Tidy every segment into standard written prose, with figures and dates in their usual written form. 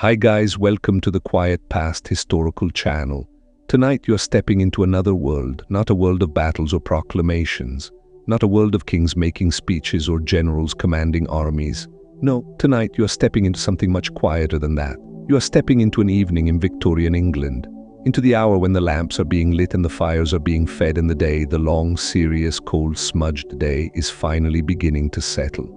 Hi guys, welcome to the Quiet Past Historical Channel. Tonight you're stepping into another world, not a world of battles or proclamations, not a world of kings making speeches or generals commanding armies. No, tonight you're stepping into something much quieter than that. You are stepping into an evening in Victorian England, into the hour when the lamps are being lit and the fires are being fed and the day, the long, serious, cold, smudged day, is finally beginning to settle.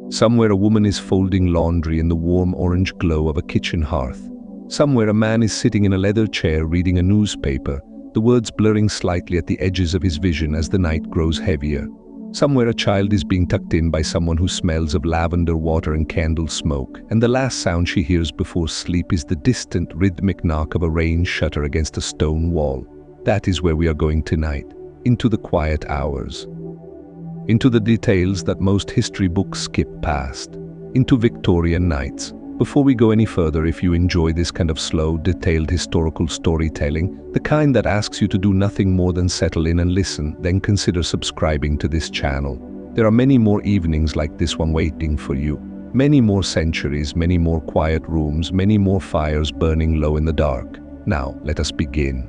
Somewhere a woman is folding laundry in the warm orange glow of a kitchen hearth. Somewhere a man is sitting in a leather chair reading a newspaper, the words blurring slightly at the edges of his vision as the night grows heavier. Somewhere a child is being tucked in by someone who smells of lavender water and candle smoke, and the last sound she hears before sleep is the distant, rhythmic knock of a rain shutter against a stone wall. That is where we are going tonight, into the quiet hours. Into the details that most history books skip past, into Victorian nights. Before we go any further, if you enjoy this kind of slow, detailed historical storytelling, the kind that asks you to do nothing more than settle in and listen, then consider subscribing to this channel. There are many more evenings like this one waiting for you. Many more centuries, many more quiet rooms, many more fires burning low in the dark. Now, let us begin.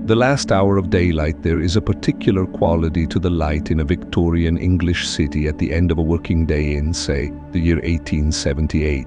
The last hour of daylight, there is a particular quality to the light in a Victorian English city at the end of a working day in, say, the year 1878.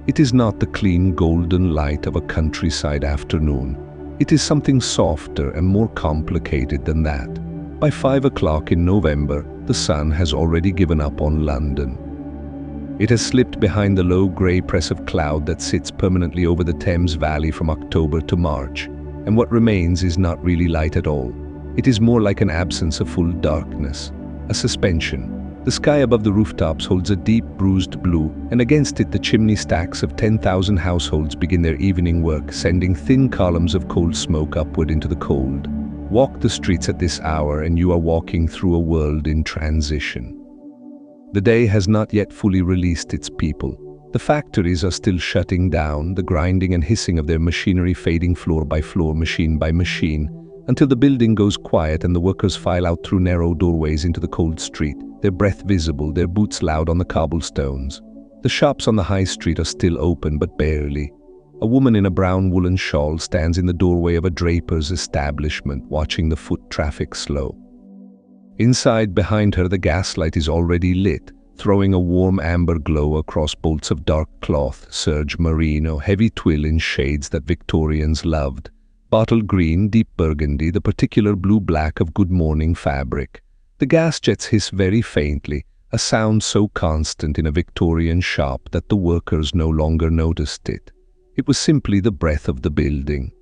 It is not the clean golden light of a countryside afternoon. It is something softer and more complicated than that. By 5 o'clock in November, the sun has already given up on London. It has slipped behind the low grey press of cloud that sits permanently over the Thames Valley from October to March. And what remains is not really light at all. It is more like an absence of full darkness, a suspension. The sky above the rooftops holds a deep bruised blue, and against it the chimney stacks of 10,000 households begin their evening work, sending thin columns of cold smoke upward into the cold. Walk the streets at this hour and you are walking through a world in transition. The day has not yet fully released its people. The factories are still shutting down, the grinding and hissing of their machinery fading floor by floor, machine by machine, until the building goes quiet and the workers file out through narrow doorways into the cold street, their breath visible, their boots loud on the cobblestones. The shops on the high street are still open, but barely. A woman in a brown woolen shawl stands in the doorway of a draper's establishment, watching the foot traffic slow. Inside, behind her, the gaslight is already lit, throwing a warm amber glow across bolts of dark cloth, serge merino, heavy twill in shades that Victorians loved, bottle green, deep burgundy, the particular blue-black of good morning fabric. The gas jets hiss very faintly, a sound so constant in a Victorian shop that the workers no longer noticed it. It was simply the breath of the building.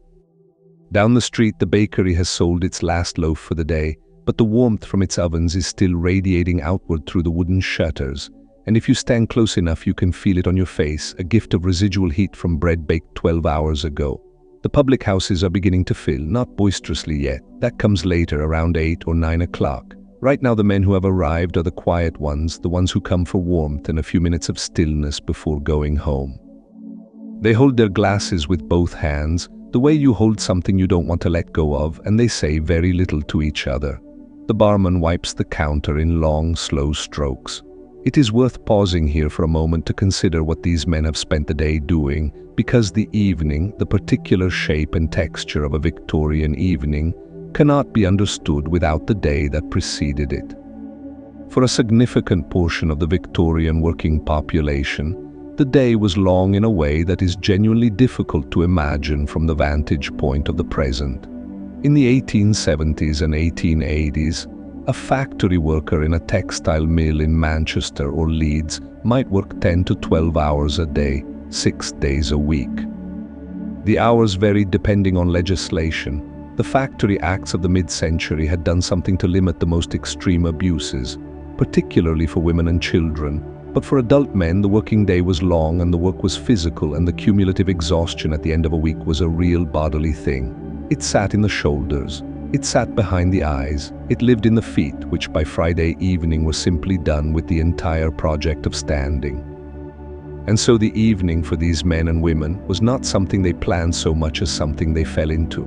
Down the street, the bakery has sold its last loaf for the day, but the warmth from its ovens is still radiating outward through the wooden shutters, and if you stand close enough you can feel it on your face, a gift of residual heat from bread baked 12 hours ago. The public houses are beginning to fill, not boisterously yet. That comes later, around 8 or 9 o'clock. Right now the men who have arrived are the quiet ones, the ones who come for warmth and a few minutes of stillness before going home. They hold their glasses with both hands, the way you hold something you don't want to let go of, and they say very little to each other. The barman wipes the counter in long, slow strokes. It is worth pausing here for a moment to consider what these men have spent the day doing, because the evening, the particular shape and texture of a Victorian evening, cannot be understood without the day that preceded it. For a significant portion of the Victorian working population, the day was long in a way that is genuinely difficult to imagine from the vantage point of the present. In the 1870s and 1880s, a factory worker in a textile mill in Manchester or Leeds might work 10 to 12 hours a day, 6 days a week. The hours varied depending on legislation. The Factory Acts of the mid-century had done something to limit the most extreme abuses, particularly for women and children. But for adult men, the working day was long and the work was physical, and the cumulative exhaustion at the end of a week was a real bodily thing. It sat in the shoulders, it sat behind the eyes, it lived in the feet, which by Friday evening were simply done with the entire project of standing. And so the evening for these men and women was not something they planned so much as something they fell into.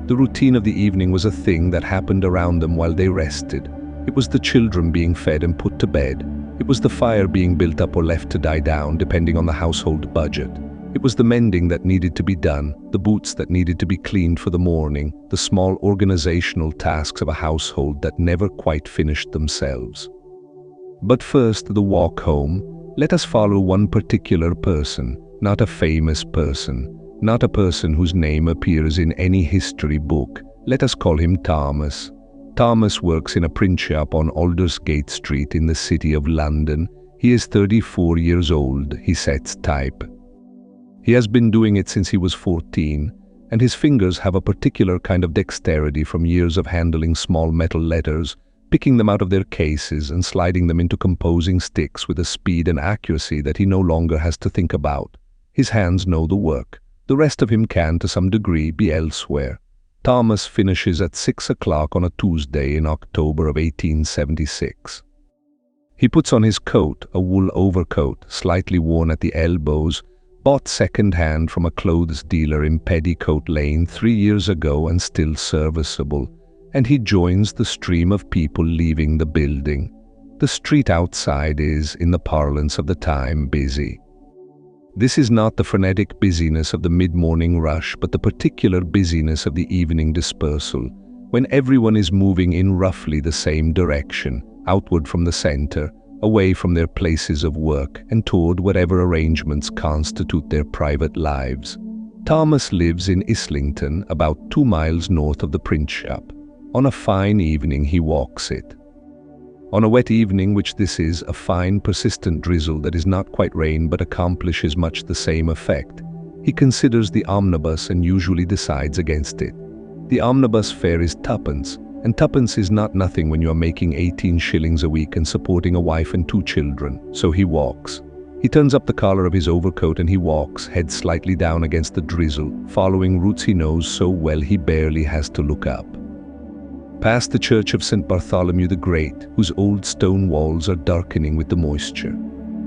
The routine of the evening was a thing that happened around them while they rested. It was the children being fed and put to bed. It was the fire being built up or left to die down, depending on the household budget. It was the mending that needed to be done, the boots that needed to be cleaned for the morning, the small organizational tasks of a household that never quite finished themselves. But first, the walk home. Let us follow one particular person, not a famous person, not a person whose name appears in any history book. Let us call him Thomas. Thomas works in a print shop on Aldersgate Street in the city of London. He is 34 years old. He sets type. He has been doing it since he was 14, and his fingers have a particular kind of dexterity from years of handling small metal letters, picking them out of their cases and sliding them into composing sticks with a speed and accuracy that he no longer has to think about. His hands know the work. The rest of him can, to some degree, be elsewhere. Thomas finishes at 6 o'clock on a Tuesday in October of 1876. He puts on his coat, a wool overcoat, slightly worn at the elbows, bought second-hand from a clothes dealer in Petticoat Lane 3 years ago and still serviceable, and he joins the stream of people leaving the building. The street outside is, in the parlance of the time, busy. This is not the frenetic busyness of the mid-morning rush, but the particular busyness of the evening dispersal, when everyone is moving in roughly the same direction, outward from the center, away from their places of work and toward whatever arrangements constitute their private lives. Thomas lives in Islington, about 2 miles north of the print shop. On a fine evening he walks it. On a wet evening, which this is, a fine persistent drizzle that is not quite rain but accomplishes much the same effect, he considers the omnibus and usually decides against it. The omnibus fare is 2d, and 2d is not nothing when you are making 18 shillings a week and supporting a wife and 2 children, so he walks. He turns up the collar of his overcoat and he walks, head slightly down against the drizzle, following routes he knows so well he barely has to look up. Past the church of St. Bartholomew the Great, whose old stone walls are darkening with the moisture.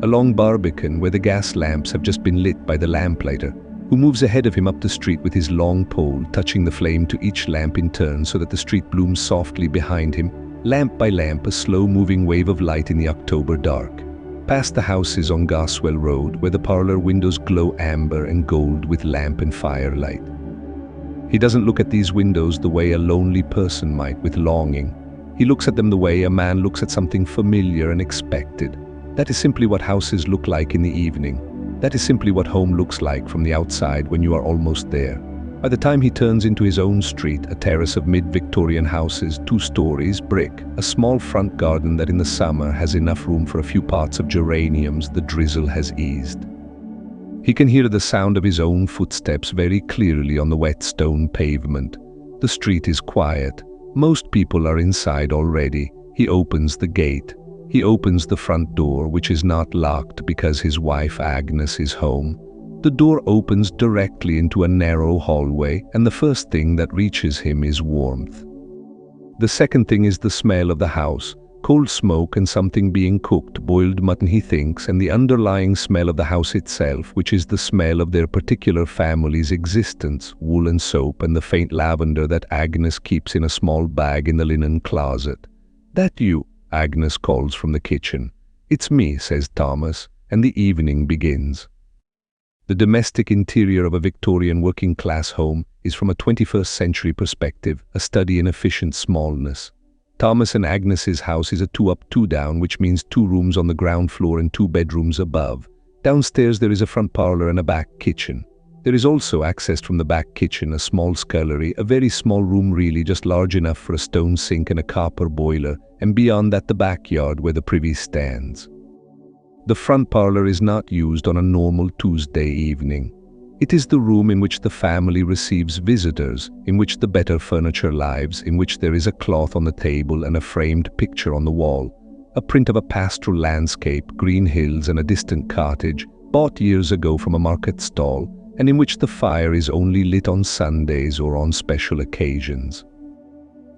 Along Barbican, where the gas lamps have just been lit by the lamplighter, who moves ahead of him up the street with his long pole, touching the flame to each lamp in turn so that the street blooms softly behind him, lamp by lamp, a slow-moving wave of light in the October dark. Past the houses on Goswell Road, where the parlour windows glow amber and gold with lamp and firelight. He doesn't look at these windows the way a lonely person might, with longing. He looks at them the way a man looks at something familiar and expected. That is simply what houses look like in the evening. That is simply what home looks like from the outside when you are almost there. By the time he turns into his own street, a terrace of mid-Victorian houses, 2 stories, brick, a small front garden that in the summer has enough room for a few pots of geraniums, the drizzle has eased. He can hear the sound of his own footsteps very clearly on the wet stone pavement. The street is quiet. Most people are inside already. He opens the gate. He opens the front door, which is not locked because his wife Agnes is home. The door opens directly into a narrow hallway, and the first thing that reaches him is warmth. The second thing is the smell of the house, cold smoke and something being cooked, boiled mutton he thinks, and the underlying smell of the house itself, which is the smell of their particular family's existence, wool and soap and the faint lavender that Agnes keeps in a small bag in the linen closet. "That you?" Agnes calls from the kitchen. "It's me," says Thomas, and the evening begins. The domestic interior of a Victorian working-class home is, from a 21st century perspective, a study in efficient smallness. Thomas and Agnes's house is a 2-up, 2-down, which means 2 rooms on the ground floor and 2 bedrooms above. Downstairs there is a front parlour and a back kitchen. There is also, accessed from the back kitchen, a small scullery, a very small room really, just large enough for a stone sink and a copper boiler, and beyond that the backyard where the privy stands. The front parlour is not used on a normal Tuesday evening. It is the room in which the family receives visitors, in which the better furniture lives, in which there is a cloth on the table and a framed picture on the wall, a print of a pastoral landscape, green hills and a distant cottage, bought years ago from a market stall, and in which the fire is only lit on Sundays or on special occasions.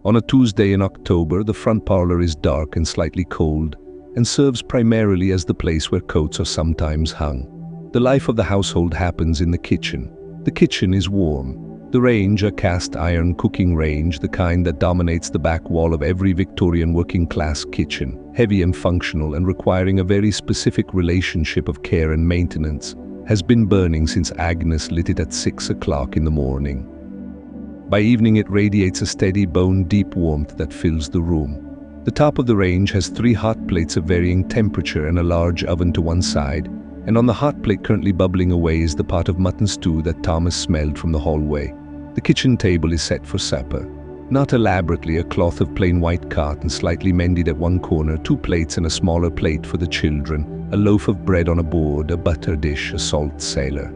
On a Tuesday in October, the front parlour is dark and slightly cold, and serves primarily as the place where coats are sometimes hung. The life of the household happens in the kitchen. The kitchen is warm. The range, a cast iron cooking range, the kind that dominates the back wall of every Victorian working-class kitchen, heavy and functional and requiring a very specific relationship of care and maintenance, has been burning since Agnes lit it at 6 o'clock in the morning. By evening it radiates a steady bone-deep warmth that fills the room. The top of the range has 3 hot plates of varying temperature and a large oven to one side, and on the hot plate currently bubbling away is the pot of mutton stew that Thomas smelled from the hallway. The kitchen table is set for supper. Not elaborately, a cloth of plain white cotton slightly mended at one corner, 2 plates and a smaller plate for the children, a loaf of bread on a board, a butter dish, a salt cellar.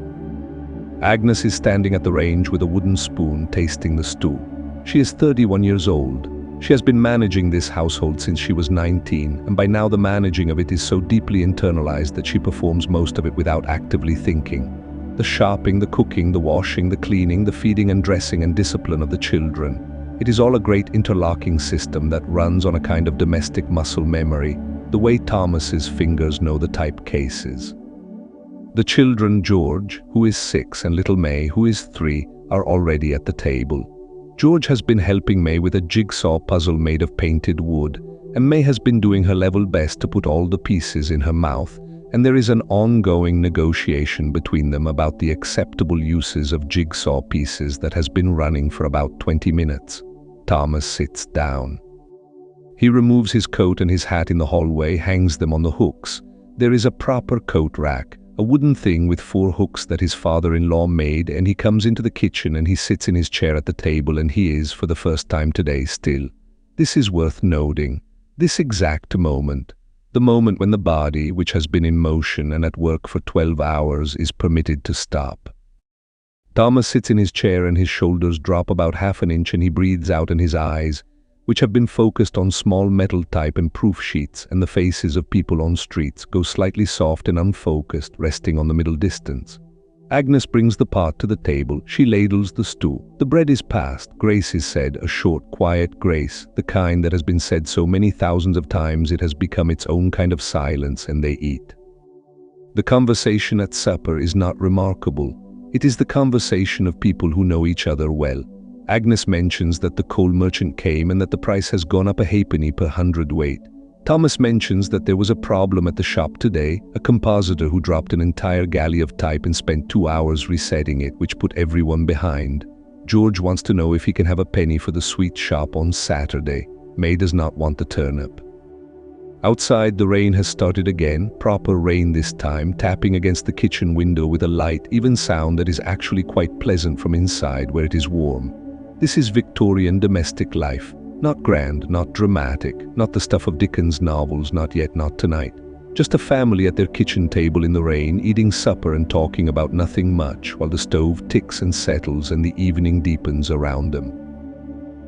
Agnes is standing at the range with a wooden spoon, tasting the stew. She is 31 years old. She has been managing this household since she was 19, and by now the managing of it is so deeply internalized that she performs most of it without actively thinking. The shopping, the cooking, the washing, the cleaning, the feeding and dressing and discipline of the children. It is all a great interlocking system that runs on a kind of domestic muscle memory, the way Thomas's fingers know the type cases. The children, George, who is 6, and little May, who is 3, are already at the table. George has been helping May with a jigsaw puzzle made of painted wood, and May has been doing her level best to put all the pieces in her mouth, and there is an ongoing negotiation between them about the acceptable uses of jigsaw pieces that has been running for about 20 minutes. Thomas sits down. He removes his coat and his hat in the hallway, hangs them on the hooks. There is a proper coat rack, a wooden thing with 4 hooks that his father-in-law made, and he comes into the kitchen and he sits in his chair at the table, and he is, for the first time today, still. This is worth noting. This exact moment, the moment when the body, which has been in motion and at work for 12 hours, is permitted to stop. Thomas sits in his chair and his shoulders drop about half an inch, and he breathes out, and his eyes, which have been focused on small metal type and proof sheets and the faces of people on streets, go slightly soft and unfocused, resting on the middle distance. Agnes brings the pot to the table. She ladles the stew. The bread is passed. Grace is said, a short, quiet grace, the kind that has been said so many thousands of times it has become its own kind of silence, and they eat. The conversation at supper is not remarkable. It is the conversation of people who know each other well. Agnes mentions that the coal merchant came and that the price has gone up a halfpenny per hundredweight. Thomas mentions that there was a problem at the shop today, a compositor who dropped an entire galley of type and spent 2 hours resetting it, which put everyone behind. George wants to know if he can have a penny for the sweet shop on Saturday. May does not want the turnip. Outside, the rain has started again, proper rain this time, tapping against the kitchen window with a light, even sound that is actually quite pleasant from inside where it is warm. This is Victorian domestic life. Not grand, not dramatic, not the stuff of Dickens' novels, not yet, not tonight. Just a family at their kitchen table in the rain, eating supper and talking about nothing much, while the stove ticks and settles and the evening deepens around them.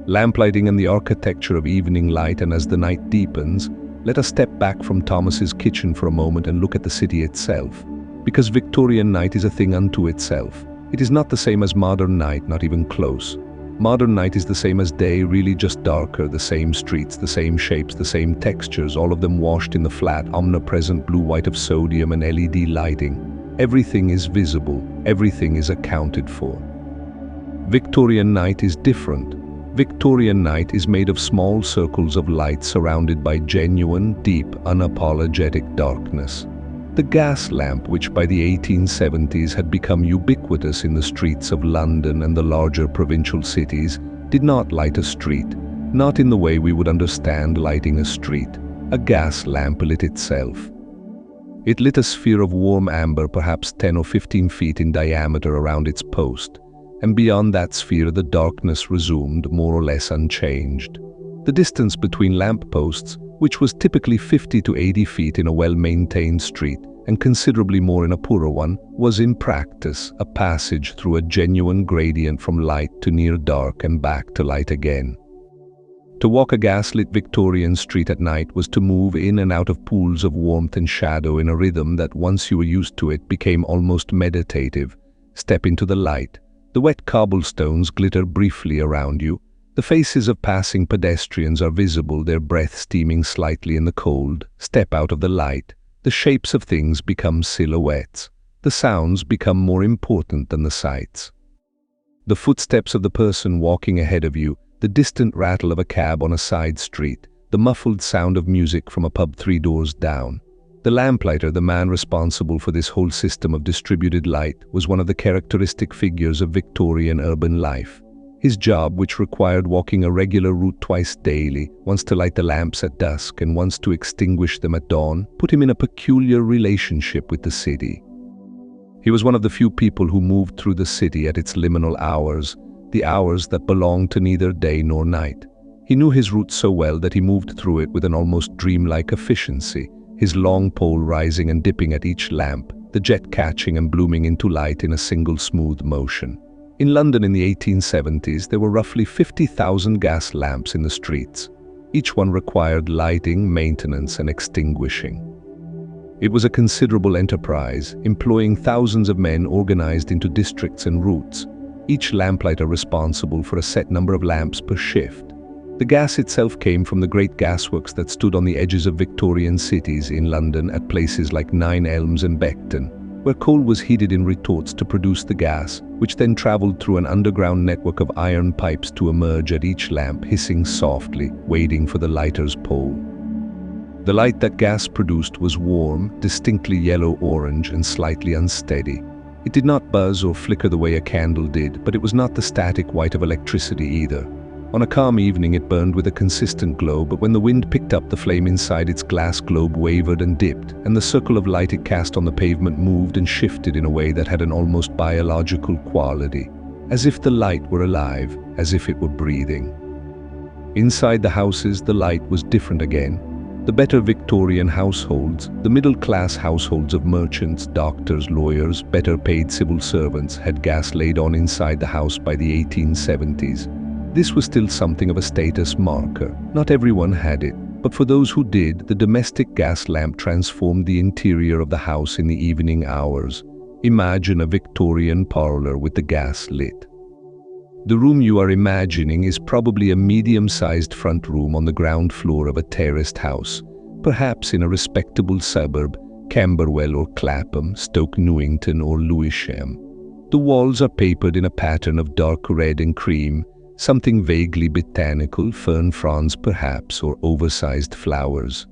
Lamplighting and the architecture of evening light, and as the night deepens, let us step back from Thomas's kitchen for a moment and look at the city itself. Because Victorian night is a thing unto itself. It is not the same as modern night, not even close. Modern night is the same as day, really just darker, the same streets, the same shapes, the same textures, all of them washed in the flat, omnipresent blue-white of sodium and LED lighting. Everything is visible, everything is accounted for. Victorian night is different. Victorian night is made of small circles of light surrounded by genuine, deep, unapologetic darkness. The gas lamp, which by the 1870s had become ubiquitous in the streets of London and the larger provincial cities, did not light a street, not in the way we would understand lighting a street. A gas lamp lit itself. It lit a sphere of warm amber, perhaps 10 or 15 feet in diameter around its post, and beyond that sphere the darkness resumed, more or less unchanged. The distance between lamp posts, which was typically 50 to 80 feet in a well-maintained street, and considerably more in a poorer one, was in practice a passage through a genuine gradient from light to near dark and back to light again. To walk a gaslit Victorian street at night was to move in and out of pools of warmth and shadow in a rhythm that, once you were used to it, became almost meditative. Step into the light. The wet cobblestones glitter briefly around you. The faces of passing pedestrians are visible, their breath steaming slightly in the cold. Step out of the light. The shapes of things become silhouettes. The sounds become more important than the sights. The footsteps of the person walking ahead of you, the distant rattle of a cab on a side street, the muffled sound of music from a pub 3 doors down. The lamplighter, the man responsible for this whole system of distributed light, was one of the characteristic figures of Victorian urban life. His job, which required walking a regular route twice daily, once to light the lamps at dusk and once to extinguish them at dawn, put him in a peculiar relationship with the city. He was one of the few people who moved through the city at its liminal hours, the hours that belonged to neither day nor night. He knew his route so well that he moved through it with an almost dreamlike efficiency, his long pole rising and dipping at each lamp, the jet catching and blooming into light in a single smooth motion. In London in the 1870s, there were roughly 50,000 gas lamps in the streets. Each one required lighting, maintenance, and extinguishing. It was a considerable enterprise, employing thousands of men organized into districts and routes, each lamplighter responsible for a set number of lamps per shift. The gas itself came from the great gasworks that stood on the edges of Victorian cities in London at places like Nine Elms and Beckton, where coal was heated in retorts to produce the gas, which then traveled through an underground network of iron pipes to emerge at each lamp, hissing softly, waiting for the lighter's pull. The light that gas produced was warm, distinctly yellow-orange, and slightly unsteady. It did not buzz or flicker the way a candle did, but it was not the static white of electricity either. On a calm evening it burned with a consistent glow, but when the wind picked up, the flame inside its glass globe wavered and dipped, and the circle of light it cast on the pavement moved and shifted in a way that had an almost biological quality, as if the light were alive, as if it were breathing. Inside the houses, the light was different again. The better Victorian households, the middle-class households of merchants, doctors, lawyers, better-paid civil servants, had gas laid on inside the house by the 1870s. This was still something of a status marker. Not everyone had it, but for those who did, the domestic gas lamp transformed the interior of the house in the evening hours. Imagine a Victorian parlour with the gas lit. The room you are imagining is probably a medium-sized front room on the ground floor of a terraced house, perhaps in a respectable suburb, Camberwell or Clapham, Stoke Newington or Lewisham. The walls are papered in a pattern of dark red and cream, something vaguely botanical, fern fronds perhaps, or oversized flowers.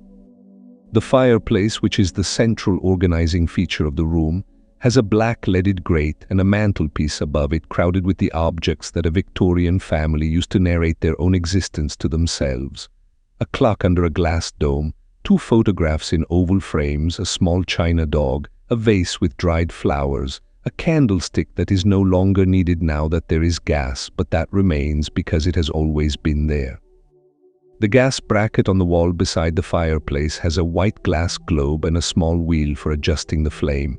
The fireplace, which is the central organizing feature of the room, has a black leaded grate and a mantelpiece above it crowded with the objects that a Victorian family used to narrate their own existence to themselves. A clock under a glass dome, 2 photographs in oval frames, a small china dog, a vase with dried flowers, a candlestick that is no longer needed now that there is gas, but that remains because it has always been there. The gas bracket on the wall beside the fireplace has a white glass globe and a small wheel for adjusting the flame.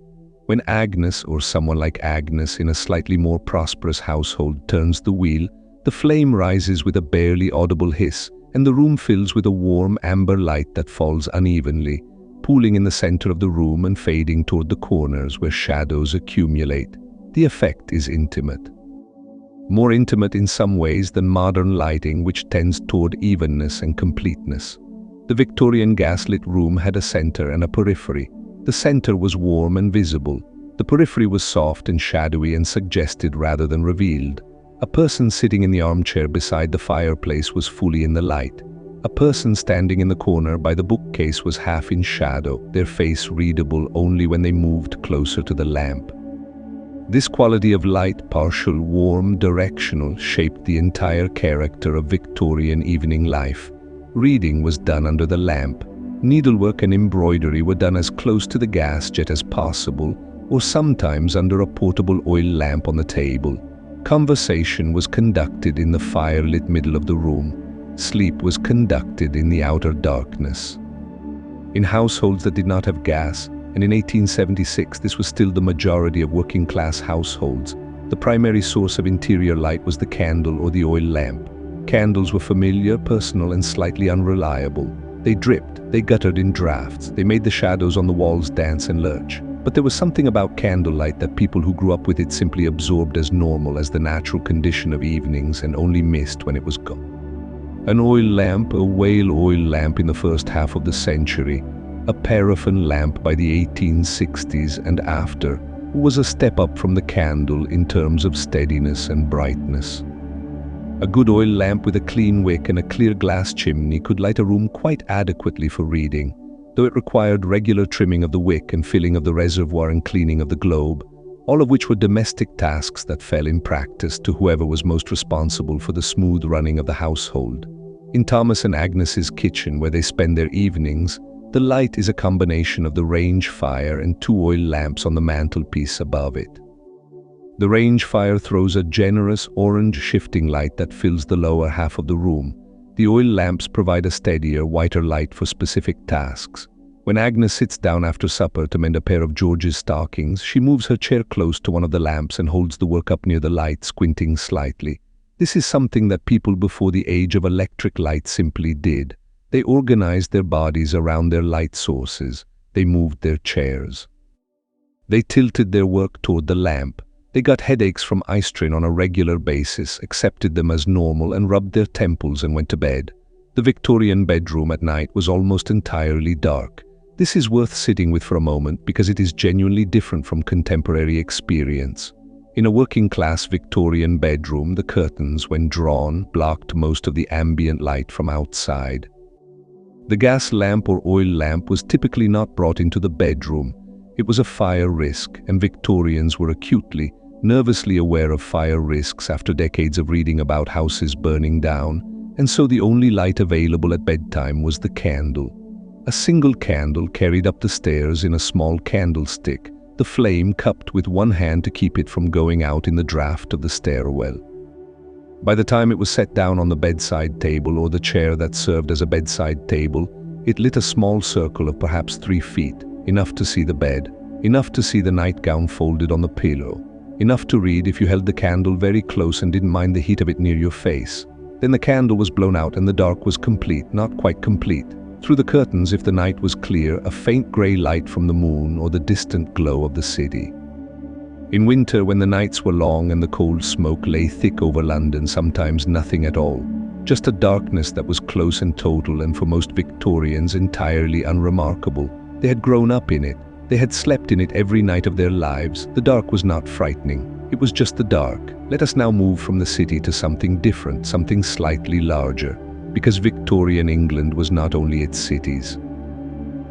When Agnes, or someone like Agnes in a slightly more prosperous household, turns the wheel, the flame rises with a barely audible hiss, and the room fills with a warm amber light that falls unevenly, pooling in the center of the room and fading toward the corners where shadows accumulate. The effect is intimate. More intimate in some ways than modern lighting, which tends toward evenness and completeness. The Victorian gaslit room had a center and a periphery. The center was warm and visible. The periphery was soft and shadowy and suggested rather than revealed. A person sitting in the armchair beside the fireplace was fully in the light. A person standing in the corner by the bookcase was half in shadow, their face readable only when they moved closer to the lamp. This quality of light, partial, warm, directional, shaped the entire character of Victorian evening life. Reading was done under the lamp. Needlework and embroidery were done as close to the gas jet as possible, or sometimes under a portable oil lamp on the table. Conversation was conducted in the fire-lit middle of the room. Sleep was conducted in the outer darkness. In households that did not have gas, and in 1876 this was still the majority of working-class households, the primary source of interior light was the candle or the oil lamp. Candles were familiar, personal, and slightly unreliable. They dripped, they guttered in drafts, they made the shadows on the walls dance and lurch. But there was something about candlelight that people who grew up with it simply absorbed as normal, as the natural condition of evenings, and only missed when it was gone. An oil lamp, a whale oil lamp in the first half of the century, a paraffin lamp by the 1860s and after, was a step up from the candle in terms of steadiness and brightness. A good oil lamp with a clean wick and a clear glass chimney could light a room quite adequately for reading. though it required regular trimming of the wick and filling of the reservoir and cleaning of the globe, all of which were domestic tasks that fell in practice to whoever was most responsible for the smooth running of the household. In Thomas and Agnes's kitchen, where they spend their evenings, the light is a combination of the range fire and 2 oil lamps on the mantelpiece above it. The range fire throws a generous orange shifting light that fills the lower half of the room. The oil lamps provide a steadier, whiter light for specific tasks. When Agnes sits down after supper to mend a pair of George's stockings, she moves her chair close to one of the lamps and holds the work up near the light, squinting slightly. This is something that people before the age of electric light simply did. They organized their bodies around their light sources. They moved their chairs. They tilted their work toward the lamp. They got headaches from eye strain on a regular basis, accepted them as normal, and rubbed their temples and went to bed. The Victorian bedroom at night was almost entirely dark. This is worth sitting with for a moment because it is genuinely different from contemporary experience. In a working-class Victorian bedroom, the curtains, when drawn, blocked most of the ambient light from outside. The gas lamp or oil lamp was typically not brought into the bedroom. It was a fire risk, and Victorians were acutely, nervously aware of fire risks after decades of reading about houses burning down, and so the only light available at bedtime was the candle. A single candle carried up the stairs in a small candlestick, the flame cupped with one hand to keep it from going out in the draught of the stairwell. By the time it was set down on the bedside table or the chair that served as a bedside table, it lit a small circle of perhaps 3 feet, enough to see the bed, enough to see the nightgown folded on the pillow, enough to read if you held the candle very close and didn't mind the heat of it near your face. Then the candle was blown out and the dark was complete, not quite complete. Through the curtains, if the night was clear, a faint grey light from the moon or the distant glow of the city. In winter, when the nights were long and the cold smoke lay thick over London, sometimes nothing at all. Just a darkness that was close and total, and for most Victorians entirely unremarkable. They had grown up in it. They had slept in it every night of their lives. The dark was not frightening. It was just the dark. Let us now move from the city to something different, something slightly larger. Because Victorian England was not only its cities.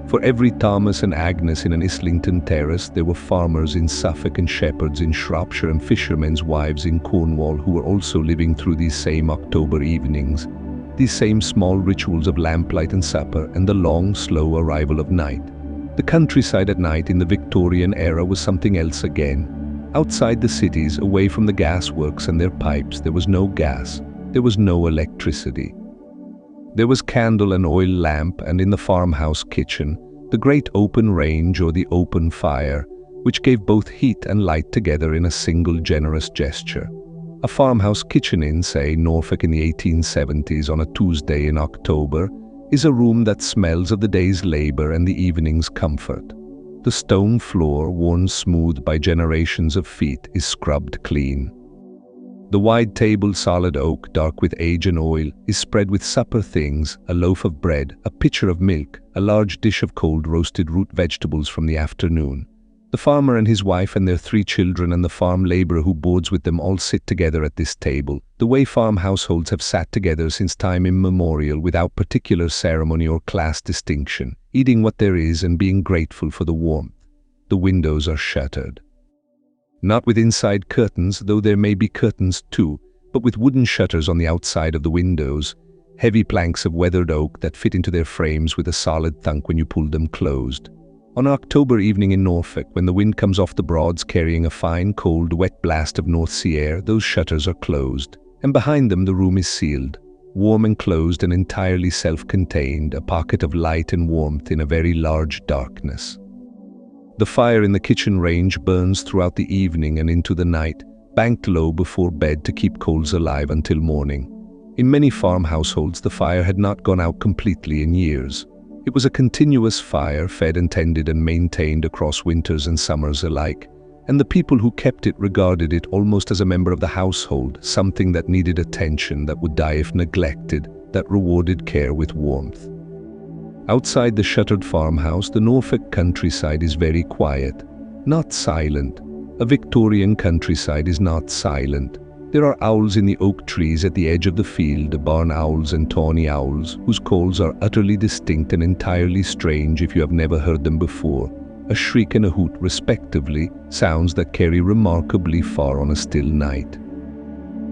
For every Thomas and Agnes in an Islington terrace, there were farmers in Suffolk and shepherds in Shropshire and fishermen's wives in Cornwall who were also living through these same October evenings, these same small rituals of lamplight and supper and the long, slow arrival of night. The countryside at night in the Victorian era was something else again. Outside the cities, away from the gasworks and their pipes, there was no gas, there was no electricity. There was candle and oil lamp, and in the farmhouse kitchen, the great open range or the open fire, which gave both heat and light together in a single generous gesture. A farmhouse kitchen in, say, Norfolk in the 1870s on a Tuesday in October is a room that smells of the day's labor and the evening's comfort. The stone floor, worn smooth by generations of feet, is scrubbed clean. The wide table, solid oak, dark with age and oil, is spread with supper things, a loaf of bread, a pitcher of milk, a large dish of cold roasted root vegetables from the afternoon. The farmer and his wife and their 3 children and the farm laborer who boards with them all sit together at this table, the way farm households have sat together since time immemorial, without particular ceremony or class distinction, eating what there is and being grateful for the warmth. The windows are shuttered. Not with inside curtains, though there may be curtains too, but with wooden shutters on the outside of the windows, heavy planks of weathered oak that fit into their frames with a solid thunk when you pulled them closed. On an October evening in Norfolk, when the wind comes off the Broads carrying a fine, cold, wet blast of North Sea air, those shutters are closed, and behind them the room is sealed, warm and closed and entirely self-contained, a pocket of light and warmth in a very large darkness. The fire in the kitchen range burns throughout the evening and into the night, banked low before bed to keep coals alive until morning. In many farm households, the fire had not gone out completely in years. It was a continuous fire, fed and tended and maintained across winters and summers alike, and the people who kept it regarded it almost as a member of the household, something that needed attention, that would die if neglected, that rewarded care with warmth. Outside the shuttered farmhouse, the Norfolk countryside is very quiet, not silent. A Victorian countryside is not silent. There are owls in the oak trees at the edge of the field, barn owls and tawny owls, whose calls are utterly distinct and entirely strange if you have never heard them before. A shriek and a hoot, respectively, sounds that carry remarkably far on a still night.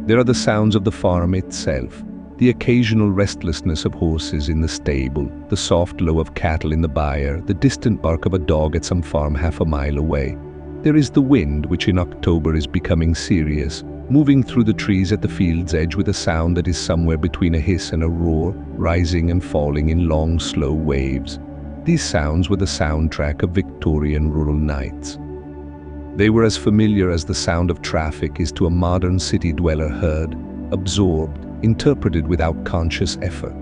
There are the sounds of the farm itself, the occasional restlessness of horses in the stable, the soft low of cattle in the byre, the distant bark of a dog at some farm half a mile away. There is the wind, which in October is becoming serious, moving through the trees at the field's edge with a sound that is somewhere between a hiss and a roar, rising and falling in long, slow waves. These sounds were the soundtrack of Victorian rural nights. They were as familiar as the sound of traffic is to a modern city dweller, heard, absorbed, interpreted without conscious effort.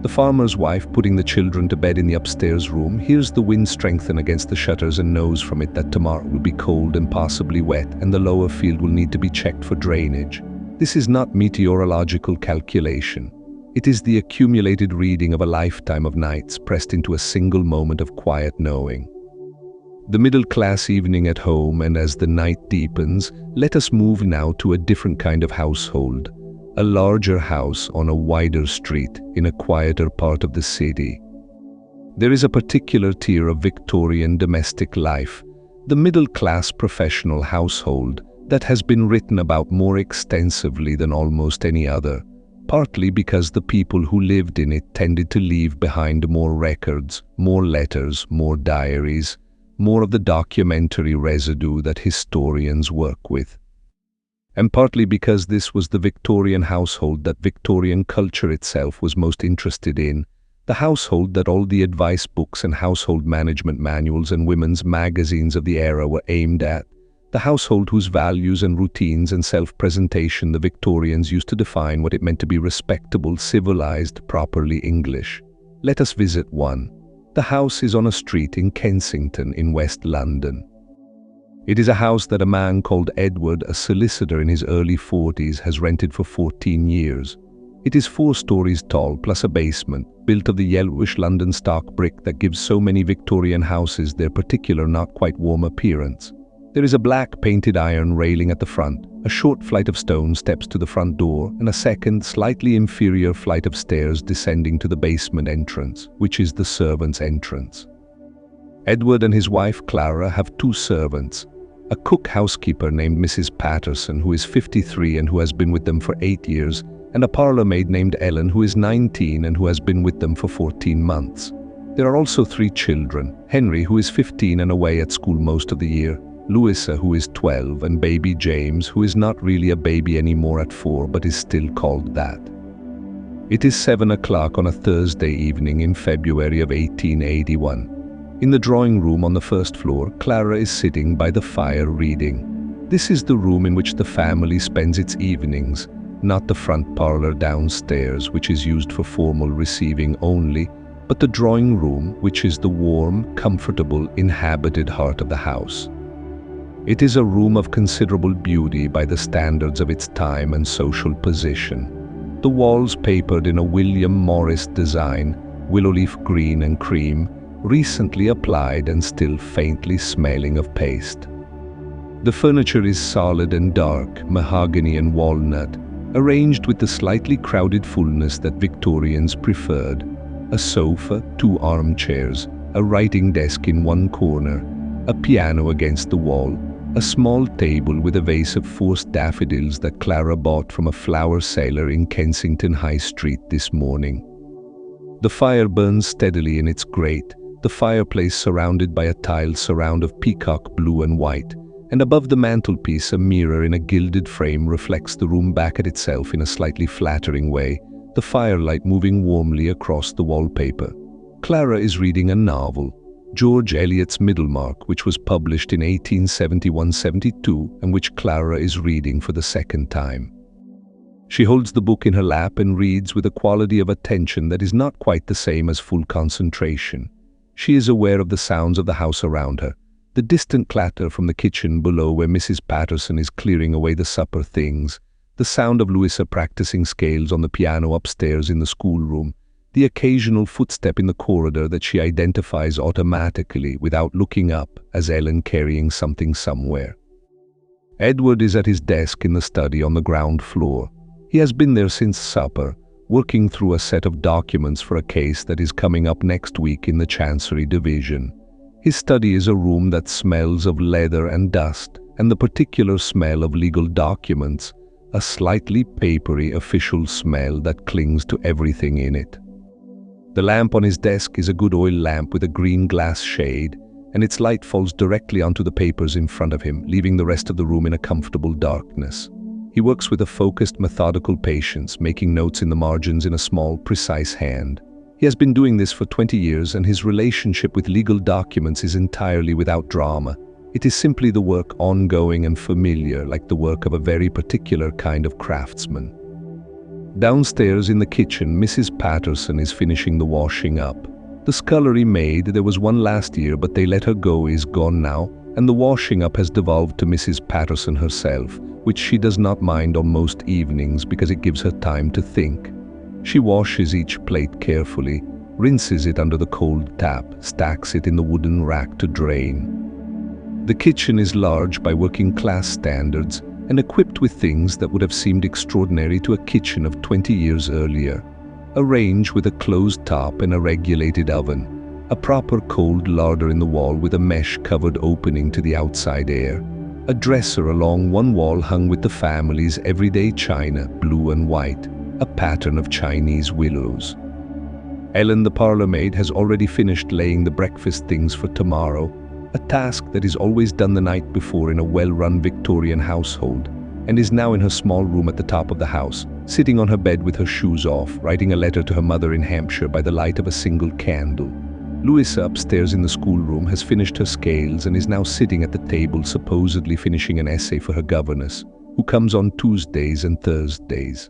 The farmer's wife, putting the children to bed in the upstairs room, hears the wind strengthen against the shutters and knows from it that tomorrow will be cold and possibly wet, and the lower field will need to be checked for drainage. This is not meteorological calculation. It is the accumulated reading of a lifetime of nights pressed into a single moment of quiet knowing. The middle-class evening at home, and as the night deepens, let us move now to a different kind of household. A larger house on a wider street in a quieter part of the city. There is a particular tier of Victorian domestic life, the middle-class professional household, that has been written about more extensively than almost any other, partly because the people who lived in it tended to leave behind more records, more letters, more diaries, more of the documentary residue that historians work with. And partly because this was the Victorian household that Victorian culture itself was most interested in, the household that all the advice books and household management manuals and women's magazines of the era were aimed at, the household whose values and routines and self-presentation the Victorians used to define what it meant to be respectable, civilized, properly English. Let us visit one. The house is on a street in Kensington in West London. It is a house that a man called Edward, a solicitor in his early 40s, has rented for 14 years. It is 4 stories tall, plus a basement, built of the yellowish London stock brick that gives so many Victorian houses their particular not quite warm appearance. There is a black painted iron railing at the front, a short flight of stone steps to the front door, and a second, slightly inferior flight of stairs descending to the basement entrance, which is the servants' entrance. Edward and his wife Clara have 2 servants, a cook housekeeper named Mrs. Patterson, who is 53 and who has been with them for 8 years, and a parlour maid named Ellen, who is 19 and who has been with them for 14 months. There are also 3 children, Henry, who is 15 and away at school most of the year, Louisa, who is 12, and baby James, who is not really a baby anymore at 4 but is still called that. It is 7 o'clock on a Thursday evening in February of 1881. In the drawing room on the first floor, Clara is sitting by the fire reading. This is the room in which the family spends its evenings, not the front parlour downstairs, which is used for formal receiving only, but the drawing room, which is the warm, comfortable, inhabited heart of the house. It is a room of considerable beauty by the standards of its time and social position. The walls papered in a William Morris design, willow leaf green and cream, recently applied and still faintly smelling of paste. The furniture is solid and dark, mahogany and walnut, arranged with the slightly crowded fullness that Victorians preferred. A sofa, 2 armchairs, a writing desk in one corner, a piano against the wall, a small table with a vase of forced daffodils that Clara bought from a flower seller in Kensington High Street this morning. The fire burns steadily in its grate, the fireplace surrounded by a tiled surround of peacock blue and white, and above the mantelpiece a mirror in a gilded frame reflects the room back at itself in a slightly flattering way, the firelight moving warmly across the wallpaper. Clara is reading a novel, George Eliot's Middlemarch, which was published in 1871-72 and which Clara is reading for the second time. She holds the book in her lap and reads with a quality of attention that is not quite the same as full concentration. She is aware of the sounds of the house around her, the distant clatter from the kitchen below where Mrs. Patterson is clearing away the supper things, the sound of Louisa practicing scales on the piano upstairs in the schoolroom, the occasional footstep in the corridor that she identifies automatically without looking up as Ellen carrying something somewhere. Edward is at his desk in the study on the ground floor. He has been there since supper, working through a set of documents for a case that is coming up next week in the Chancery Division. His study is a room that smells of leather and dust, and the particular smell of legal documents, a slightly papery official smell that clings to everything in it. The lamp on his desk is a good oil lamp with a green glass shade, and its light falls directly onto the papers in front of him, leaving the rest of the room in a comfortable darkness. He works with a focused, methodical patience, making notes in the margins in a small, precise hand. He has been doing this for 20 years, and his relationship with legal documents is entirely without drama. It is simply the work, ongoing and familiar, like the work of a very particular kind of craftsman. Downstairs in the kitchen, Mrs. Patterson is finishing the washing up. The scullery maid, there was one last year, but they let her go, is gone now, and the washing up has devolved to Mrs. Patterson herself, which she does not mind on most evenings because it gives her time to think. She washes each plate carefully, rinses it under the cold tap, stacks it in the wooden rack to drain. The kitchen is large by working-class standards and equipped with things that would have seemed extraordinary to a kitchen of 20 years earlier. A range with a closed top and a regulated oven, a proper cold larder in the wall with a mesh-covered opening to the outside air, a dresser along one wall hung with the family's everyday china, blue and white, a pattern of Chinese willows. Ellen, the parlour maid, has already finished laying the breakfast things for tomorrow, a task that is always done the night before in a well-run Victorian household, and is now in her small room at the top of the house, sitting on her bed with her shoes off, writing a letter to her mother in Hampshire by the light of a single candle. Louisa, upstairs in the schoolroom, has finished her scales and is now sitting at the table supposedly finishing an essay for her governess, who comes on Tuesdays and Thursdays.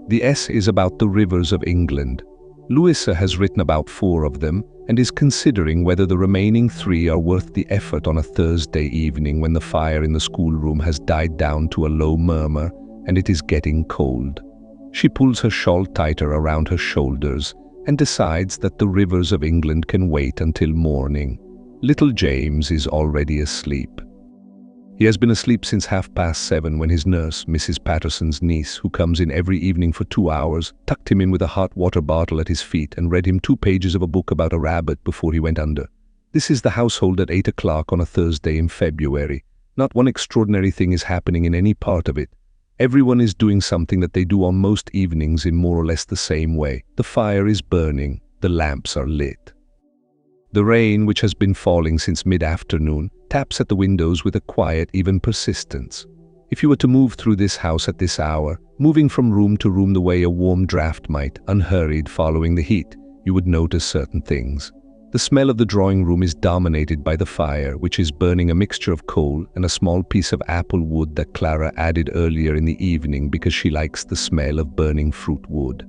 The essay is about the rivers of England. Louisa has written about 4 of them and is considering whether the remaining 3 are worth the effort on a Thursday evening when the fire in the schoolroom has died down to a low murmur and it is getting cold. She pulls her shawl tighter around her shoulders and decides that the rivers of England can wait until morning. Little James is already asleep. He has been asleep since 7:30 when his nurse, Mrs. Patterson's niece, who comes in every evening for 2 hours, tucked him in with a hot water bottle at his feet and read him 2 pages of a book about a rabbit before he went under. This is the household at 8 o'clock on a Thursday in February. Not one extraordinary thing is happening in any part of it. Everyone is doing something that they do on most evenings in more or less the same way. The fire is burning, the lamps are lit. The rain, which has been falling since mid-afternoon, taps at the windows with a quiet, even persistence. If you were to move through this house at this hour, moving from room to room the way a warm draft might, unhurried following the heat, you would notice certain things. The smell of the drawing room is dominated by the fire, which is burning a mixture of coal and a small piece of apple wood that Clara added earlier in the evening because she likes the smell of burning fruit wood.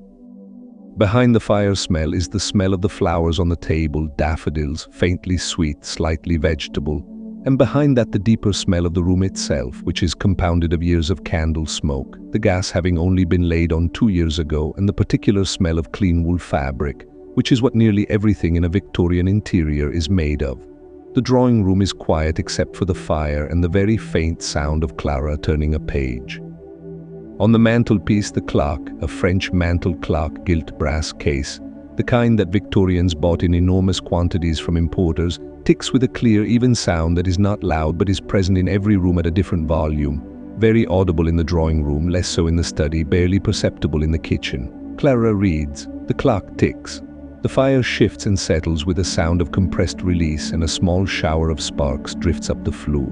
Behind the fire smell is the smell of the flowers on the table, daffodils, faintly sweet, slightly vegetable, and behind that the deeper smell of the room itself, which is compounded of years of candle smoke, the gas having only been laid on 2 years ago, and the particular smell of clean wool fabric, which is what nearly everything in a Victorian interior is made of. The drawing room is quiet except for the fire and the very faint sound of Clara turning a page. On the mantelpiece, the clock, a French mantel clock, gilt brass case, the kind that Victorians bought in enormous quantities from importers, ticks with a clear, even sound that is not loud but is present in every room at a different volume. Very audible in the drawing room, less so in the study, barely perceptible in the kitchen. Clara reads. The clock ticks. The fire shifts and settles with a sound of compressed release, and a small shower of sparks drifts up the flue.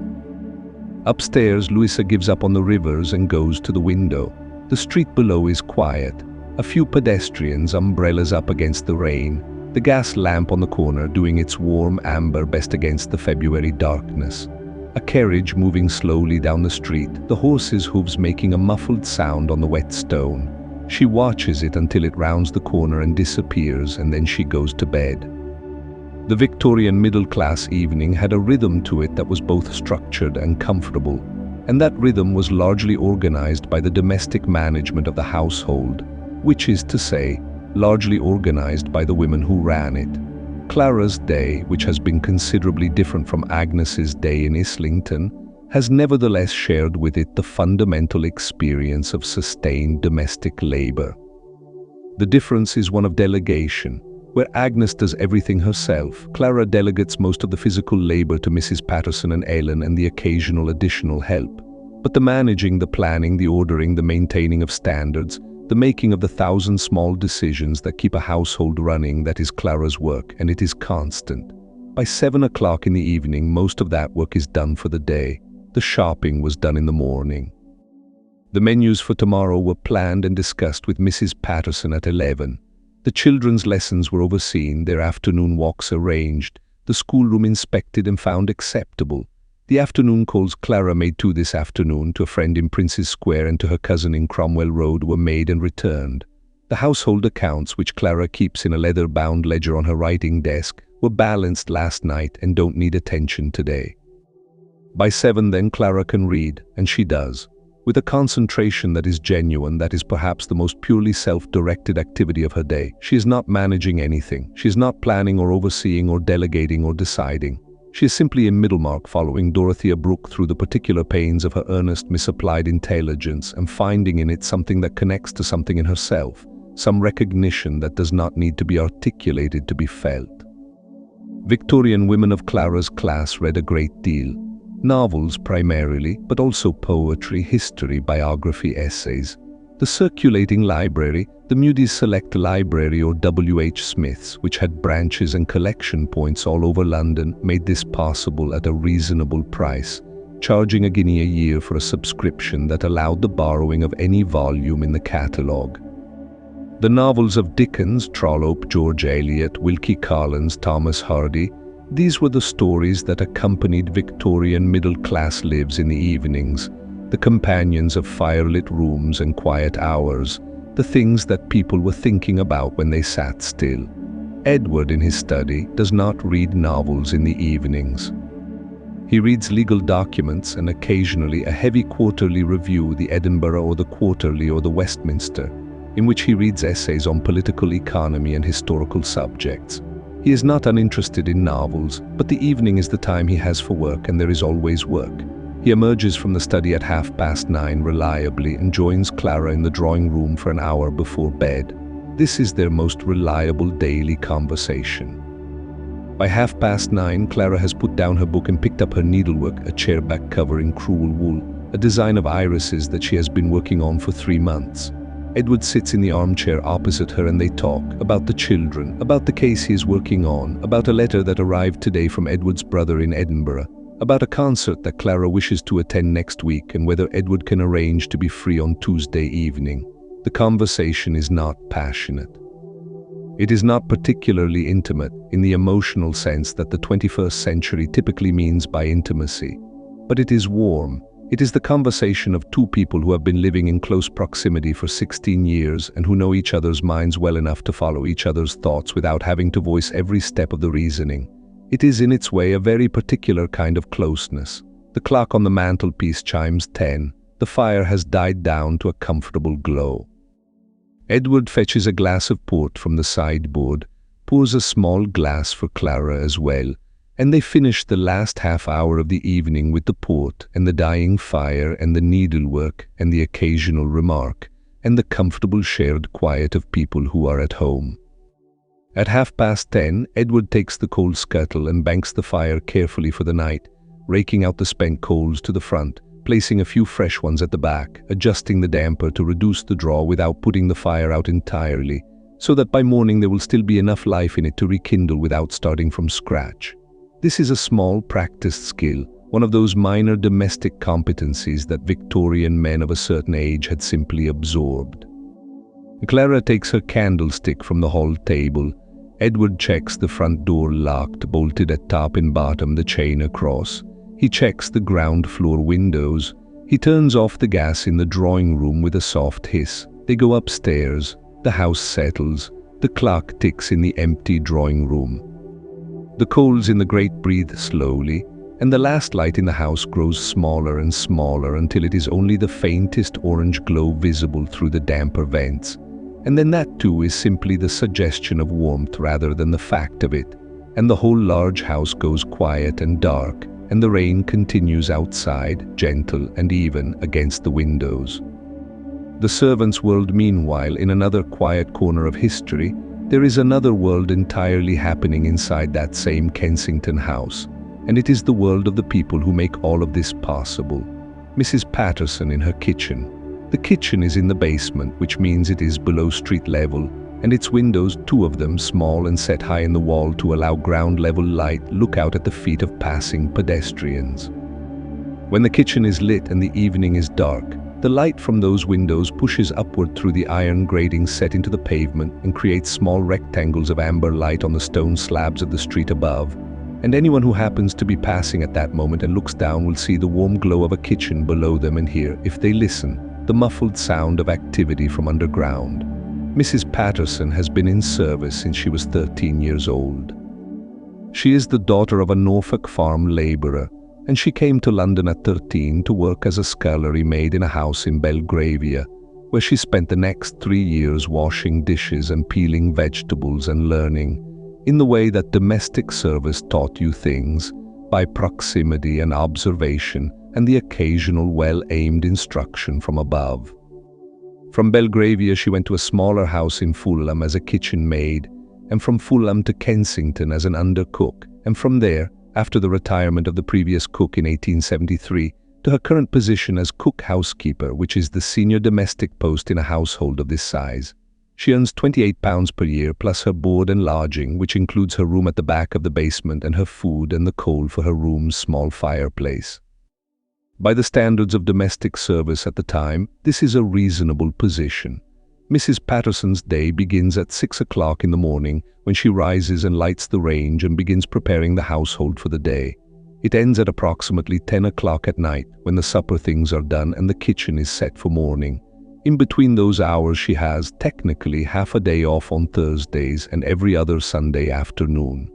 Upstairs, Louisa gives up on the rivers and goes to the window. The street below is quiet. A few pedestrians, umbrellas up against the rain. The gas lamp on the corner doing its warm amber best against the February darkness. A carriage moving slowly down the street, the horse's hooves making a muffled sound on the wet stone. She watches it until it rounds the corner and disappears, and then she goes to bed. The Victorian middle-class evening had a rhythm to it that was both structured and comfortable, and that rhythm was largely organized by the domestic management of the household, which is to say, largely organized by the women who ran it. Clara's day, which has been considerably different from Agnes's day in Islington, has nevertheless shared with it the fundamental experience of sustained domestic labor. The difference is one of delegation. Where Agnes does everything herself, Clara delegates most of the physical labor to Mrs. Patterson and Ellen and the occasional additional help. But the managing, the planning, the ordering, the maintaining of standards, the making of the 1,000 small decisions that keep a household running, that is Clara's work, and it is constant. By 7 o'clock in the evening, most of that work is done for the day. The shopping was done in the morning. The menus for tomorrow were planned and discussed with Mrs. Patterson at 11. The children's lessons were overseen, their afternoon walks arranged, the schoolroom inspected and found acceptable. The afternoon calls Clara made to this afternoon to a friend in Prince's Square and to her cousin in Cromwell Road were made and returned. The household accounts, which Clara keeps in a leather-bound ledger on her writing desk, were balanced last night and don't need attention today. By 7 then Clara can read, and she does. With a concentration that is genuine, that is perhaps the most purely self-directed activity of her day. She is not managing anything. She is not planning or overseeing or delegating or deciding. She is simply a middlemark following Dorothea Brooke through the particular pains of her earnest, misapplied intelligence and finding in it something that connects to something in herself, some recognition that does not need to be articulated to be felt. Victorian women of Clara's class read a great deal. Novels primarily, but also poetry, history, biography, essays. The circulating library, the Mudies Select Library or W.H. Smith's, which had branches and collection points all over London, made this possible at a reasonable price, charging a guinea a year for a subscription that allowed the borrowing of any volume in the catalogue. The novels of Dickens, Trollope, George Eliot, Wilkie Collins, Thomas Hardy, these were the stories that accompanied Victorian middle-class lives in the evenings, the companions of firelit rooms and quiet hours, the things that people were thinking about when they sat still. Edward, in his study, does not read novels in the evenings. He reads legal documents and occasionally a heavy quarterly review, the Edinburgh or the Quarterly or the Westminster, in which he reads essays on political economy and historical subjects. He is not uninterested in novels, but the evening is the time he has for work, and there is always work. He emerges from the study at 9:30 reliably and joins Clara in the drawing room for an hour before bed. This is their most reliable daily conversation. By 9:30, Clara has put down her book and picked up her needlework, a chairback cover in crewel wool, a design of irises that she has been working on for 3 months. Edward sits in the armchair opposite her and they talk about the children, about the case he is working on, about a letter that arrived today from Edward's brother in Edinburgh, about a concert that Clara wishes to attend next week and whether Edward can arrange to be free on Tuesday evening. The conversation is not passionate. It is not particularly intimate in the emotional sense that the 21st century typically means by intimacy, but it is warm. It is the conversation of two people who have been living in close proximity for 16 years and who know each other's minds well enough to follow each other's thoughts without having to voice every step of the reasoning. It is in its way a very particular kind of closeness. The clock on the mantelpiece chimes 10. The fire has died down to a comfortable glow. Edward fetches a glass of port from the sideboard, pours a small glass for Clara as well, and they finish the last half hour of the evening with the port and the dying fire and the needlework and the occasional remark and the comfortable shared quiet of people who are at home. At 10:30, Edward takes the coal scuttle and banks the fire carefully for the night, raking out the spent coals to the front, placing a few fresh ones at the back, adjusting the damper to reduce the draw without putting the fire out entirely, so that by morning there will still be enough life in it to rekindle without starting from scratch. This is a small practiced skill, one of those minor domestic competencies that Victorian men of a certain age had simply absorbed. Clara takes her candlestick from the hall table. Edward checks the front door locked, bolted at top and bottom, the chain across. He checks the ground floor windows. He turns off the gas in the drawing room with a soft hiss. They go upstairs. The house settles. The clock ticks in the empty drawing room. The coals in the grate breathe slowly, and the last light in the house grows smaller and smaller until it is only the faintest orange glow visible through the damper vents. And then that too is simply the suggestion of warmth rather than the fact of it, and the whole large house goes quiet and dark, and the rain continues outside, gentle and even against the windows. The servants' world, meanwhile, in another quiet corner of history, there is another world entirely happening inside that same Kensington house, and it is the world of the people who make all of this possible. Mrs. Patterson in her kitchen. The kitchen is in the basement, which means it is below street level, and its windows, two of them small and set high in the wall to allow ground-level light, look out at the feet of passing pedestrians. When the kitchen is lit and the evening is dark, the light from those windows pushes upward through the iron gratings set into the pavement and creates small rectangles of amber light on the stone slabs of the street above, and anyone who happens to be passing at that moment and looks down will see the warm glow of a kitchen below them and hear, if they listen, the muffled sound of activity from underground. Mrs. Patterson has been in service since she was 13 years old. She is the daughter of a Norfolk farm labourer, and she came to London at 13 to work as a scullery maid in a house in Belgravia, where she spent the next 3 years washing dishes and peeling vegetables and learning, in the way that domestic service taught you things, by proximity and observation and the occasional well-aimed instruction from above. From Belgravia she went to a smaller house in Fulham as a kitchen maid, and from Fulham to Kensington as an undercook, and from there, after the retirement of the previous cook in 1873, to her current position as cook housekeeper, which is the senior domestic post in a household of this size. She earns £28 per year plus her board and lodging, which includes her room at the back of the basement and her food and the coal for her room's small fireplace. By the standards of domestic service at the time, this is a reasonable position. Mrs. Patterson's day begins at 6 o'clock in the morning when she rises and lights the range and begins preparing the household for the day. It ends at approximately 10 o'clock at night when the supper things are done and the kitchen is set for morning. In between those hours she has, technically, half a day off on Thursdays and every other Sunday afternoon.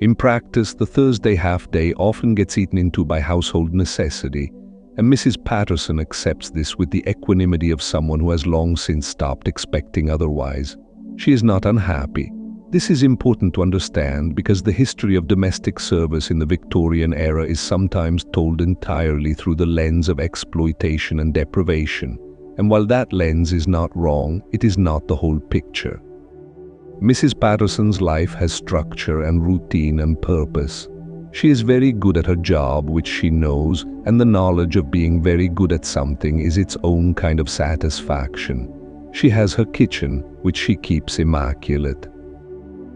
In practice, the Thursday half-day often gets eaten into by household necessity, and Mrs. Patterson accepts this with the equanimity of someone who has long since stopped expecting otherwise. She is not unhappy. This is important to understand because the history of domestic service in the Victorian era is sometimes told entirely through the lens of exploitation and deprivation, and while that lens is not wrong, it is not the whole picture. Mrs. Patterson's life has structure and routine and purpose. She is very good at her job, which she knows, and the knowledge of being very good at something is its own kind of satisfaction. She has her kitchen, which she keeps immaculate.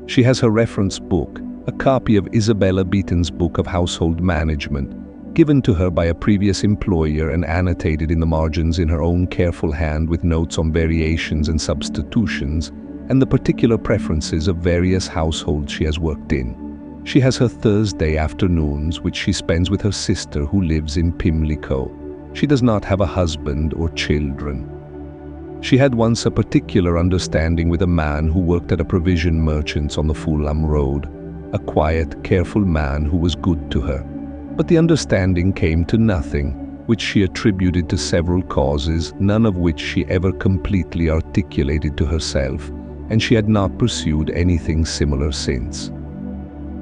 She has her reference book, a copy of Isabella Beeton's Book of Household Management, given to her by a previous employer and annotated in the margins in her own careful hand with notes on variations and substitutions, and the particular preferences of various households she has worked in. She has her Thursday afternoons, which she spends with her sister who lives in Pimlico. She does not have a husband or children. She had once a particular understanding with a man who worked at a provision merchant's on the Fulham Road, a quiet, careful man who was good to her. But the understanding came to nothing, which she attributed to several causes, none of which she ever completely articulated to herself, and she had not pursued anything similar since.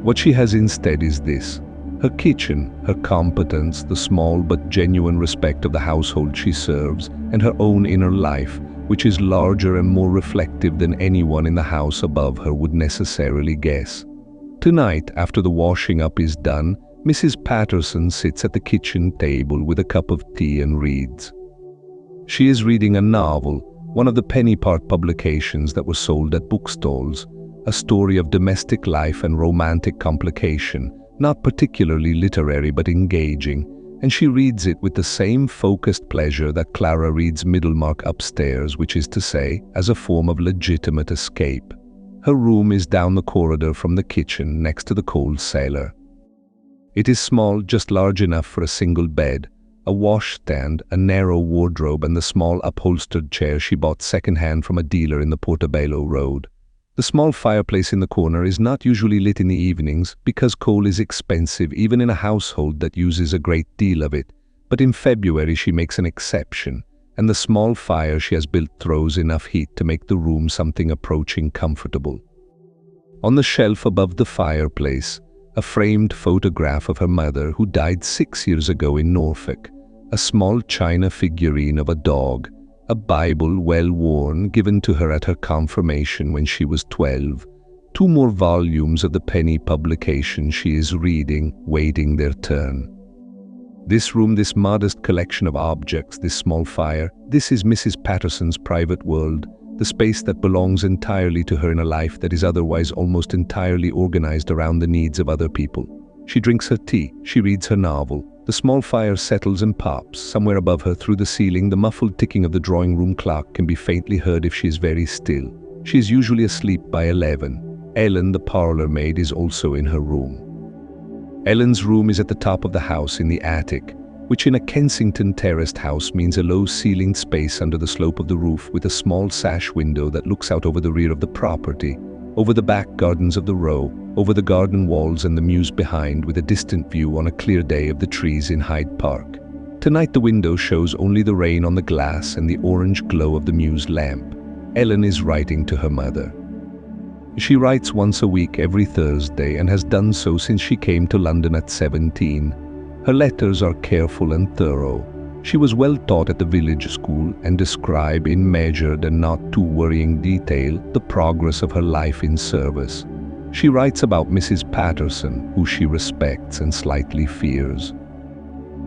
What she has instead is this: her kitchen, her competence, the small but genuine respect of the household she serves, and her own inner life, which is larger and more reflective than anyone in the house above her would necessarily guess. Tonight, after the washing up is done, Mrs. Patterson sits at the kitchen table with a cup of tea and reads. She is reading a novel, one of the penny-part publications that were sold at bookstalls, a story of domestic life and romantic complication, not particularly literary but engaging, and she reads it with the same focused pleasure that Clara reads Middlemarch upstairs, which is to say, as a form of legitimate escape. Her room is down the corridor from the kitchen next to the coal cellar. It is small, just large enough for a single bed, a washstand, a narrow wardrobe, and the small upholstered chair she bought second-hand from a dealer in the Portobello Road. The small fireplace in the corner is not usually lit in the evenings because coal is expensive even in a household that uses a great deal of it, but in February she makes an exception, and the small fire she has built throws enough heat to make the room something approaching comfortable. On the shelf above the fireplace, a framed photograph of her mother who died 6 years ago in Norfolk, a small china figurine of a dog, a Bible well-worn given to her at her confirmation when she was 12, 2 more volumes of the penny publication she is reading, waiting their turn. This room, this modest collection of objects, this small fire, this is Mrs. Patterson's private world, the space that belongs entirely to her in a life that is otherwise almost entirely organized around the needs of other people. She drinks her tea, she reads her novel. The small fire settles and pops. Somewhere above her, through the ceiling, the muffled ticking of the drawing room clock can be faintly heard if she is very still. She is usually asleep by 11. Ellen, the parlor maid, is also in her room. Ellen's room is at the top of the house in the attic, which in a Kensington terraced house means a low-ceilinged space under the slope of the roof with a small sash window that looks out over the rear of the property, over the back gardens of the row, over the garden walls and the mews behind, with a distant view on a clear day of the trees in Hyde Park. Tonight the window shows only the rain on the glass and the orange glow of the mews lamp. Ellen is writing to her mother. She writes once a week every Thursday and has done so since she came to London at 17. Her letters are careful and thorough. She was well taught at the village school and describe in measured and not too worrying detail the progress of her life in service. She writes about Mrs. Patterson, who she respects and slightly fears.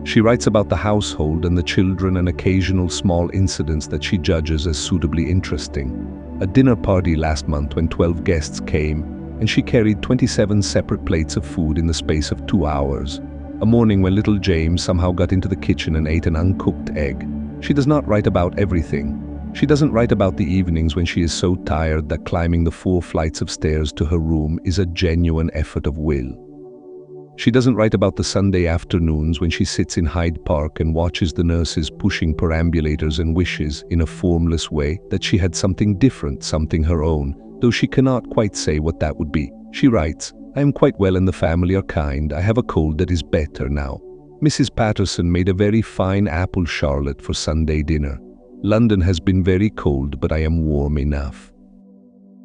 She writes about the household and the children and occasional small incidents that she judges as suitably interesting. A dinner party last month when 12 guests came, and she carried 27 separate plates of food in the space of 2 hours. A morning when little James somehow got into the kitchen and ate an uncooked egg. She does not write about everything. She doesn't write about the evenings when she is so tired that climbing the 4 flights of stairs to her room is a genuine effort of will. She doesn't write about the Sunday afternoons when she sits in Hyde Park and watches the nurses pushing perambulators and wishes in a formless way that she had something different, something her own, though she cannot quite say what that would be. She writes, "I am quite well and the family are kind. I have a cold that is better now. Mrs. Patterson made a very fine apple charlotte for Sunday dinner. London has been very cold, but I am warm enough."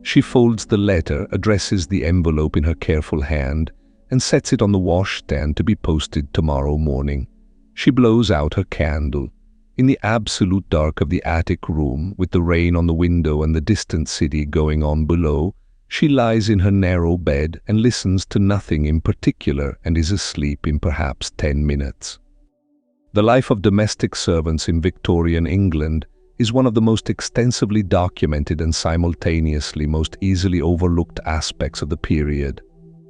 She folds the letter, addresses the envelope in her careful hand, and sets it on the washstand to be posted tomorrow morning. She blows out her candle. In the absolute dark of the attic room, with the rain on the window and the distant city going on below, she lies in her narrow bed and listens to nothing in particular and is asleep in perhaps 10 minutes. The life of domestic servants in Victorian England is one of the most extensively documented and simultaneously most easily overlooked aspects of the period.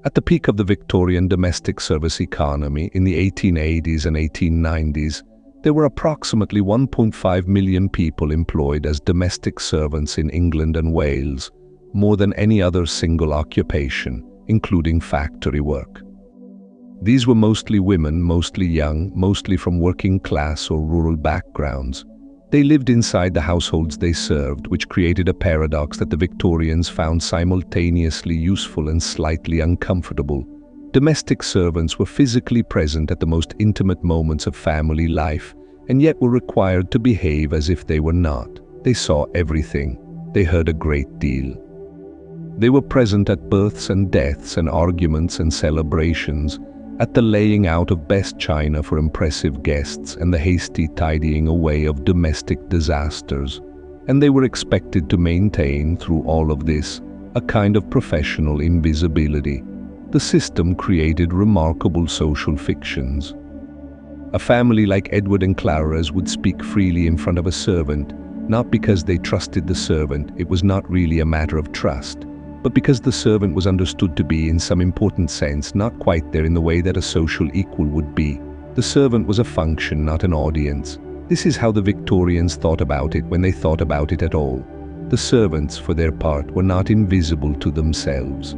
At the peak of the Victorian domestic service economy in the 1880s and 1890s, there were approximately 1.5 million people employed as domestic servants in England and Wales, more than any other single occupation, including factory work. These were mostly women, mostly young, mostly from working class or rural backgrounds. They lived inside the households they served, which created a paradox that the Victorians found simultaneously useful and slightly uncomfortable. Domestic servants were physically present at the most intimate moments of family life, and yet were required to behave as if they were not. They saw everything. They heard a great deal. They were present at births and deaths and arguments and celebrations, at the laying out of best china for impressive guests and the hasty tidying away of domestic disasters. And they were expected to maintain, through all of this, a kind of professional invisibility. The system created remarkable social fictions. A family like Edward and Clara's would speak freely in front of a servant, not because they trusted the servant, it was not really a matter of trust, but because the servant was understood to be, in some important sense, not quite there in the way that a social equal would be. The servant was a function, not an audience. This is how the Victorians thought about it when they thought about it at all. The servants, for their part, were not invisible to themselves.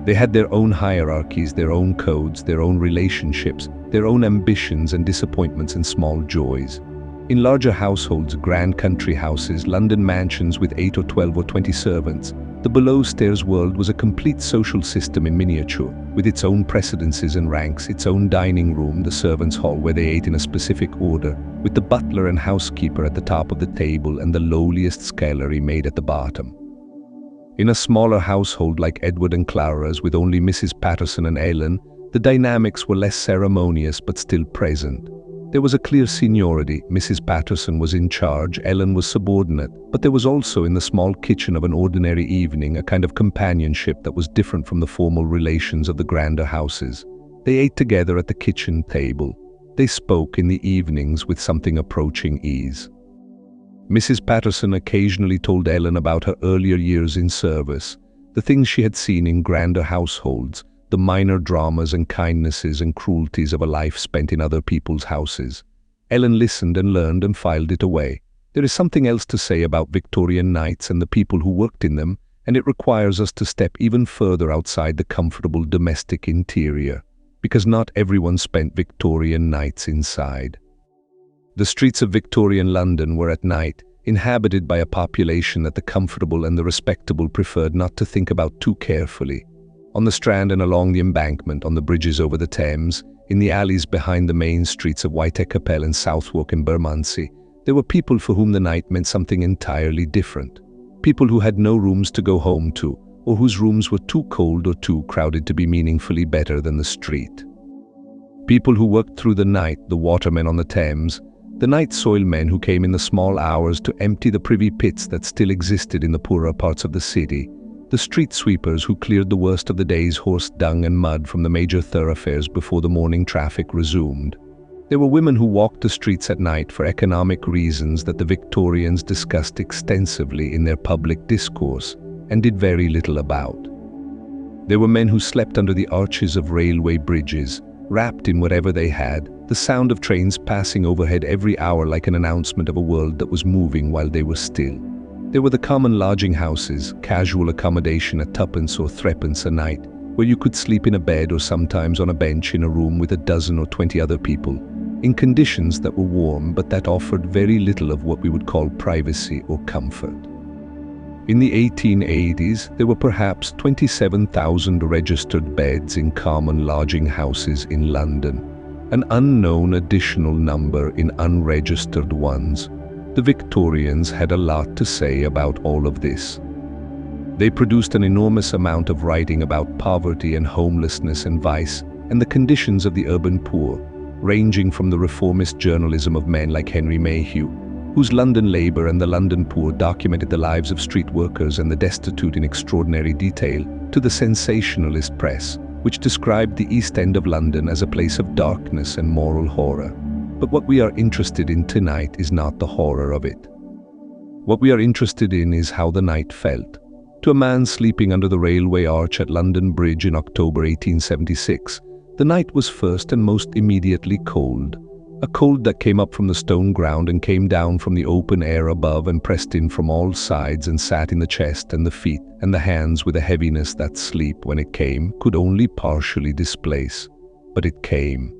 They had their own hierarchies, their own codes, their own relationships, their own ambitions and disappointments and small joys. In larger households, grand country houses, London mansions with 8 or 12 or 20 servants, the below-stairs world was a complete social system in miniature, with its own precedences and ranks, its own dining room, the servants' hall where they ate in a specific order, with the butler and housekeeper at the top of the table and the lowliest scullery maid at the bottom. In a smaller household like Edward and Clara's, with only Mrs. Patterson and Ellen, the dynamics were less ceremonious but still present. There was a clear seniority. Mrs. Patterson was in charge, Ellen was subordinate, but there was also in the small kitchen of an ordinary evening a kind of companionship that was different from the formal relations of the grander houses. They ate together at the kitchen table. They spoke in the evenings with something approaching ease. Mrs. Patterson occasionally told Ellen about her earlier years in service, the things she had seen in grander households, the minor dramas and kindnesses and cruelties of a life spent in other people's houses. Ellen listened and learned and filed it away. There is something else to say about Victorian nights and the people who worked in them, and it requires us to step even further outside the comfortable domestic interior, because not everyone spent Victorian nights inside. The streets of Victorian London were at night inhabited by a population that the comfortable and the respectable preferred not to think about too carefully. On the Strand and along the embankment, on the bridges over the Thames, in the alleys behind the main streets of Whitechapel and Southwark and Bermondsey, there were people for whom the night meant something entirely different. People who had no rooms to go home to, or whose rooms were too cold or too crowded to be meaningfully better than the street. People who worked through the night, the watermen on the Thames, the night soil men who came in the small hours to empty the privy pits that still existed in the poorer parts of the city, the street sweepers who cleared the worst of the day's horse dung and mud from the major thoroughfares before the morning traffic resumed. There were women who walked the streets at night for economic reasons that the Victorians discussed extensively in their public discourse and did very little about. There were men who slept under the arches of railway bridges, wrapped in whatever they had, the sound of trains passing overhead every hour like an announcement of a world that was moving while they were still. There were the common lodging houses, casual accommodation at twopence or threepence a night, where you could sleep in a bed or sometimes on a bench in a room with a dozen or 20 other people, in conditions that were warm but that offered very little of what we would call privacy or comfort. In the 1880s, there were perhaps 27,000 registered beds in common lodging houses in London, an unknown additional number in unregistered ones. The Victorians had a lot to say about all of this. They produced an enormous amount of writing about poverty and homelessness and vice and the conditions of the urban poor, ranging from the reformist journalism of men like Henry Mayhew, whose London Labour and the London Poor documented the lives of street workers and the destitute in extraordinary detail, to the sensationalist press, which described the East End of London as a place of darkness and moral horror. But what we are interested in tonight is not the horror of it. What we are interested in is how the night felt. To a man sleeping under the railway arch at London Bridge in October 1876, the night was first and most immediately cold. A cold that came up from the stone ground and came down from the open air above and pressed in from all sides and sat in the chest and the feet and the hands with a heaviness that sleep, when it came, could only partially displace. But it came.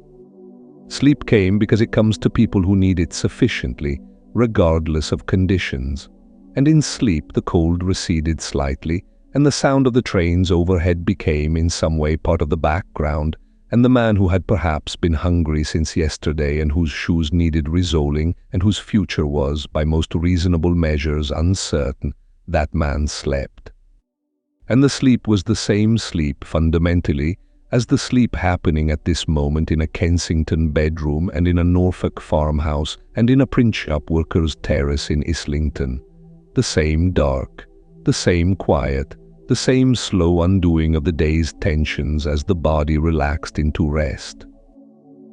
Sleep came because it comes to people who need it sufficiently, regardless of conditions. And in sleep the cold receded slightly, and the sound of the trains overhead became in some way part of the background, and the man who had perhaps been hungry since yesterday and whose shoes needed resoling and whose future was, by most reasonable measures, uncertain, that man slept. And the sleep was the same sleep, fundamentally, as the sleep happening at this moment in a Kensington bedroom and in a Norfolk farmhouse and in a print shop worker's terrace in Islington. The same dark, the same quiet, the same slow undoing of the day's tensions as the body relaxed into rest.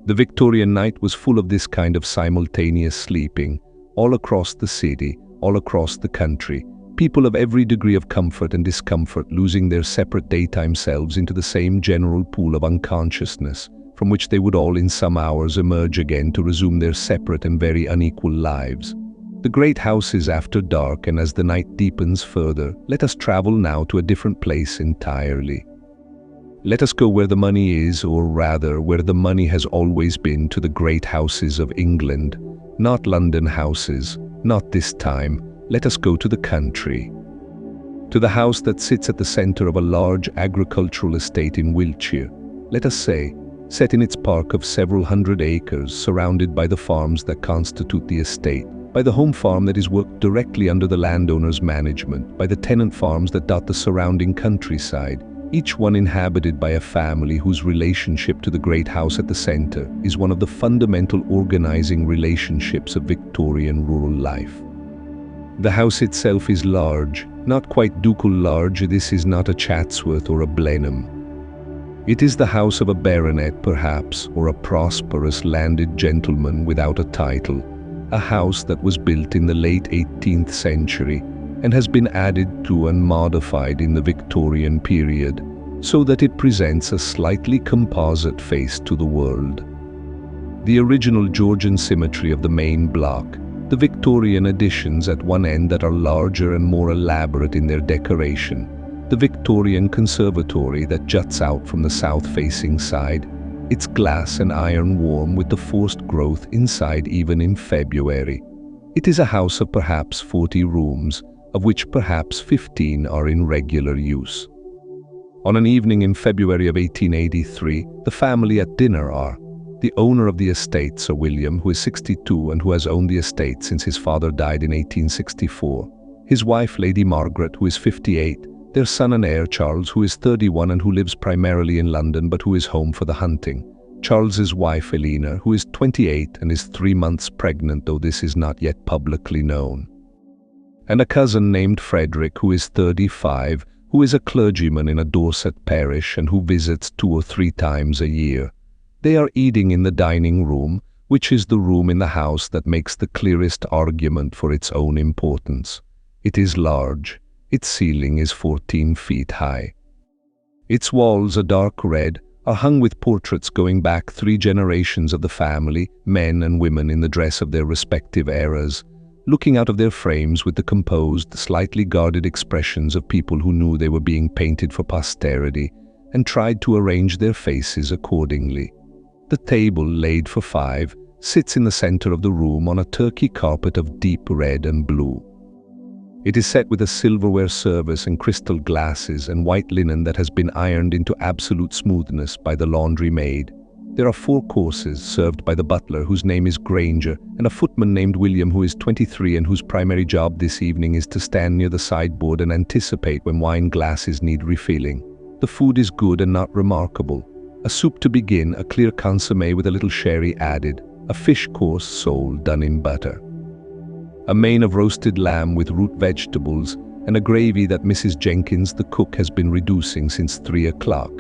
The Victorian night was full of this kind of simultaneous sleeping, all across the city, all across the country, people of every degree of comfort and discomfort losing their separate daytime selves into the same general pool of unconsciousness, from which they would all in some hours emerge again to resume their separate and very unequal lives. The great houses after dark, and as the night deepens further, let us travel now to a different place entirely. Let us go where the money is, or rather, where the money has always been, to the great houses of England. Not London houses, not this time. Let us go to the country. To the house that sits at the centre of a large agricultural estate in Wiltshire, let us say, set in its park of several hundred acres, surrounded by the farms that constitute the estate, by the home farm that is worked directly under the landowner's management, by the tenant farms that dot the surrounding countryside, each one inhabited by a family whose relationship to the great house at the center is one of the fundamental organizing relationships of Victorian rural life. The house itself is large, not quite ducal large. This is not a Chatsworth or a Blenheim. It is the house of a baronet, perhaps, or a prosperous landed gentleman without a title, a house that was built in the late 18th century and has been added to and modified in the Victorian period, so that it presents a slightly composite face to the world. The original Georgian symmetry of the main block, the Victorian additions at one end that are larger and more elaborate in their decoration, the Victorian conservatory that juts out from the south-facing side, its glass and iron warm with the forced growth inside even in February. It is a house of perhaps 40 rooms, of which perhaps 15 are in regular use. On an evening in February of 1883, the family at dinner are the owner of the estate, Sir William, who is 62 and who has owned the estate since his father died in 1864, his wife, Lady Margaret, who is 58, their son and heir, Charles, who is 31 and who lives primarily in London but who is home for the hunting, Charles's wife, Elena, who is 28 and is 3 months pregnant, though this is not yet publicly known, and a cousin named Frederick, who is 35, who is a clergyman in a Dorset parish and who visits 2 or 3 times a year. They are eating in the dining room, which is the room in the house that makes the clearest argument for its own importance. It is large. Its ceiling is 14 feet high. Its walls, a dark red, are hung with portraits going back 3 generations of the family, men and women in the dress of their respective eras, looking out of their frames with the composed, slightly guarded expressions of people who knew they were being painted for posterity and tried to arrange their faces accordingly. The table, laid for 5, sits in the center of the room on a turkey carpet of deep red and blue. It is set with a silverware service and crystal glasses and white linen that has been ironed into absolute smoothness by the laundry maid. There are 4 courses served by the butler, whose name is Granger, and a footman named William, who is 23 and whose primary job this evening is to stand near the sideboard and anticipate when wine glasses need refilling. The food is good and not remarkable. A soup to begin, a clear consommé with a little sherry added, a fish course sole done in butter, a main of roasted lamb with root vegetables, and a gravy that Mrs. Jenkins, the cook, has been reducing since 3 o'clock,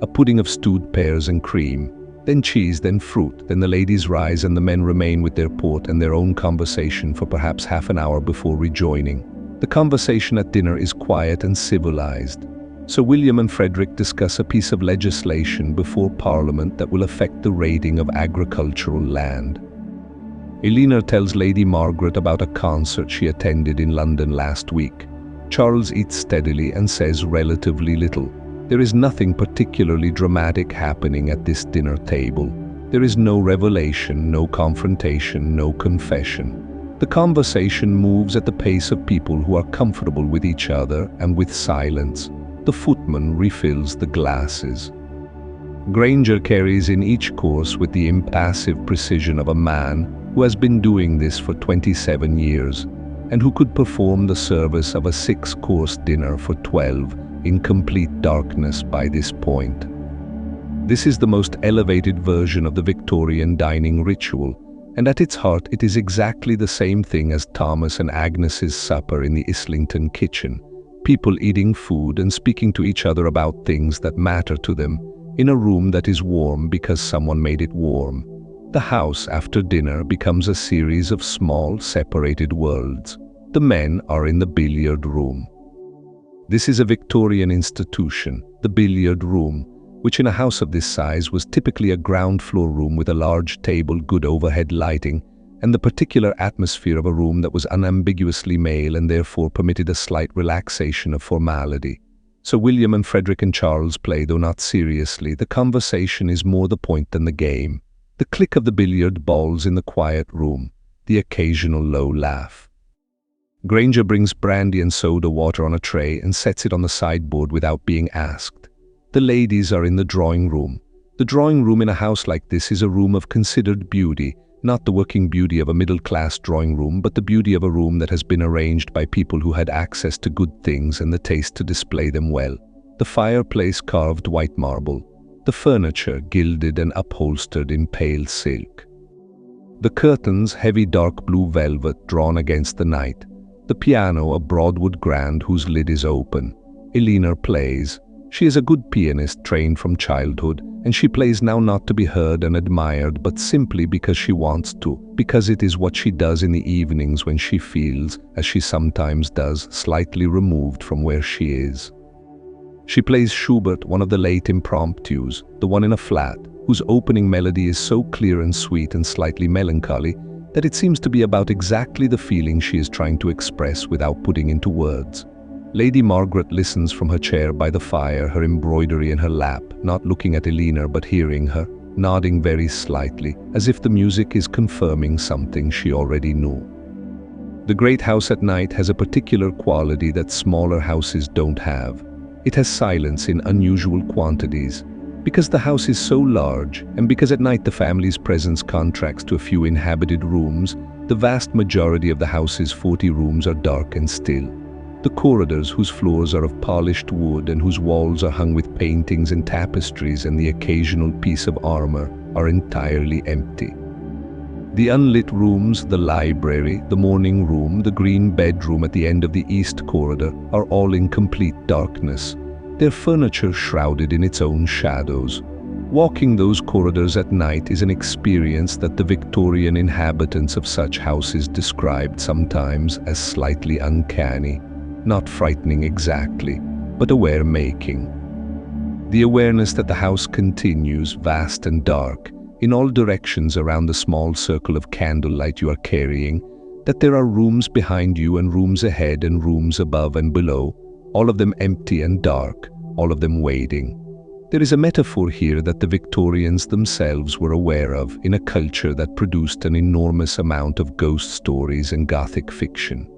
a pudding of stewed pears and cream, then cheese, then fruit, then the ladies rise and the men remain with their port and their own conversation for perhaps half an hour before rejoining. The conversation at dinner is quiet and civilized. Sir William and Frederick discuss a piece of legislation before Parliament that will affect the raiding of agricultural land. Elena tells Lady Margaret about a concert she attended in London last week. Charles eats steadily and says relatively little. There is nothing particularly dramatic happening at this dinner table. There is no revelation, no confrontation, no confession. The conversation moves at the pace of people who are comfortable with each other and with silence. The footman refills the glasses. Granger carries in each course with the impassive precision of a man who has been doing this for 27 years, and who could perform the service of a 6-course dinner for 12 in complete darkness by this point. This is the most elevated version of the Victorian dining ritual, and at its heart it is exactly the same thing as Thomas and Agnes's supper in the Islington kitchen. People eating food and speaking to each other about things that matter to them, in a room that is warm because someone made it warm. The house after dinner becomes a series of small, separated worlds. The men are in the billiard room. This is a Victorian institution, the billiard room, which in a house of this size was typically a ground floor room with a large table, good overhead lighting, and the particular atmosphere of a room that was unambiguously male and therefore permitted a slight relaxation of formality. Sir William and Frederick and Charles play, though not seriously. The conversation is more the point than the game. The click of the billiard balls in the quiet room, the occasional low laugh. Granger brings brandy and soda water on a tray and sets it on the sideboard without being asked. The ladies are in the drawing room. The drawing room in a house like this is a room of considered beauty, Not the working beauty of a middle-class drawing room, but the beauty of a room that has been arranged by people who had access to good things and the taste to display them well. The fireplace carved white marble, the furniture gilded and upholstered in pale silk. The curtains heavy dark blue velvet drawn against the night. The piano a broadwood grand whose lid is open. Elena plays. She is a good pianist trained from childhood, and she plays now not to be heard and admired, but simply because she wants to, because it is what she does in the evenings when she feels, as she sometimes does, slightly removed from where she is. She plays Schubert, one of the late impromptus, the one in a flat, whose opening melody is so clear and sweet and slightly melancholy that it seems to be about exactly the feeling she is trying to express without putting into words. Lady Margaret listens from her chair by the fire, her embroidery in her lap, not looking at Elena but hearing her, nodding very slightly, as if the music is confirming something she already knew. The great house at night has a particular quality that smaller houses don't have. It has silence in unusual quantities. Because the house is so large, and because at night the family's presence contracts to a few inhabited rooms, the vast majority of the house's 40 rooms are dark and still. The corridors, whose floors are of polished wood and whose walls are hung with paintings and tapestries and the occasional piece of armor, are entirely empty. The unlit rooms, the library, the morning room, the green bedroom at the end of the east corridor are all in complete darkness, their furniture shrouded in its own shadows. Walking those corridors at night is an experience that the Victorian inhabitants of such houses described sometimes as slightly uncanny, not frightening exactly, but aware-making. The awareness that the house continues, vast and dark, in all directions around the small circle of candlelight you are carrying, that there are rooms behind you and rooms ahead and rooms above and below, all of them empty and dark, all of them waiting. There is a metaphor here that the Victorians themselves were aware of in a culture that produced an enormous amount of ghost stories and Gothic fiction.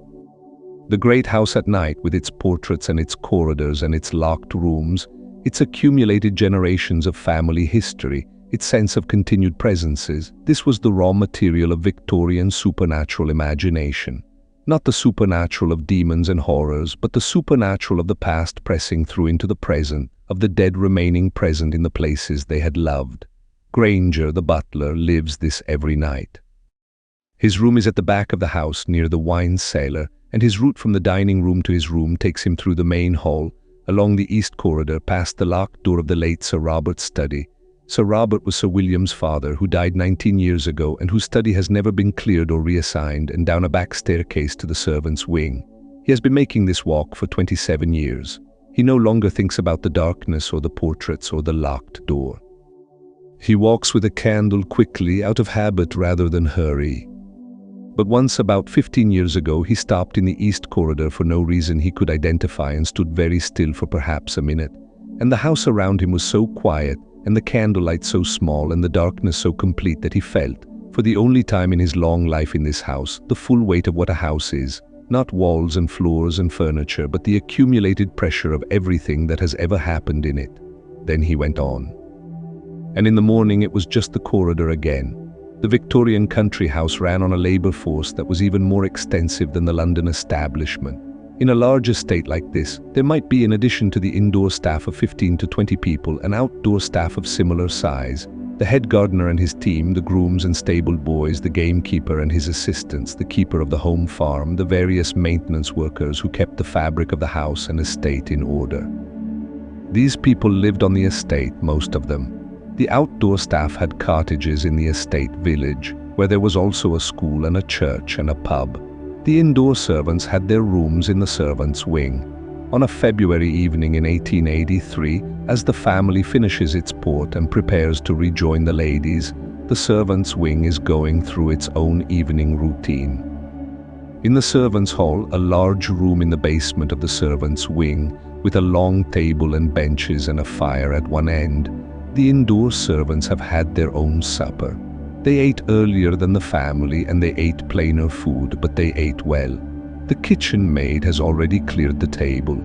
The great house at night, with its portraits and its corridors and its locked rooms, its accumulated generations of family history, its sense of continued presences, this was the raw material of Victorian supernatural imagination. Not the supernatural of demons and horrors, but the supernatural of the past pressing through into the present, of the dead remaining present in the places they had loved. Granger, the butler, lives this every night. His room is at the back of the house near the wine cellar, and his route from the dining room to his room takes him through the main hall, along the east corridor, past the locked door of the late Sir Robert's study. Sir Robert was Sir William's father, who died 19 years ago and whose study has never been cleared or reassigned, and down a back staircase to the servants' wing. He has been making this walk for 27 years. He no longer thinks about the darkness or the portraits or the locked door. He walks with a candle quickly, out of habit rather than hurry. But once, about 15 years ago, he stopped in the east corridor for no reason he could identify and stood very still for perhaps a minute. And the house around him was so quiet, and the candlelight so small and the darkness so complete that he felt, for the only time in his long life in this house, the full weight of what a house is. Not walls and floors and furniture, but the accumulated pressure of everything that has ever happened in it. Then he went on. And in the morning it was just the corridor again. The Victorian country house ran on a labour force that was even more extensive than the London establishment. In a large estate like this, there might be, in addition to the indoor staff of 15 to 20 people, an outdoor staff of similar size. The head gardener and his team, the grooms and stable boys, the gamekeeper and his assistants, the keeper of the home farm, the various maintenance workers who kept the fabric of the house and estate in order. These people lived on the estate, most of them. The outdoor staff had cottages in the estate village, where there was also a school and a church and a pub. The indoor servants had their rooms in the servants' wing. On a February evening in 1883, as the family finishes its port and prepares to rejoin the ladies, the servants' wing is going through its own evening routine. In the servants' hall, a large room in the basement of the servants' wing, with a long table and benches and a fire at one end, the indoor servants have had their own supper. They ate earlier than the family and they ate plainer food, but they ate well. The kitchen maid has already cleared the table.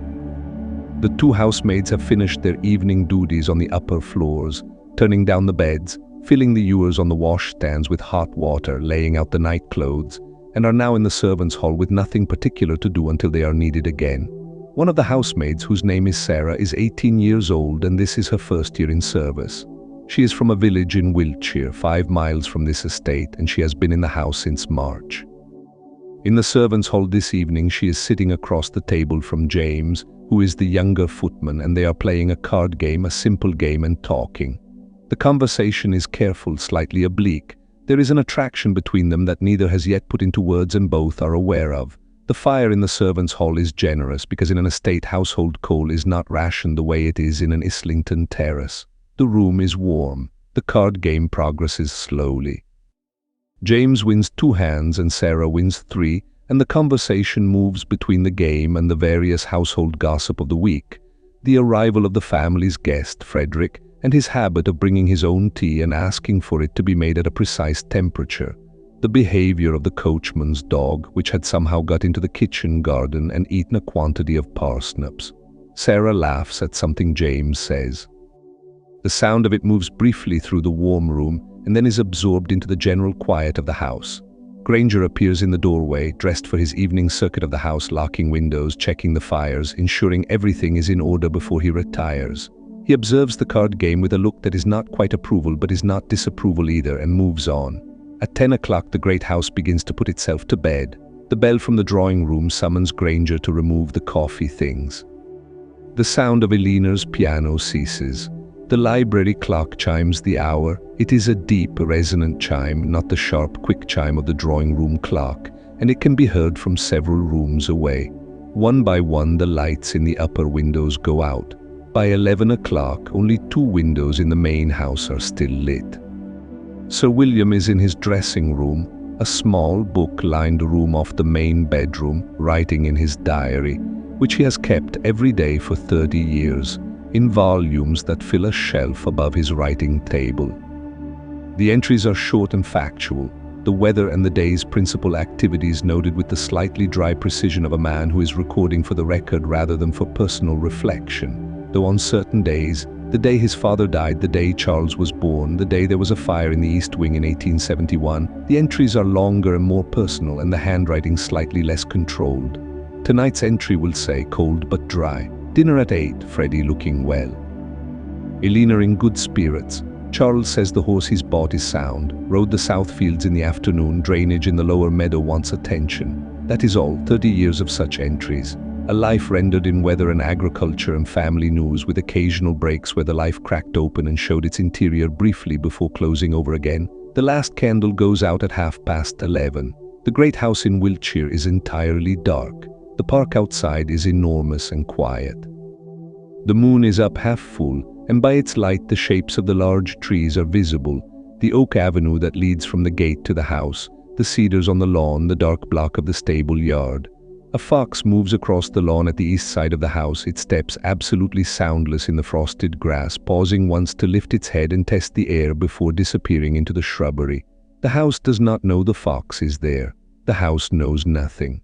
The two housemaids have finished their evening duties on the upper floors, turning down the beds, filling the ewers on the washstands with hot water, laying out the night clothes, and are now in the servants' hall with nothing particular to do until they are needed again. One of the housemaids, whose name is Sarah, is 18 years old, and this is her first year in service. She is from a village in Wiltshire, 5 miles from this estate, and she has been in the house since March. In the servants' hall this evening, she is sitting across the table from James, who is the younger footman, and they are playing a card game, a simple game, and talking. The conversation is careful, slightly oblique. There is an attraction between them that neither has yet put into words and both are aware of. The fire in the servants' hall is generous because in an estate household coal is not rationed the way it is in an Islington terrace. The room is warm. The card game progresses slowly. James wins 2 hands and Sarah wins 3, and the conversation moves between the game and the various household gossip of the week. The arrival of the family's guest, Frederick, and his habit of bringing his own tea and asking for it to be made at a precise temperature. The behavior of the coachman's dog, which had somehow got into the kitchen garden and eaten a quantity of parsnips. Sarah laughs at something James says. The sound of it moves briefly through the warm room and then is absorbed into the general quiet of the house. Granger appears in the doorway, dressed for his evening circuit of the house, locking windows, checking the fires, ensuring everything is in order before he retires. He observes the card game with a look that is not quite approval but is not disapproval either, and moves on. At 10 o'clock the great house begins to put itself to bed. The bell from the drawing room summons Granger to remove the coffee things. The sound of Eleanor's piano ceases. The library clock chimes the hour. It is a deep, resonant chime, not the sharp, quick chime of the drawing room clock, and it can be heard from several rooms away. One by one the lights in the upper windows go out. By 11 o'clock, only 2 windows in the main house are still lit. Sir William is in his dressing room, a small book-lined room off the main bedroom, writing in his diary, which he has kept every day for 30 years, in volumes that fill a shelf above his writing table. The entries are short and factual, the weather and the day's principal activities noted with the slightly dry precision of a man who is recording for the record rather than for personal reflection. Though on certain days, the day his father died, the day Charles was born, the day there was a fire in the East Wing in 1871, the entries are longer and more personal and the handwriting slightly less controlled. Tonight's entry will say, cold but dry. Dinner at 8, Freddie looking well. Eleanor in good spirits. Charles says the horse he's bought is sound. Rode the south fields in the afternoon. Drainage in the lower meadow wants attention. That is all, 30 years of such entries. A life rendered in weather and agriculture and family news, with occasional breaks where the life cracked open and showed its interior briefly before closing over again. The last candle goes out at 11:30. The great house in Wiltshire is entirely dark. The park outside is enormous and quiet. The moon is up half full, and by its light the shapes of the large trees are visible. The oak avenue that leads from the gate to the house, the cedars on the lawn, the dark block of the stable yard. A fox moves across the lawn at the east side of the house, its steps absolutely soundless in the frosted grass, pausing once to lift its head and test the air before disappearing into the shrubbery. The house does not know the fox is there. The house knows nothing.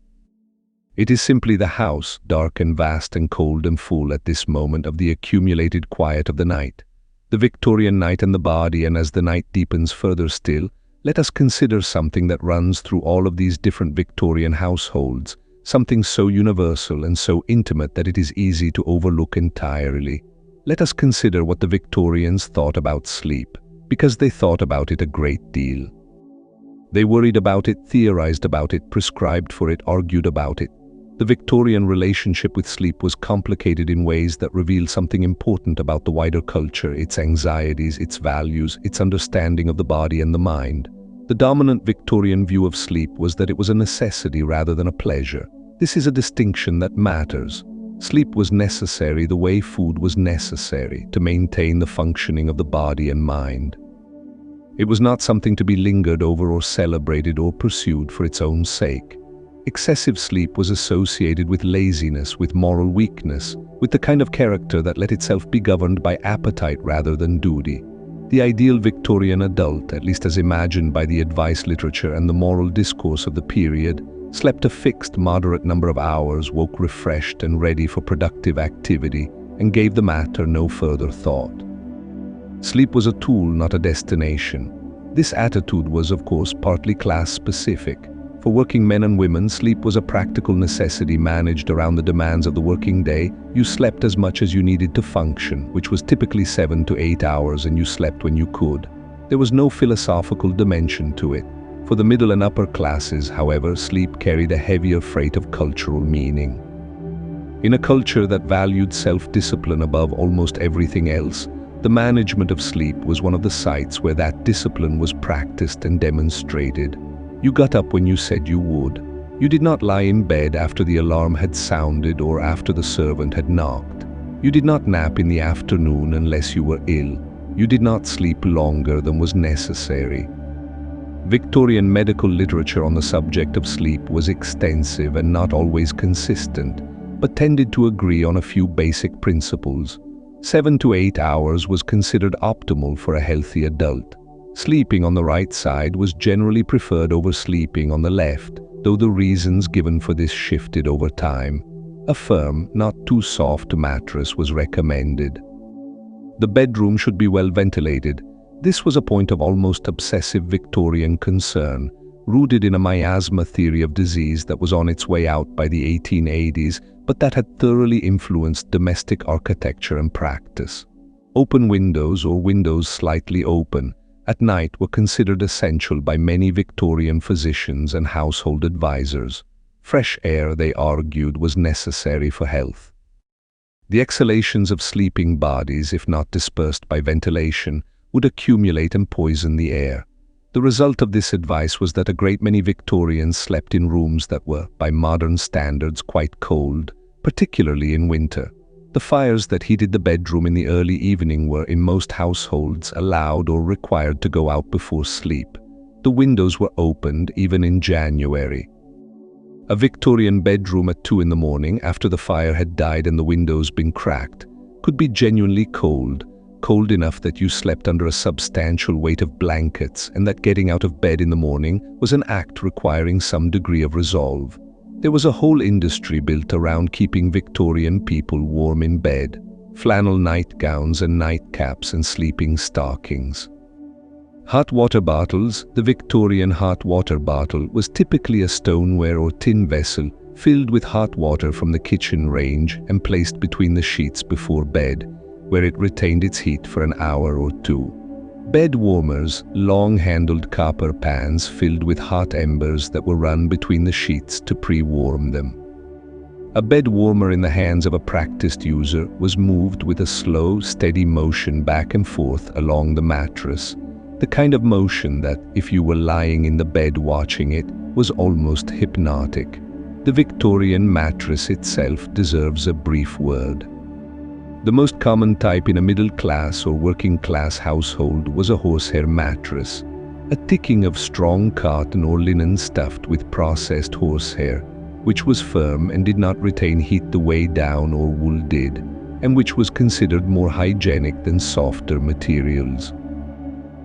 It is simply the house, dark and vast and cold and full at this moment of the accumulated quiet of the night. The Victorian night and the body, and as the night deepens further still, let us consider something that runs through all of these different Victorian households, something so universal and so intimate that it is easy to overlook entirely. Let us consider what the Victorians thought about sleep, because they thought about it a great deal. They worried about it, theorized about it, prescribed for it, argued about it. The Victorian relationship with sleep was complicated in ways that reveal something important about the wider culture, its anxieties, its values, its understanding of the body and the mind. The dominant Victorian view of sleep was that it was a necessity rather than a pleasure. This is a distinction that matters. Sleep was necessary the way food was necessary to maintain the functioning of the body and mind. It was not something to be lingered over or celebrated or pursued for its own sake. Excessive sleep was associated with laziness, with moral weakness, with the kind of character that let itself be governed by appetite rather than duty. The ideal Victorian adult, at least as imagined by the advice literature and the moral discourse of the period, slept a fixed, moderate number of hours, woke refreshed and ready for productive activity, and gave the matter no further thought. Sleep was a tool, not a destination. This attitude was, of course, partly class-specific. For working men and women, sleep was a practical necessity managed around the demands of the working day. You slept as much as you needed to function, which was typically 7 to 8 hours, and you slept when you could. There was no philosophical dimension to it. For the middle and upper classes, however, sleep carried a heavier freight of cultural meaning. In a culture that valued self-discipline above almost everything else, the management of sleep was one of the sites where that discipline was practiced and demonstrated. You got up when you said you would. You did not lie in bed after the alarm had sounded or after the servant had knocked. You did not nap in the afternoon unless you were ill. You did not sleep longer than was necessary. Victorian medical literature on the subject of sleep was extensive and not always consistent, but tended to agree on a few basic principles. 7 to 8 hours was considered optimal for a healthy adult. Sleeping on the right side was generally preferred over sleeping on the left, though the reasons given for this shifted over time. A firm, not too soft mattress was recommended. The bedroom should be well ventilated. This was a point of almost obsessive Victorian concern, rooted in a miasma theory of disease that was on its way out by the 1880s, but that had thoroughly influenced domestic architecture and practice. Open windows, or windows slightly open, at night were considered essential by many Victorian physicians and household advisors. Fresh air, they argued, was necessary for health. The exhalations of sleeping bodies, if not dispersed by ventilation, would accumulate and poison the air. The result of this advice was that a great many Victorians slept in rooms that were, by modern standards, quite cold, particularly in winter. The fires that heated the bedroom in the early evening were, in most households, allowed or required to go out before sleep. The windows were opened even in January. A Victorian bedroom at 2 in the morning, after the fire had died and the windows been cracked, could be genuinely cold enough that you slept under a substantial weight of blankets, and that getting out of bed in the morning was an act requiring some degree of resolve. There was a whole industry built around keeping Victorian people warm in bed: flannel nightgowns and nightcaps and sleeping stockings. Hot water bottles. The Victorian hot water bottle was typically a stoneware or tin vessel filled with hot water from the kitchen range and placed between the sheets before bed, where it retained its heat for an hour or two. Bed warmers, long-handled copper pans filled with hot embers that were run between the sheets to pre-warm them. A bed warmer in the hands of a practiced user was moved with a slow, steady motion back and forth along the mattress, the kind of motion that, if you were lying in the bed watching it, was almost hypnotic. The Victorian mattress itself deserves a brief word. The most common type in a middle-class or working-class household was a horsehair mattress, a ticking of strong cotton or linen stuffed with processed horsehair, which was firm and did not retain heat the way down or wool did, and which was considered more hygienic than softer materials.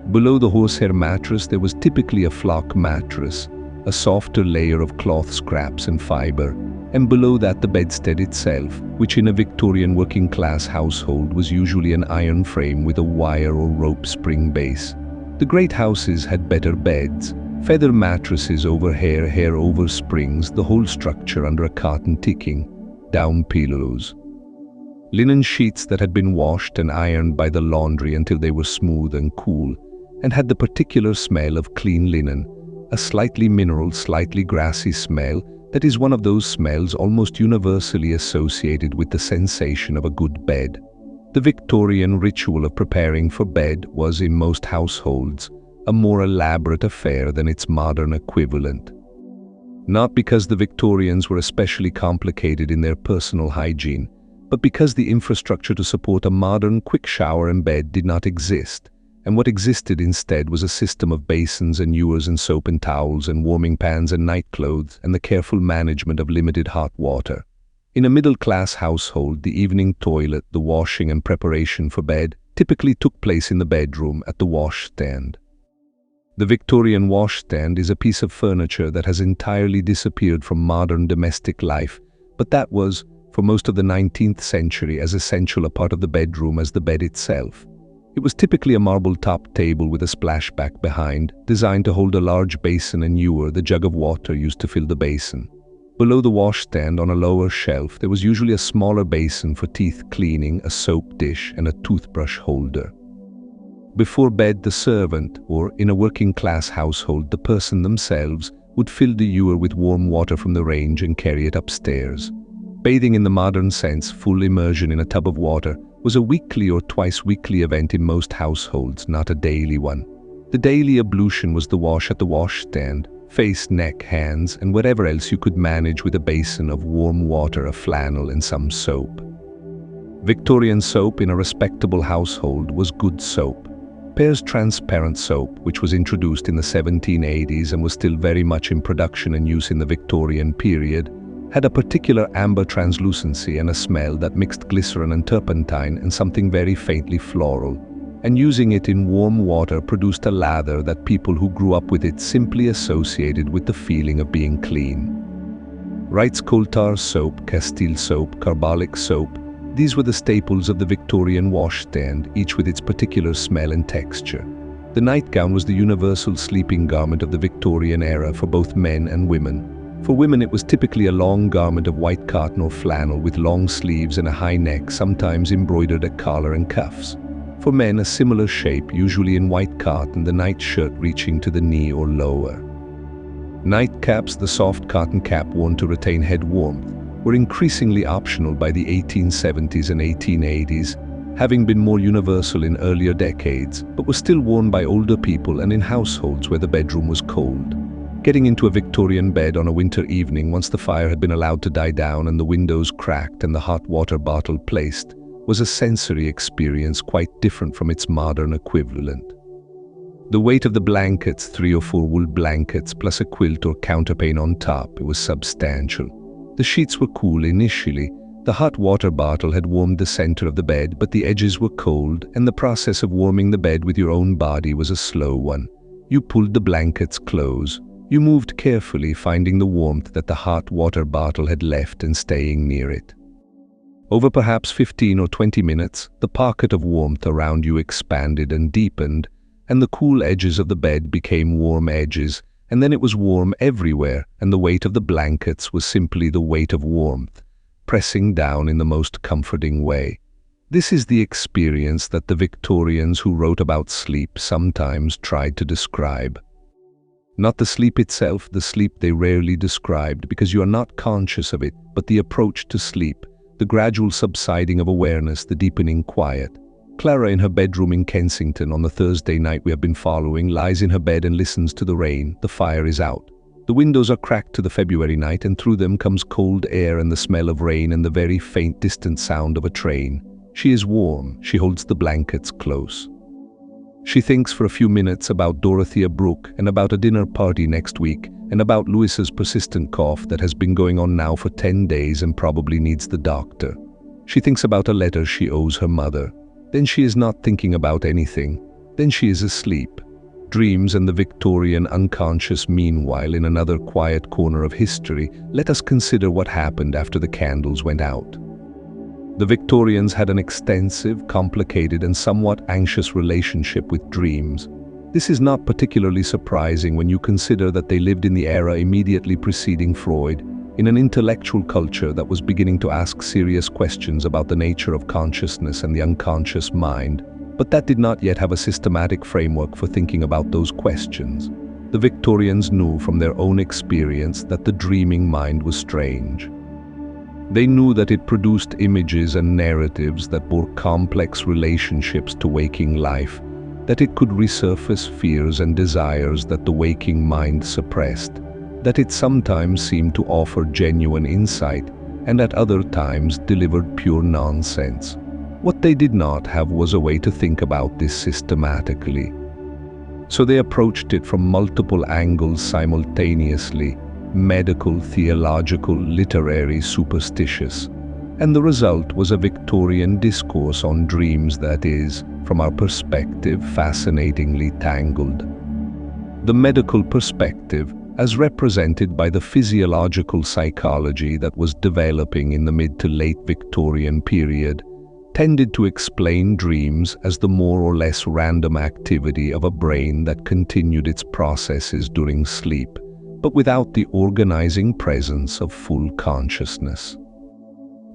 Below the horsehair mattress there was typically a flock mattress, a softer layer of cloth scraps and fiber, and below that the bedstead itself, which in a Victorian working-class household was usually an iron frame with a wire or rope spring base. The great houses had better beds, feather mattresses over hair over springs, the whole structure under a cotton ticking, down pillows. Linen sheets that had been washed and ironed by the laundry until they were smooth and cool, and had the particular smell of clean linen, a slightly mineral, slightly grassy smell that is one of those smells almost universally associated with the sensation of a good bed. The Victorian ritual of preparing for bed was, in most households, a more elaborate affair than its modern equivalent. Not because the Victorians were especially complicated in their personal hygiene, but because the infrastructure to support a modern quick shower and bed did not exist, and what existed instead was a system of basins and ewers and soap and towels and warming pans and nightclothes and the careful management of limited hot water. In a middle-class household, the evening toilet, the washing and preparation for bed, typically took place in the bedroom at the washstand. The Victorian washstand is a piece of furniture that has entirely disappeared from modern domestic life, but that was, for most of the 19th century, as essential a part of the bedroom as the bed itself. It was typically a marble-top table with a splashback behind, designed to hold a large basin and ewer, the jug of water used to fill the basin. Below the washstand on a lower shelf, there was usually a smaller basin for teeth cleaning, a soap dish, and a toothbrush holder. Before bed, the servant, or in a working-class household, the person themselves, would fill the ewer with warm water from the range and carry it upstairs. Bathing in the modern sense, full immersion in a tub of water, was a weekly or twice-weekly event in most households, not a daily one. The daily ablution was the wash at the washstand, face, neck, hands, and whatever else you could manage with a basin of warm water, a flannel, and some soap. Victorian soap in a respectable household was good soap. Pear's transparent soap, which was introduced in the 1780s and was still very much in production and use in the Victorian period, had a particular amber translucency and a smell that mixed glycerin and turpentine and something very faintly floral, and using it in warm water produced a lather that people who grew up with it simply associated with the feeling of being clean. Wright's coal tar soap, Castile soap, carbolic soap, these were the staples of the Victorian washstand, each with its particular smell and texture. The nightgown was the universal sleeping garment of the Victorian era for both men and women. For women, it was typically a long garment of white cotton or flannel with long sleeves and a high neck, sometimes embroidered at collar and cuffs. For men, a similar shape, usually in white cotton, the nightshirt reaching to the knee or lower. Nightcaps, the soft cotton cap worn to retain head warmth, were increasingly optional by the 1870s and 1880s, having been more universal in earlier decades, but were still worn by older people and in households where the bedroom was cold. Getting into a Victorian bed on a winter evening once the fire had been allowed to die down and the windows cracked and the hot water bottle placed was a sensory experience quite different from its modern equivalent. The weight of the blankets, 3 or 4 wool blankets plus a quilt or counterpane on top, it was substantial. The sheets were cool initially. The hot water bottle had warmed the center of the bed, but the edges were cold, and the process of warming the bed with your own body was a slow one. You pulled the blankets close. You moved carefully, finding the warmth that the hot water bottle had left and staying near it. Over perhaps 15 or 20 minutes, the pocket of warmth around you expanded and deepened, and the cool edges of the bed became warm edges, and then it was warm everywhere, and the weight of the blankets was simply the weight of warmth, pressing down in the most comforting way. This is the experience that the Victorians who wrote about sleep sometimes tried to describe. Not the sleep itself, the sleep they rarely described, because you are not conscious of it, but the approach to sleep, the gradual subsiding of awareness, the deepening quiet. Clara, in her bedroom in Kensington on the Thursday night we have been following, lies in her bed and listens to the rain. The fire is out. The windows are cracked to the February night, and through them comes cold air and the smell of rain and the very faint distant sound of a train. She is warm. She holds the blankets close. She thinks for a few minutes about Dorothea Brooke and about a dinner party next week and about Louis's persistent cough that has been going on now for 10 days and probably needs the doctor. She thinks about a letter she owes her mother. Then she is not thinking about anything. Then she is asleep. Dreams and the Victorian unconscious. Meanwhile, in another quiet corner of history, let us consider what happened after the candles went out. The Victorians had an extensive, complicated, and somewhat anxious relationship with dreams. This is not particularly surprising when you consider that they lived in the era immediately preceding Freud, in an intellectual culture that was beginning to ask serious questions about the nature of consciousness and the unconscious mind, but that did not yet have a systematic framework for thinking about those questions. The Victorians knew from their own experience that the dreaming mind was strange. They knew that it produced images and narratives that bore complex relationships to waking life, that it could resurface fears and desires that the waking mind suppressed, that it sometimes seemed to offer genuine insight and at other times delivered pure nonsense. What they did not have was a way to think about this systematically. So they approached it from multiple angles simultaneously: medical, theological, literary, superstitious. And the result was a Victorian discourse on dreams that is, from our perspective, fascinatingly tangled. The medical perspective, as represented by the physiological psychology that was developing in the mid to late Victorian period, tended to explain dreams as the more or less random activity of a brain that continued its processes during sleep, but without the organizing presence of full consciousness.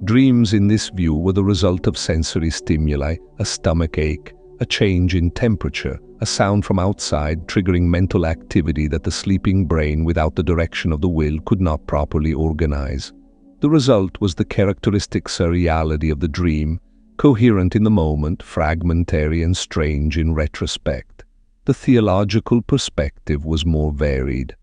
Dreams in this view were the result of sensory stimuli, a stomach ache, a change in temperature, a sound from outside triggering mental activity that the sleeping brain without the direction of the will could not properly organize. The result was the characteristic surreality of the dream, coherent in the moment, fragmentary and strange in retrospect. The theological perspective was more varied.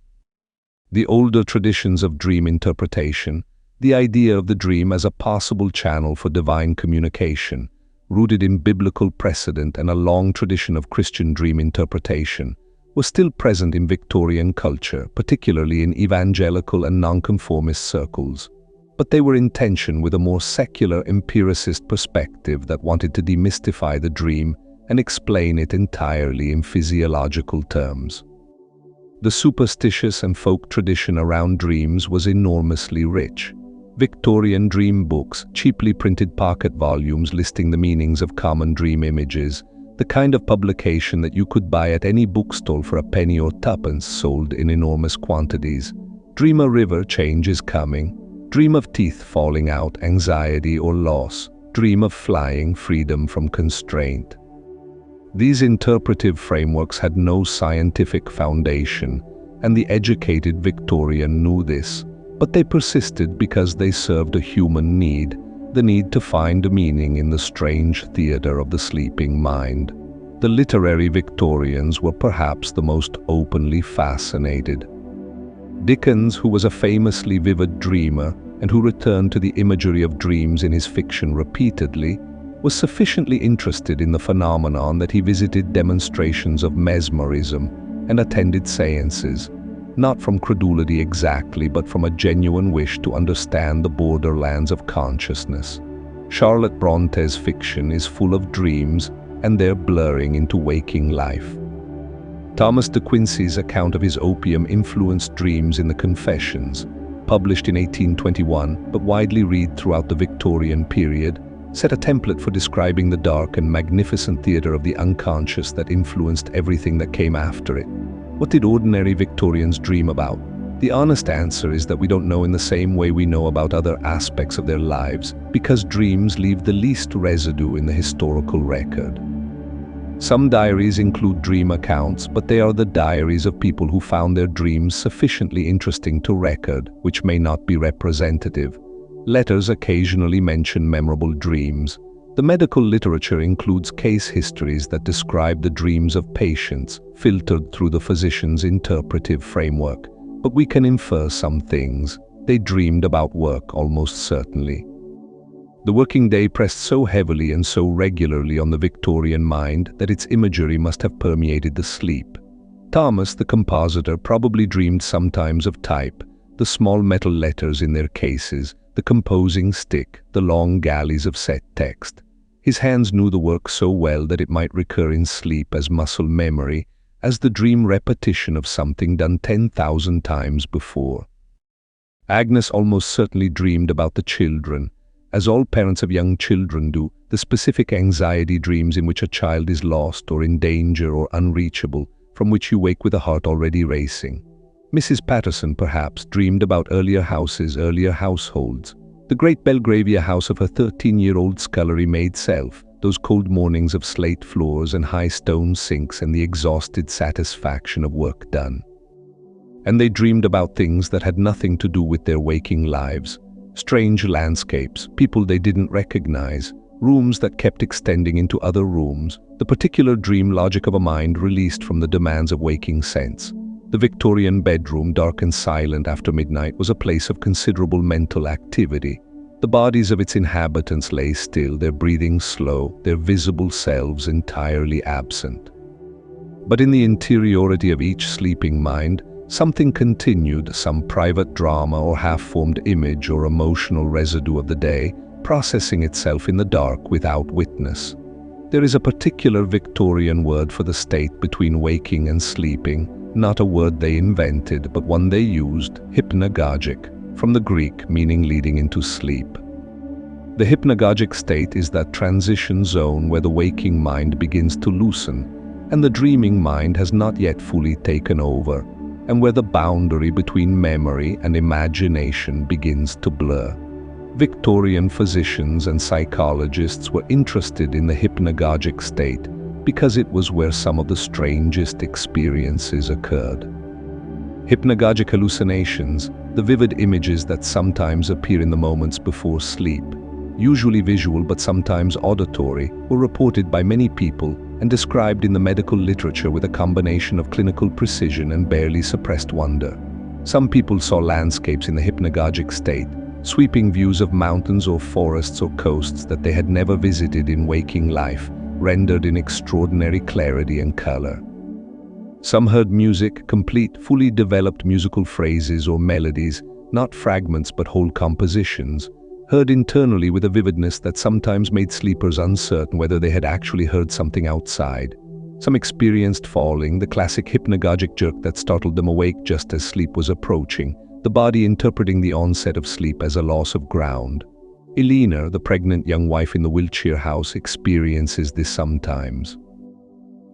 The older traditions of dream interpretation, the idea of the dream as a possible channel for divine communication, rooted in biblical precedent and a long tradition of Christian dream interpretation, was still present in Victorian culture, particularly in evangelical and nonconformist circles. But they were in tension with a more secular empiricist perspective that wanted to demystify the dream and explain it entirely in physiological terms. The superstitious and folk tradition around dreams was enormously rich. Victorian dream books, cheaply printed pocket volumes listing the meanings of common dream images, the kind of publication that you could buy at any bookstall for a penny or tuppence, sold in enormous quantities. Dream a river change is coming. Dream of teeth falling out, anxiety or loss. Dream of flying, freedom from constraint. These interpretive frameworks had no scientific foundation, and the educated Victorian knew this, but they persisted because they served a human need, the need to find a meaning in the strange theater of the sleeping mind. The literary Victorians were perhaps the most openly fascinated. Dickens, who was a famously vivid dreamer and who returned to the imagery of dreams in his fiction repeatedly, was sufficiently interested in the phenomenon that he visited demonstrations of mesmerism and attended seances, not from credulity exactly, but from a genuine wish to understand the borderlands of consciousness. Charlotte Bronte's fiction is full of dreams and their blurring into waking life. Thomas de Quincey's account of his opium-influenced dreams in the Confessions, published in 1821 but widely read throughout the Victorian period, set a template for describing the dark and magnificent theater of the unconscious that influenced everything that came after it. What did ordinary Victorians dream about? The honest answer is that we don't know in the same way we know about other aspects of their lives, because dreams leave the least residue in the historical record. Some diaries include dream accounts, but they are the diaries of people who found their dreams sufficiently interesting to record, which may not be representative. Letters occasionally mention memorable dreams. The medical literature includes case histories that describe the dreams of patients, filtered through the physician's interpretive framework. But we can infer some things. They dreamed about work, almost certainly. The working day pressed so heavily and so regularly on the Victorian mind that its imagery must have permeated the sleep. Thomas, the compositor, probably dreamed sometimes of type, the small metal letters in their cases, the composing stick, the long galleys of set text. His hands knew the work so well that it might recur in sleep as muscle memory, as the dream repetition of something done 10,000 times before. Agnes almost certainly dreamed about the children, as all parents of young children do, the specific anxiety dreams in which a child is lost or in danger or unreachable, from which you wake with a heart already racing. Mrs. Patterson, perhaps, dreamed about earlier houses, earlier households. The great Belgravia house of her 13-year-old scullery-maid self, those cold mornings of slate floors and high stone sinks and the exhausted satisfaction of work done. And they dreamed about things that had nothing to do with their waking lives. Strange landscapes, people they didn't recognize, rooms that kept extending into other rooms, the particular dream logic of a mind released from the demands of waking sense. The Victorian bedroom, dark and silent after midnight, was a place of considerable mental activity. The bodies of its inhabitants lay still, their breathing slow, their visible selves entirely absent. But in the interiority of each sleeping mind, something continued, some private drama or half-formed image or emotional residue of the day, processing itself in the dark without witness. There is a particular Victorian word for the state between waking and sleeping, not a word they invented, but one they used, hypnagogic, from the Greek meaning leading into sleep. The hypnagogic state is that transition zone where the waking mind begins to loosen, and the dreaming mind has not yet fully taken over, and where the boundary between memory and imagination begins to blur. Victorian physicians and psychologists were interested in the hypnagogic state because it was where some of the strangest experiences occurred. Hypnagogic hallucinations, the vivid images that sometimes appear in the moments before sleep, usually visual but sometimes auditory, were reported by many people and described in the medical literature with a combination of clinical precision and barely suppressed wonder. Some people saw landscapes in the hypnagogic state, sweeping views of mountains or forests or coasts that they had never visited in waking life, rendered in extraordinary clarity and color. Some heard music, complete, fully developed musical phrases or melodies, not fragments but whole compositions, heard internally with a vividness that sometimes made sleepers uncertain whether they had actually heard something outside. Some experienced falling, the classic hypnagogic jerk that startled them awake just as sleep was approaching, the body interpreting the onset of sleep as a loss of ground. Elena, the pregnant young wife in the Wiltshire house, experiences this sometimes.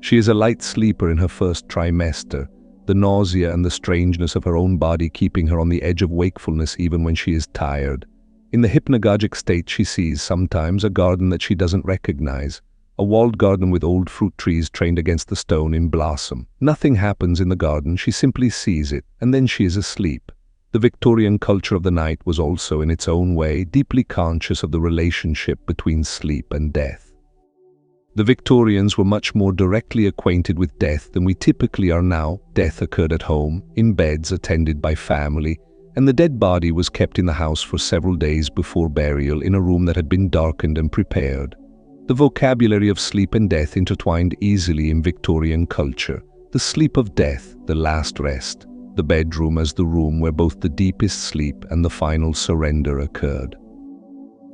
She is a light sleeper in her first trimester, the nausea and the strangeness of her own body keeping her on the edge of wakefulness even when she is tired. In the hypnagogic state, she sees sometimes a garden that she doesn't recognize, a walled garden with old fruit trees trained against the stone in blossom. Nothing happens in the garden, she simply sees it, and then she is asleep. The Victorian culture of the night was also, in its own way, deeply conscious of the relationship between sleep and death. The Victorians were much more directly acquainted with death than we typically are now. Death occurred at home, in beds attended by family, and the dead body was kept in the house for several days before burial in a room that had been darkened and prepared. The vocabulary of sleep and death intertwined easily in Victorian culture. The sleep of death, the last rest, the bedroom as the room where both the deepest sleep and the final surrender occurred.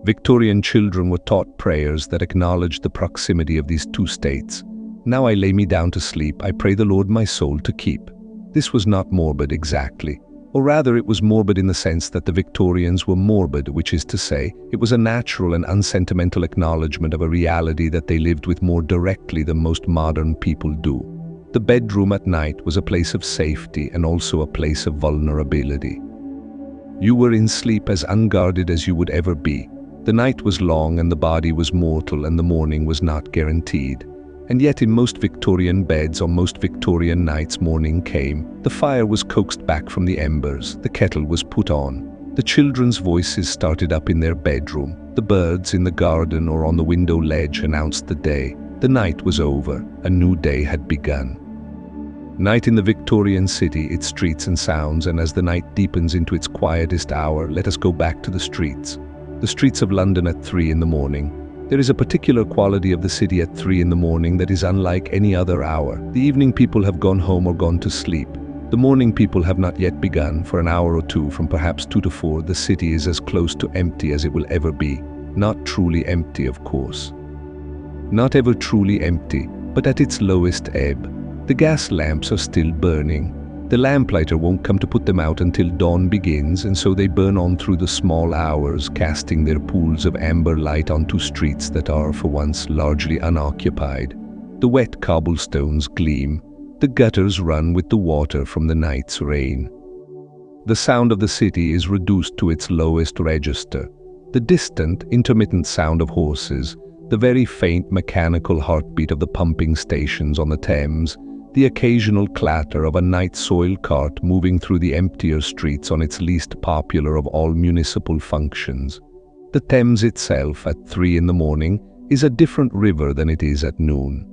Victorian children were taught prayers that acknowledged the proximity of these two states. Now I lay me down to sleep, I pray the Lord my soul to keep. This was not morbid exactly, or rather it was morbid in the sense that the Victorians were morbid, which is to say, it was a natural and unsentimental acknowledgement of a reality that they lived with more directly than most modern people do. The bedroom at night was a place of safety and also a place of vulnerability. You were in sleep as unguarded as you would ever be. The night was long and the body was mortal and the morning was not guaranteed. And yet in most Victorian beds on most Victorian nights morning came. The fire was coaxed back from the embers. The kettle was put on. The children's voices started up in their bedroom. The birds in the garden or on the window ledge announced the day. The night was over. A new day had begun. Night in the Victorian city, its streets and sounds, and as the night deepens into its quietest hour, let us go back to the streets. The streets of London at 3 in the morning. There is a particular quality of the city at 3 in the morning that is unlike any other hour. The evening people have gone home or gone to sleep. The morning people have not yet begun. For an hour or two, from perhaps 2 to 4, the city is as close to empty as it will ever be. Not truly empty, of course. Not ever truly empty, but at its lowest ebb. The gas lamps are still burning. The lamplighter won't come to put them out until dawn begins, and so they burn on through the small hours, casting their pools of amber light onto streets that are, for once, largely unoccupied. The wet cobblestones gleam. The gutters run with the water from the night's rain. The sound of the city is reduced to its lowest register. The distant, intermittent sound of horses, the very faint mechanical heartbeat of the pumping stations on the Thames, the occasional clatter of a night soil cart moving through the emptier streets on its least popular of all municipal functions. The Thames itself, at 3 in the morning, is a different river than it is at noon.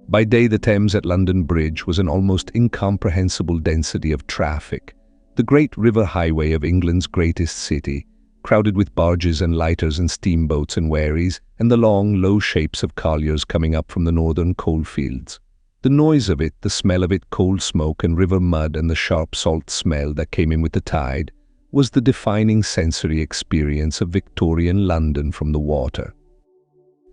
By day, the Thames at London Bridge was an almost incomprehensible density of traffic, the great river highway of England's greatest city, crowded with barges and lighters and steamboats and wherries, and the long, low shapes of colliers coming up from the northern coalfields. The noise of it, the smell of it, coal smoke and river mud and the sharp salt smell that came in with the tide, was the defining sensory experience of Victorian London from the water.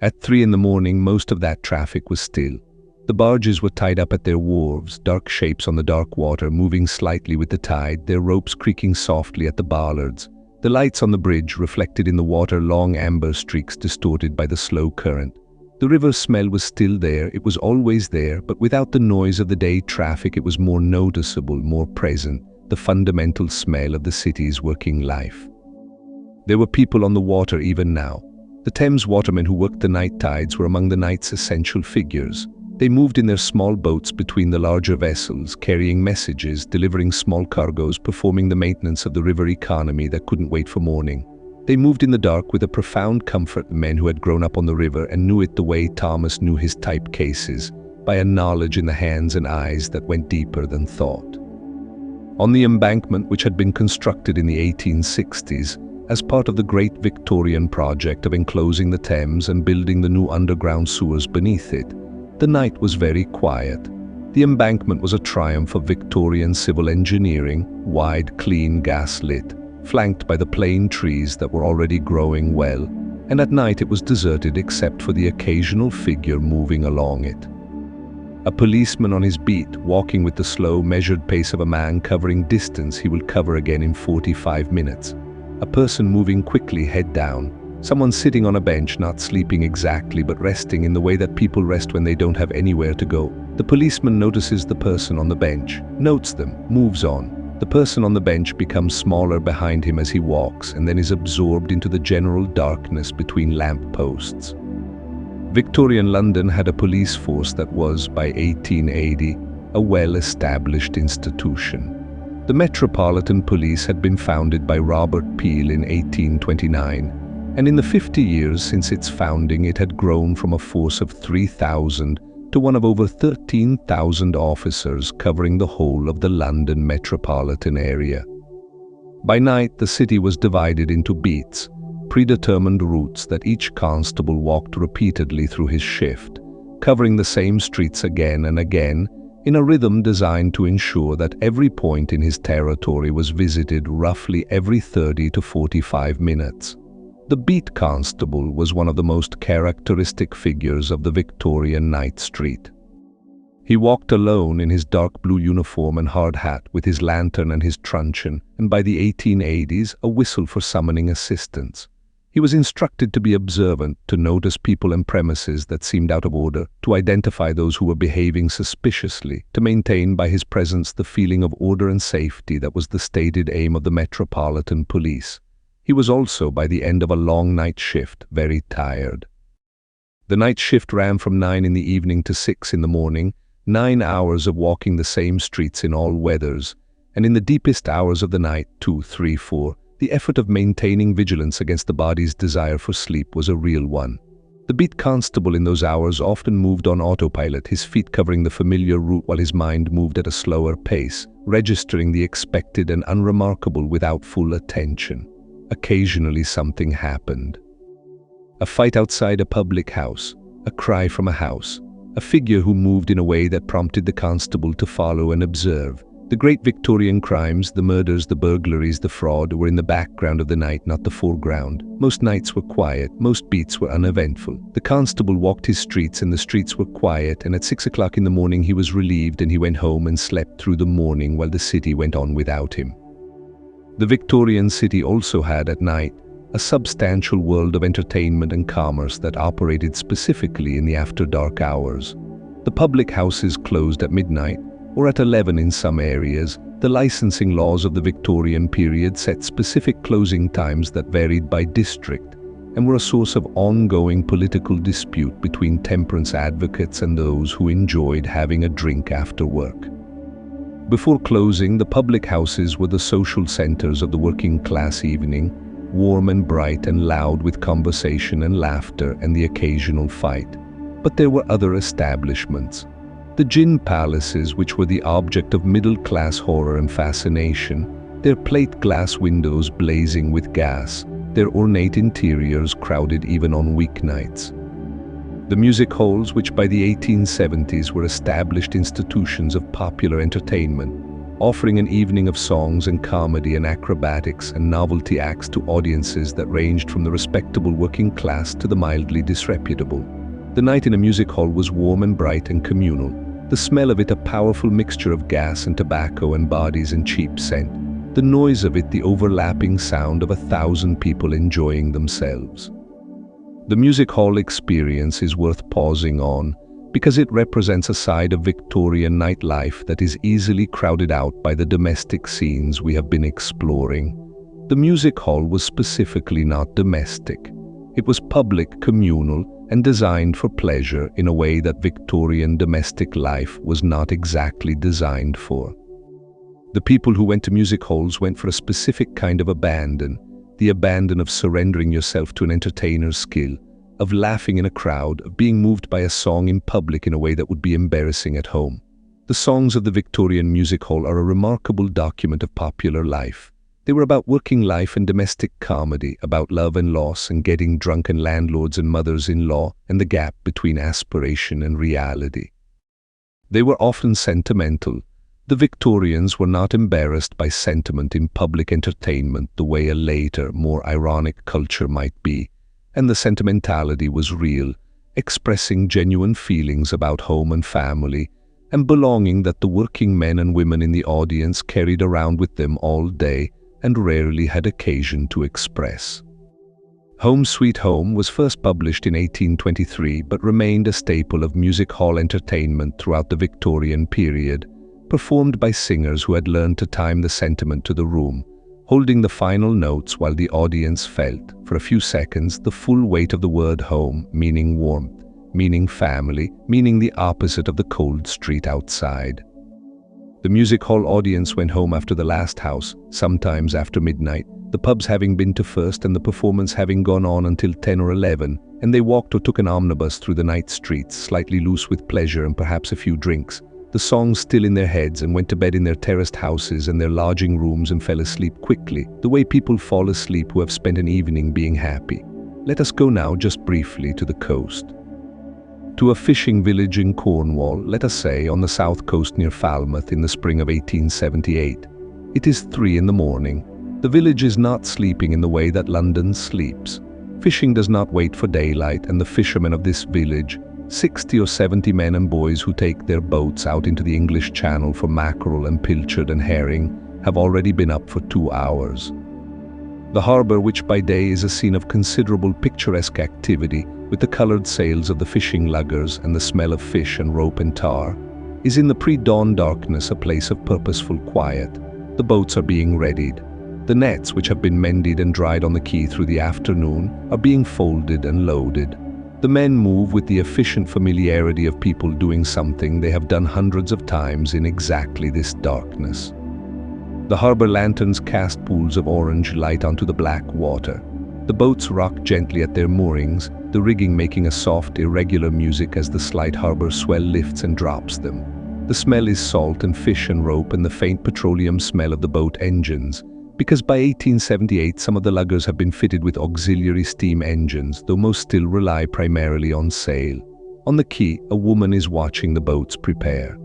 At 3 in the morning, most of that traffic was still. The barges were tied up at their wharves, dark shapes on the dark water moving slightly with the tide, their ropes creaking softly at the bollards. The lights on the bridge reflected in the water long amber streaks distorted by the slow current. The river's smell was still there, it was always there, but without the noise of the day traffic it was more noticeable, more present, the fundamental smell of the city's working life. There were people on the water even now. The Thames watermen who worked the night tides were among the night's essential figures. They moved in their small boats between the larger vessels, carrying messages, delivering small cargoes, performing the maintenance of the river economy that couldn't wait for morning. They moved in the dark with a profound comfort, the men who had grown up on the river and knew it the way Thomas knew his type cases, by a knowledge in the hands and eyes that went deeper than thought. On the embankment, which had been constructed in the 1860s, as part of the great Victorian project of enclosing the Thames and building the new underground sewers beneath it, the night was very quiet. The embankment was a triumph of Victorian civil engineering, wide, clean, gas-lit, flanked by the plane trees that were already growing well, and at night it was deserted except for the occasional figure moving along it. A policeman on his beat, walking with the slow, measured pace of a man covering distance he will cover again in 45 minutes. A person moving quickly, head down. Someone sitting on a bench, not sleeping exactly, but resting in the way that people rest when they don't have anywhere to go. The policeman notices the person on the bench, notes them, moves on. The person on the bench becomes smaller behind him as he walks, and then is absorbed into the general darkness between lamp posts. Victorian London had a police force that was, by 1880, a well-established institution. The Metropolitan Police had been founded by Robert Peel in 1829, and in the 50 years since its founding it had grown from a force of 3,000 to one of over 13,000 officers covering the whole of the London metropolitan area. By night, the city was divided into beats, predetermined routes that each constable walked repeatedly through his shift, covering the same streets again and again, in a rhythm designed to ensure that every point in his territory was visited roughly every 30 to 45 minutes. The beat constable was one of the most characteristic figures of the Victorian night street. He walked alone in his dark blue uniform and hard hat, with his lantern and his truncheon, and by the 1880s, a whistle for summoning assistance. He was instructed to be observant, to notice people and premises that seemed out of order, to identify those who were behaving suspiciously, to maintain by his presence the feeling of order and safety that was the stated aim of the Metropolitan Police. He was also, by the end of a long night shift, very tired. The night shift ran from 9 in the evening to 6 in the morning, 9 hours of walking the same streets in all weathers, and in the deepest hours of the night, 2, 3, 4, the effort of maintaining vigilance against the body's desire for sleep was a real one. The beat constable in those hours often moved on autopilot, his feet covering the familiar route while his mind moved at a slower pace, registering the expected and unremarkable without full attention. Occasionally something happened. A fight outside a public house, a cry from a house, a figure who moved in a way that prompted the constable to follow and observe. The great Victorian crimes, the murders, the burglaries, the fraud, were in the background of the night, not the foreground. Most nights were quiet, most beats were uneventful. The constable walked his streets and the streets were quiet, and at 6 o'clock in the morning he was relieved and he went home and slept through the morning while the city went on without him. The Victorian city also had, at night, a substantial world of entertainment and commerce that operated specifically in the after-dark hours. The public houses closed at midnight, or at 11 in some areas. The licensing laws of the Victorian period set specific closing times that varied by district and were a source of ongoing political dispute between temperance advocates and those who enjoyed having a drink after work. Before closing, the public houses were the social centers of the working class evening, warm and bright and loud with conversation and laughter and the occasional fight. But there were other establishments. The gin palaces, which were the object of middle-class horror and fascination, their plate glass windows blazing with gas, their ornate interiors crowded even on weeknights. The music halls, which by the 1870s were established institutions of popular entertainment, offering an evening of songs and comedy and acrobatics and novelty acts to audiences that ranged from the respectable working class to the mildly disreputable. The night in a music hall was warm and bright and communal, the smell of it a powerful mixture of gas and tobacco and bodies and cheap scent. The noise of it, the overlapping sound of 1,000 people enjoying themselves. The music hall experience is worth pausing on because it represents a side of Victorian nightlife that is easily crowded out by the domestic scenes we have been exploring. The music hall was specifically not domestic. It was public, communal, and designed for pleasure in a way that Victorian domestic life was not exactly designed for. The people who went to music halls went for a specific kind of abandon, the abandon of surrendering yourself to an entertainer's skill, of laughing in a crowd, of being moved by a song in public in a way that would be embarrassing at home. The songs of the Victorian music hall are a remarkable document of popular life. They were about working life and domestic comedy, about love and loss and getting drunk and landlords and mothers-in-law and the gap between aspiration and reality. They were often sentimental. The Victorians were not embarrassed by sentiment in public entertainment the way a later, more ironic culture might be, and the sentimentality was real, expressing genuine feelings about home and family and belonging that the working men and women in the audience carried around with them all day and rarely had occasion to express. Home Sweet Home was first published in 1823 but remained a staple of music hall entertainment throughout the Victorian period, performed by singers who had learned to time the sentiment to the room, holding the final notes while the audience felt, for a few seconds, the full weight of the word home, meaning warmth, meaning family, meaning the opposite of the cold street outside. The music hall audience went home after the last house, sometimes after midnight, the pubs having been to first and the performance having gone on until 10 or 11, and they walked or took an omnibus through the night streets, slightly loose with pleasure and perhaps a few drinks, the songs still in their heads, and went to bed in their terraced houses and their lodging rooms and fell asleep quickly, the way people fall asleep who have spent an evening being happy. Let us go now just briefly to the coast. To a fishing village in Cornwall, let us say on the south coast near Falmouth in the spring of 1878. It is 3 in the morning. The village is not sleeping in the way that London sleeps. Fishing does not wait for daylight, and the fishermen of this village, 60 or 70 men and boys who take their boats out into the English Channel for mackerel and pilchard and herring, have already been up for 2 hours. The harbour, which by day is a scene of considerable picturesque activity, with the coloured sails of the fishing luggers and the smell of fish and rope and tar, is in the pre-dawn darkness a place of purposeful quiet. The boats are being readied. The nets, which have been mended and dried on the quay through the afternoon, are being folded and loaded. The men move with the efficient familiarity of people doing something they have done hundreds of times in exactly this darkness. The harbour lanterns cast pools of orange light onto the black water. The boats rock gently at their moorings, the rigging making a soft, irregular music as the slight harbour swell lifts and drops them. The smell is salt and fish and rope and the faint petroleum smell of the boat engines, because by 1878 some of the luggers have been fitted with auxiliary steam engines, though most still rely primarily on sail. On the quay, a woman is watching the boats prepare.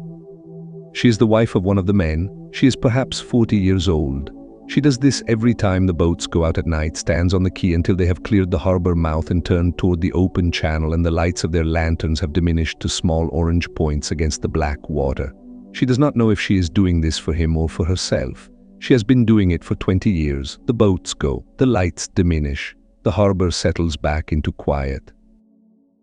She is the wife of one of the men. She is perhaps 40 years old. She does this every time the boats go out at night, stands on the quay until they have cleared the harbour mouth and turned toward the open channel and the lights of their lanterns have diminished to small orange points against the black water. She does not know if she is doing this for him or for herself. She has been doing it for 20 years. The boats go, the lights diminish, the harbour settles back into quiet.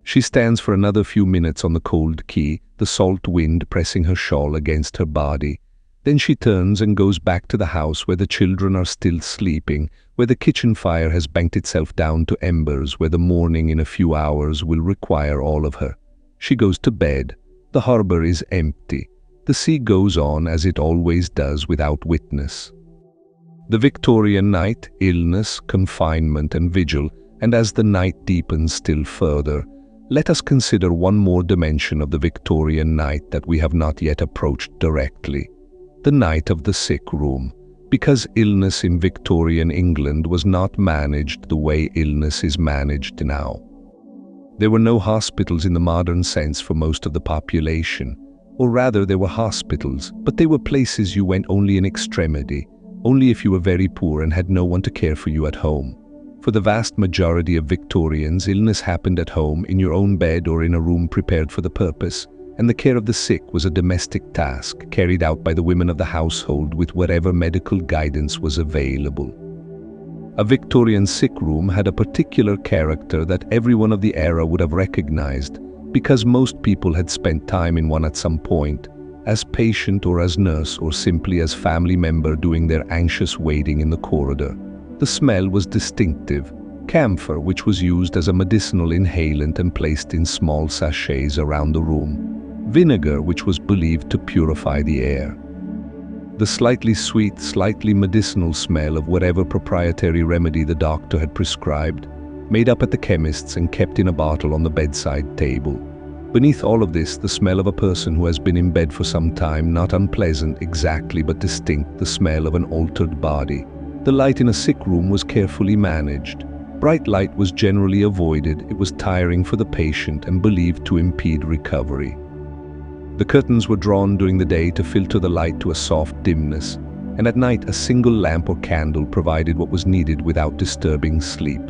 She stands for another few minutes on the cold quay, the salt wind pressing her shawl against her body. Then she turns and goes back to the house where the children are still sleeping, where the kitchen fire has banked itself down to embers, where the morning in a few hours will require all of her. She goes to bed. The harbour is empty. The sea goes on as it always does without witness. The Victorian night, illness, confinement and vigil, and as the night deepens still further, let us consider one more dimension of the Victorian night that we have not yet approached directly. The night of the sick room, because illness in Victorian England was not managed the way illness is managed now. There were no hospitals in the modern sense for most of the population, or rather there were hospitals, but they were places you went only in extremity, only if you were very poor and had no one to care for you at home. For the vast majority of Victorians, illness happened at home, in your own bed or in a room prepared for the purpose, and the care of the sick was a domestic task carried out by the women of the household with whatever medical guidance was available. A Victorian sick room had a particular character that everyone of the era would have recognized, because most people had spent time in one at some point, as patient or as nurse or simply as family member doing their anxious waiting in the corridor. The smell was distinctive: camphor, which was used as a medicinal inhalant and placed in small sachets around the room; vinegar, which was believed to purify the air; the slightly sweet, slightly medicinal smell of whatever proprietary remedy the doctor had prescribed, made up at the chemist's and kept in a bottle on the bedside table. Beneath all of this, the smell of a person who has been in bed for some time, not unpleasant exactly, but distinct, the smell of an altered body. The light in a sick room was carefully managed. Bright light was generally avoided. It was tiring for the patient and believed to impede recovery. The curtains were drawn during the day to filter the light to a soft dimness, and at night a single lamp or candle provided what was needed without disturbing sleep.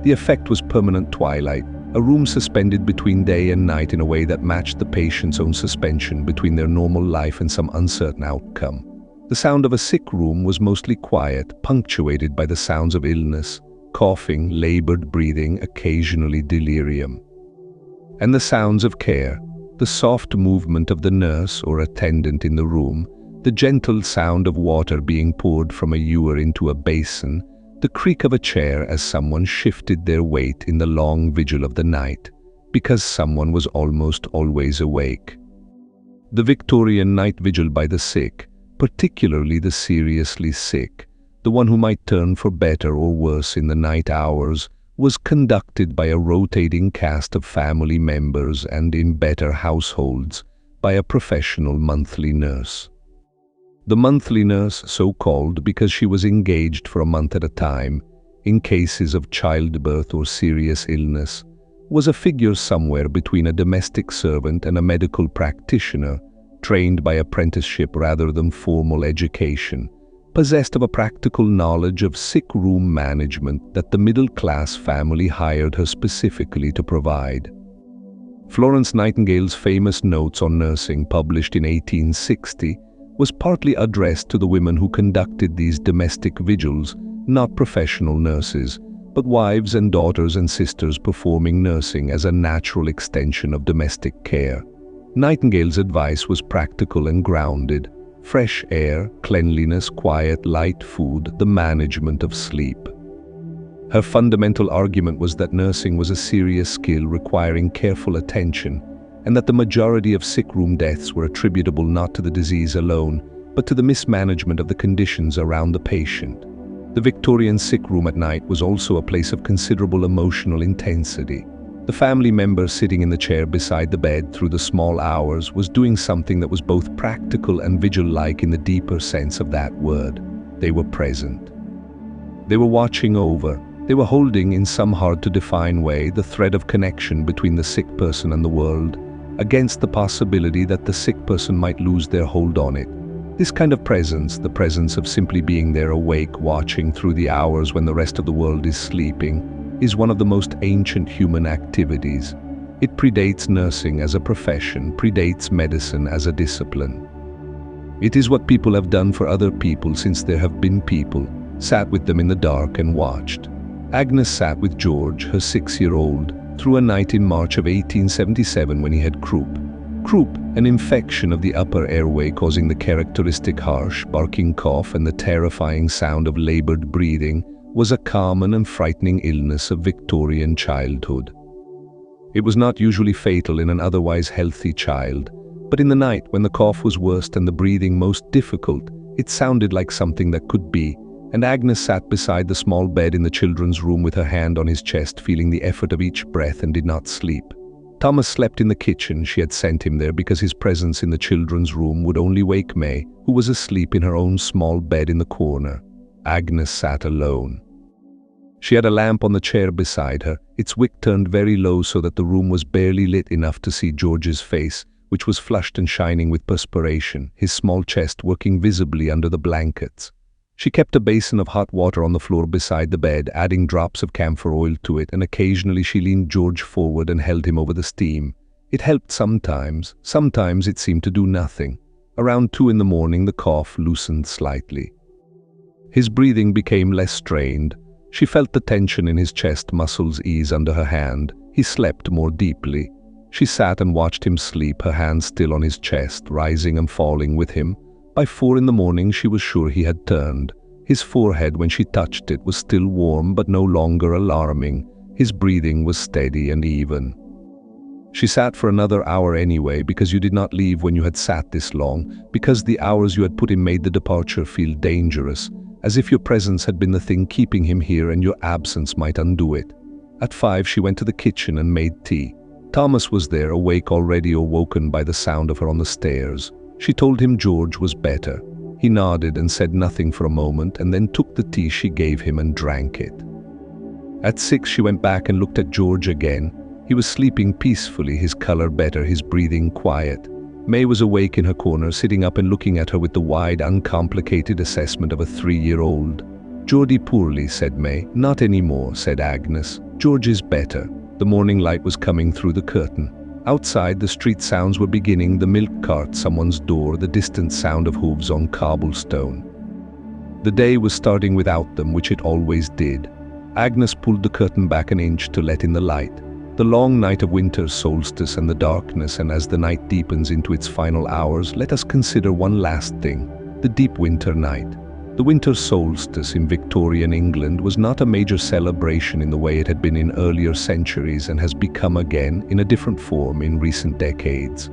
The effect was permanent twilight, a room suspended between day and night in a way that matched the patient's own suspension between their normal life and some uncertain outcome. The sound of a sick room was mostly quiet, punctuated by the sounds of illness, coughing, labored breathing, occasionally delirium. And the sounds of care, the soft movement of the nurse or attendant in the room, the gentle sound of water being poured from a ewer into a basin, the creak of a chair as someone shifted their weight in the long vigil of the night, because someone was almost always awake. The Victorian night vigil by the sick, particularly the seriously sick, the one who might turn for better or worse in the night hours, was conducted by a rotating cast of family members and, in better households, by a professional monthly nurse. The monthly nurse, so called because she was engaged for a month at a time, in cases of childbirth or serious illness, was a figure somewhere between a domestic servant and a medical practitioner, trained by apprenticeship rather than formal education, possessed of a practical knowledge of sick room management that the middle-class family hired her specifically to provide. Florence Nightingale's famous Notes on Nursing, published in 1860, was partly addressed to the women who conducted these domestic vigils, not professional nurses, but wives and daughters and sisters performing nursing as a natural extension of domestic care. Nightingale's advice was practical and grounded: fresh air, cleanliness, quiet, light food, the management of sleep. Her fundamental argument was that nursing was a serious skill requiring careful attention, and that the majority of sick room deaths were attributable not to the disease alone, but to the mismanagement of the conditions around the patient. The Victorian sick room at night was also a place of considerable emotional intensity. The family member sitting in the chair beside the bed through the small hours was doing something that was both practical and vigil-like in the deeper sense of that word. They were present. They were watching over. They were holding, in some hard-to-define way, the thread of connection between the sick person and the world, against the possibility that the sick person might lose their hold on it. This kind of presence, the presence of simply being there awake, watching through the hours when the rest of the world is sleeping, is one of the most ancient human activities. It predates nursing as a profession, predates medicine as a discipline. It is what people have done for other people since there have been people, sat with them in the dark and watched. Agnes sat with George, her 6-year-old, through a night in March of 1877 when he had croup. Croup, an infection of the upper airway causing the characteristic harsh, barking cough and the terrifying sound of labored breathing, was a common and frightening illness of Victorian childhood. It was not usually fatal in an otherwise healthy child, but in the night when the cough was worst and the breathing most difficult, it sounded like something that could be, and Agnes sat beside the small bed in the children's room with her hand on his chest, feeling the effort of each breath, and did not sleep. Thomas slept in the kitchen. She had sent him there because his presence in the children's room would only wake May, who was asleep in her own small bed in the corner. Agnes sat alone. She had a lamp on the chair beside her, its wick turned very low so that the room was barely lit enough to see George's face, which was flushed and shining with perspiration, his small chest working visibly under the blankets. She kept a basin of hot water on the floor beside the bed, adding drops of camphor oil to it, and occasionally she leaned George forward and held him over the steam. It helped sometimes it seemed to do nothing. Around 2 in the morning the cough loosened slightly. His breathing became less strained. She felt the tension in his chest muscles ease under her hand. He slept more deeply. She sat and watched him sleep, her hand still on his chest, rising and falling with him. By 4 in the morning she was sure he had turned. His forehead, when she touched it, was still warm but no longer alarming. His breathing was steady and even. She sat for another hour anyway, because you did not leave when you had sat this long, because the hours you had put in made the departure feel dangerous, as if your presence had been the thing keeping him here and your absence might undo it. At 5 she went to the kitchen and made tea. Thomas was there, awake already or woken by the sound of her on the stairs. She told him George was better. He nodded and said nothing for a moment, and then took the tea she gave him and drank it. At 6 she went back and looked at George again. He was sleeping peacefully, his color better, his breathing quiet. May was awake in her corner, sitting up and looking at her with the wide, uncomplicated assessment of a 3-year-old. "Geordie poorly," said May. "Not anymore," said Agnes. "George is better." The morning light was coming through the curtain. Outside, the street sounds were beginning, the milk cart, someone's door, the distant sound of hooves on cobblestone. The day was starting without them, which it always did. Agnes pulled the curtain back an inch to let in the light. The long night of winter's solstice and the darkness, and as the night deepens into its final hours, let us consider one last thing: the deep winter night. The winter solstice in Victorian England was not a major celebration in the way it had been in earlier centuries, and has become again in a different form in recent decades.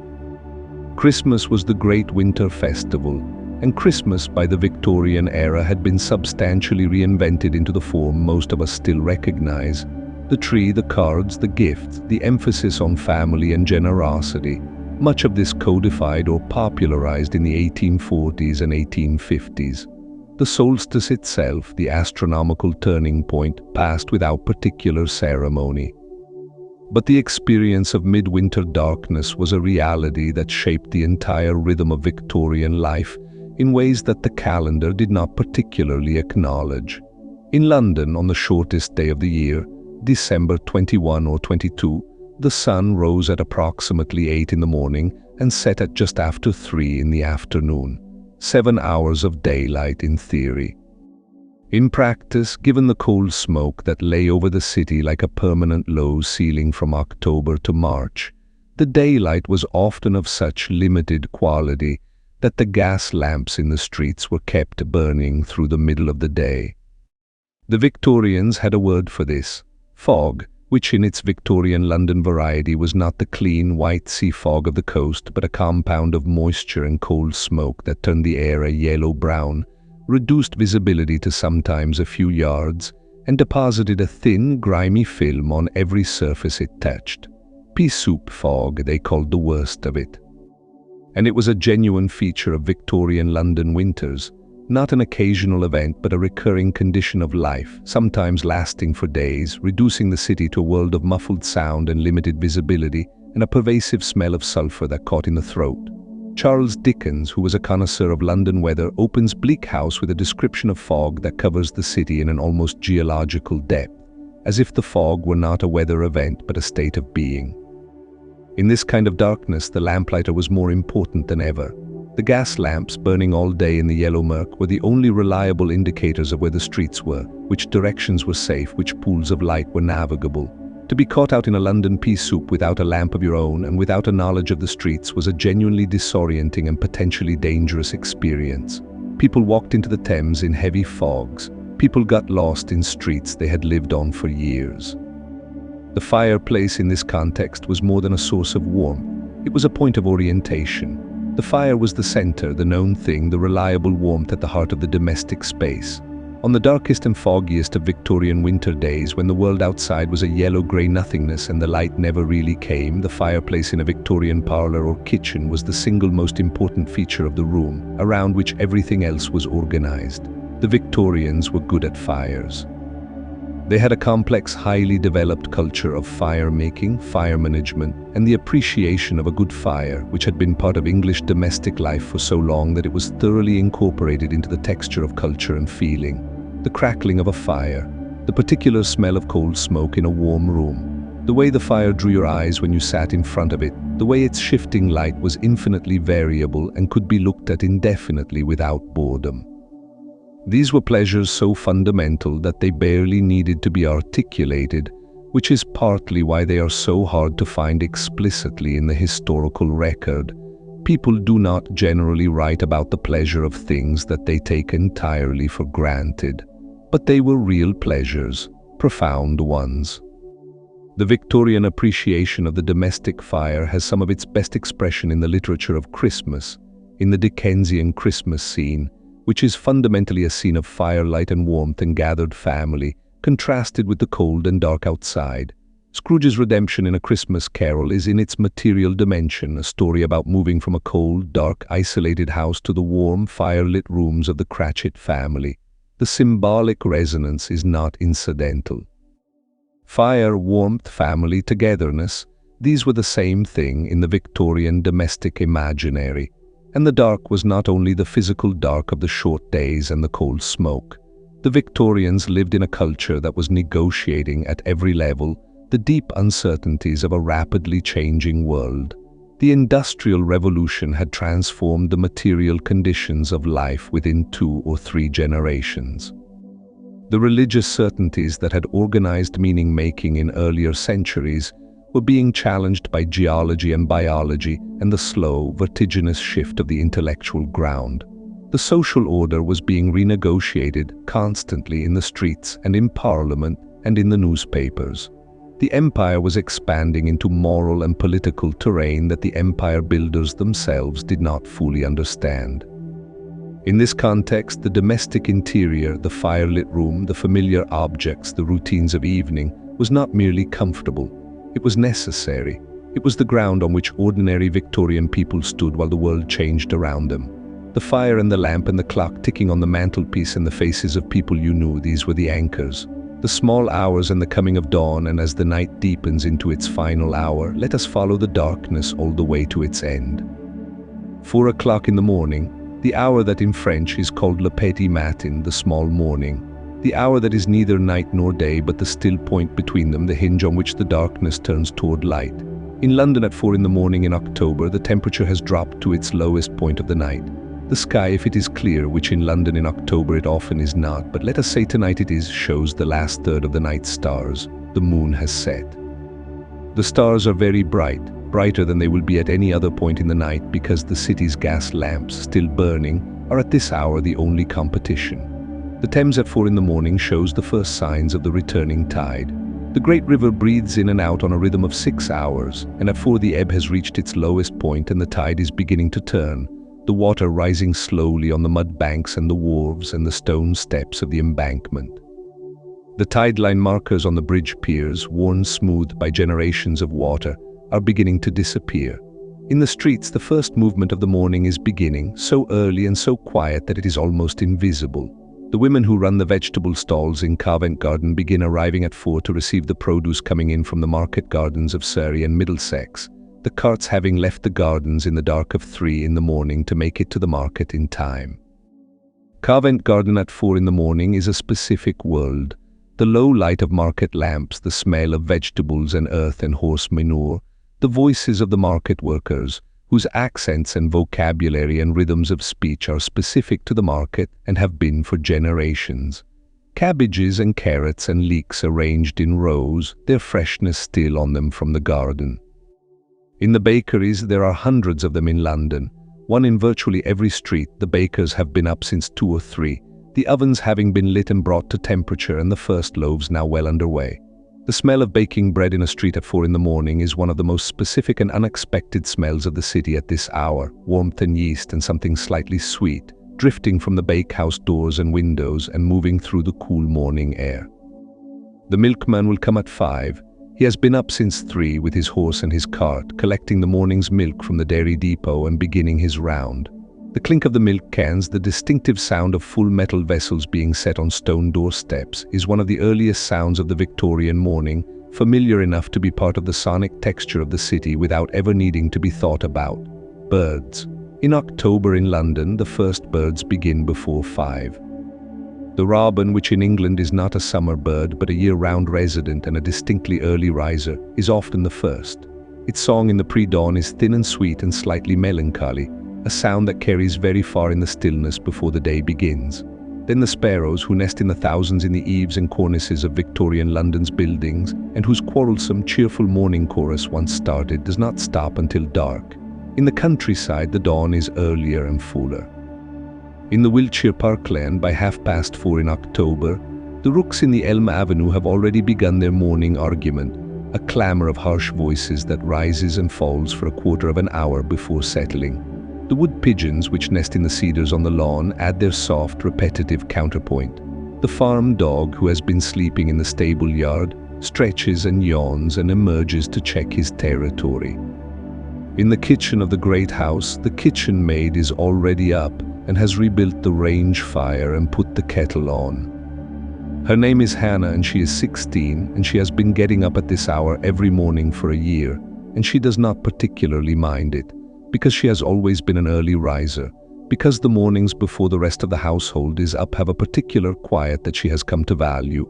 Christmas was the great winter festival, and Christmas by the Victorian era had been substantially reinvented into the form most of us still recognize. The tree, the cards, the gifts, the emphasis on family and generosity. Much of this codified or popularized in the 1840s and 1850s. The solstice itself, the astronomical turning point, passed without particular ceremony. But the experience of midwinter darkness was a reality that shaped the entire rhythm of Victorian life in ways that the calendar did not particularly acknowledge. In London, on the shortest day of the year, December 21 or 22, the sun rose at approximately 8 in the morning and set at just after 3 in the afternoon. 7 hours of daylight in theory. In practice, given the cold smoke that lay over the city like a permanent low ceiling from October to March, the daylight was often of such limited quality that the gas lamps in the streets were kept burning through the middle of the day. The Victorians had a word for this: fog, which in its Victorian London variety was not the clean white sea fog of the coast, but a compound of moisture and cold smoke that turned the air a yellow-brown, reduced visibility to sometimes a few yards, and deposited a thin, grimy film on every surface it touched. Pea soup fog, they called the worst of it. And it was a genuine feature of Victorian London winters, not an occasional event but a recurring condition of life, sometimes lasting for days, reducing the city to a world of muffled sound and limited visibility, and a pervasive smell of sulphur that caught in the throat. Charles Dickens, who was a connoisseur of London weather, opens Bleak House with a description of fog that covers the city in an almost geological depth, as if the fog were not a weather event but a state of being. In this kind of darkness, the lamplighter was more important than ever. The gas lamps, burning all day in the yellow murk, were the only reliable indicators of where the streets were, which directions were safe, which pools of light were navigable. To be caught out in a London pea soup without a lamp of your own and without a knowledge of the streets was a genuinely disorienting and potentially dangerous experience. People walked into the Thames in heavy fogs. People got lost in streets they had lived on for years. The fireplace in this context was more than a source of warmth. It was a point of orientation. The fire was the center, the known thing, the reliable warmth at the heart of the domestic space. On the darkest and foggiest of Victorian winter days, when the world outside was a yellow-grey nothingness and the light never really came, the fireplace in a Victorian parlour or kitchen was the single most important feature of the room, around which everything else was organized. The Victorians were good at fires. They had a complex, highly developed culture of fire-making, fire management, and the appreciation of a good fire, which had been part of English domestic life for so long that it was thoroughly incorporated into the texture of culture and feeling. The crackling of a fire, the particular smell of cold smoke in a warm room, The way the fire drew your eyes when you sat in front of it, the way its shifting light was infinitely variable and could be looked at indefinitely without boredom. These were pleasures so fundamental that they barely needed to be articulated, which is partly why they are so hard to find explicitly in the historical record. People do not generally write about the pleasure of things that they take entirely for granted, but they were real pleasures, profound ones. The Victorian appreciation of the domestic fire has some of its best expression in the literature of Christmas, in the Dickensian Christmas scene, which is fundamentally a scene of firelight and warmth and gathered family, contrasted with the cold and dark outside. Scrooge's redemption in A Christmas Carol is in its material dimension a story about moving from a cold, dark, isolated house to the warm, firelit rooms of the Cratchit family. The symbolic resonance is not incidental. Fire, warmth, family, togetherness, these were the same thing in the Victorian domestic imaginary, and the dark was not only the physical dark of the short days and the cold smoke. The Victorians lived in a culture that was negotiating at every level the deep uncertainties of a rapidly changing world. The Industrial Revolution had transformed the material conditions of life within 2 or 3 generations. The religious certainties that had organized meaning-making in earlier centuries were being challenged by geology and biology and the slow, vertiginous shift of the intellectual ground. The social order was being renegotiated constantly in the streets and in Parliament and in the newspapers. The empire was expanding into moral and political terrain that the empire builders themselves did not fully understand. In this context, the domestic interior, the firelit room, the familiar objects, the routines of evening, was not merely comfortable. It was necessary. It was the ground on which ordinary Victorian people stood while the world changed around them. The fire and the lamp and the clock ticking on the mantelpiece and the faces of people you knew, these were the anchors. The small hours and the coming of dawn, and as the night deepens into its final hour, let us follow the darkness all the way to its end. 4 o'clock in the morning, the hour that in French is called le petit matin, the small morning, the hour that is neither night nor day but the still point between them, the hinge on which the darkness turns toward light. In London at 4 in the morning in October, the temperature has dropped to its lowest point of the night. The sky, if it is clear, which in London in October it often is not, but let us say tonight it is, shows the last third of the night's stars. The moon has set. The stars are very bright, brighter than they will be at any other point in the night because the city's gas lamps, still burning, are at this hour the only competition. The Thames at 4 in the morning shows the first signs of the returning tide. The great river breathes in and out on a rhythm of 6 hours, and at 4 the ebb has reached its lowest point and the tide is beginning to turn, the water rising slowly on the mud banks and the wharves and the stone steps of the embankment. The tide line markers on the bridge piers, worn smooth by generations of water, are beginning to disappear. In the streets, the first movement of the morning is beginning, so early and so quiet that it is almost invisible. The women who run the vegetable stalls in Covent Garden begin arriving at 4 to receive the produce coming in from the market gardens of Surrey and Middlesex, the carts having left the gardens in the dark of 3 in the morning to make it to the market in time. Covent Garden at 4 in the morning is a specific world. The low light of market lamps, the smell of vegetables and earth and horse manure, the voices of the market workers, whose accents and vocabulary and rhythms of speech are specific to the market and have been for generations. Cabbages and carrots and leeks arranged in rows, their freshness still on them from the garden. In the bakeries, there are hundreds of them in London, one in virtually every street. The bakers have been up since 2 or 3, the ovens having been lit and brought to temperature and the first loaves now well underway. The smell of baking bread in a street at 4 in the morning is one of the most specific and unexpected smells of the city at this hour, warmth and yeast and something slightly sweet, drifting from the bakehouse doors and windows and moving through the cool morning air. The milkman will come at 5. He has been up since 3 with his horse and his cart, collecting the morning's milk from the dairy depot and beginning his round. The clink of the milk cans, the distinctive sound of full metal vessels being set on stone doorsteps, is one of the earliest sounds of the Victorian morning, familiar enough to be part of the sonic texture of the city without ever needing to be thought about. Birds. In October in London, the first birds begin before 5. The robin, which in England is not a summer bird but a year-round resident and a distinctly early riser, is often the first. Its song in the pre-dawn is thin and sweet and slightly melancholy, a sound that carries very far in the stillness before the day begins. Then the sparrows, who nest in the thousands in the eaves and cornices of Victorian London's buildings, and whose quarrelsome, cheerful morning chorus once started, does not stop until dark. In the countryside, the dawn is earlier and fuller. In the Wiltshire parkland, by 4:30 in October, the rooks in the Elm Avenue have already begun their morning argument, a clamour of harsh voices that rises and falls for a quarter of an hour before settling. The wood pigeons, which nest in the cedars on the lawn, add their soft, repetitive counterpoint. The farm dog, who has been sleeping in the stable yard, stretches and yawns and emerges to check his territory. In the kitchen of the great house, the kitchen maid is already up and has rebuilt the range fire and put the kettle on. Her name is Hannah and she is 16, and she has been getting up at this hour every morning for a year, and she does not particularly mind it, because she has always been an early riser, because the mornings before the rest of the household is up have a particular quiet that she has come to value,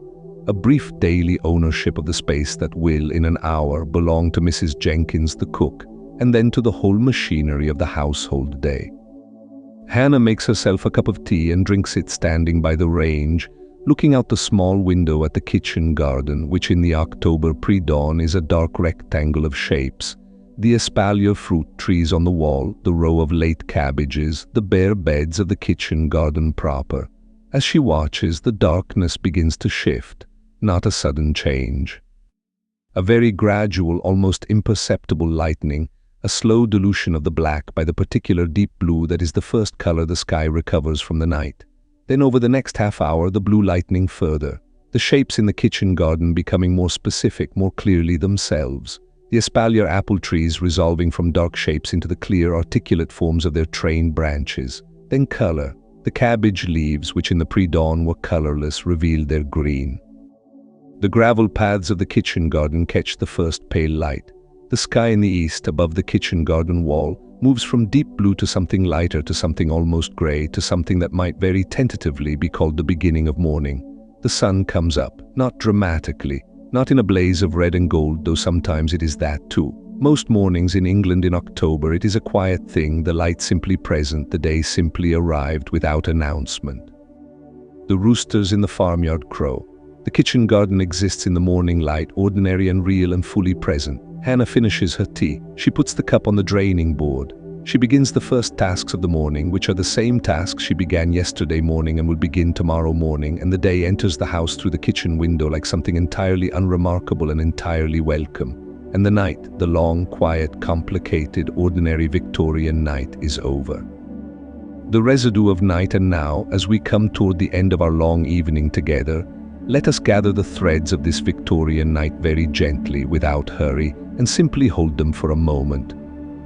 a brief daily ownership of the space that will, in an hour, belong to Mrs. Jenkins the cook, and then to the whole machinery of the household day. Hannah makes herself a cup of tea and drinks it standing by the range, looking out the small window at the kitchen garden, which in the October pre-dawn is a dark rectangle of shapes, the espalier fruit trees on the wall, the row of late cabbages, the bare beds of the kitchen garden proper. As she watches, the darkness begins to shift, not a sudden change. A very gradual, almost imperceptible lightening, a slow dilution of the black by the particular deep blue that is the first color the sky recovers from the night. Then over the next half hour, the blue lightening further, the shapes in the kitchen garden becoming more specific, more clearly themselves, the espalier apple trees resolving from dark shapes into the clear, articulate forms of their trained branches. Then color, the cabbage leaves, which in the pre-dawn were colorless, revealed their green. The gravel paths of the kitchen garden catch the first pale light. The sky in the east, above the kitchen garden wall, moves from deep blue to something lighter, to something almost grey, to something that might very tentatively be called the beginning of morning. The sun comes up, not dramatically, not in a blaze of red and gold, though sometimes it is that too. Most mornings in England in October it is a quiet thing, the light simply present, the day simply arrived without announcement. The roosters in the farmyard crow. The kitchen garden exists in the morning light, ordinary and real and fully present. Hannah finishes her tea. She puts the cup on the draining board. She begins the first tasks of the morning, which are the same tasks she began yesterday morning and will begin tomorrow morning, and the day enters the house through the kitchen window like something entirely unremarkable and entirely welcome. And the night, the long, quiet, complicated, ordinary Victorian night is over. The residue of night, and now, as we come toward the end of our long evening together, let us gather the threads of this Victorian night very gently, without hurry, and simply hold them for a moment.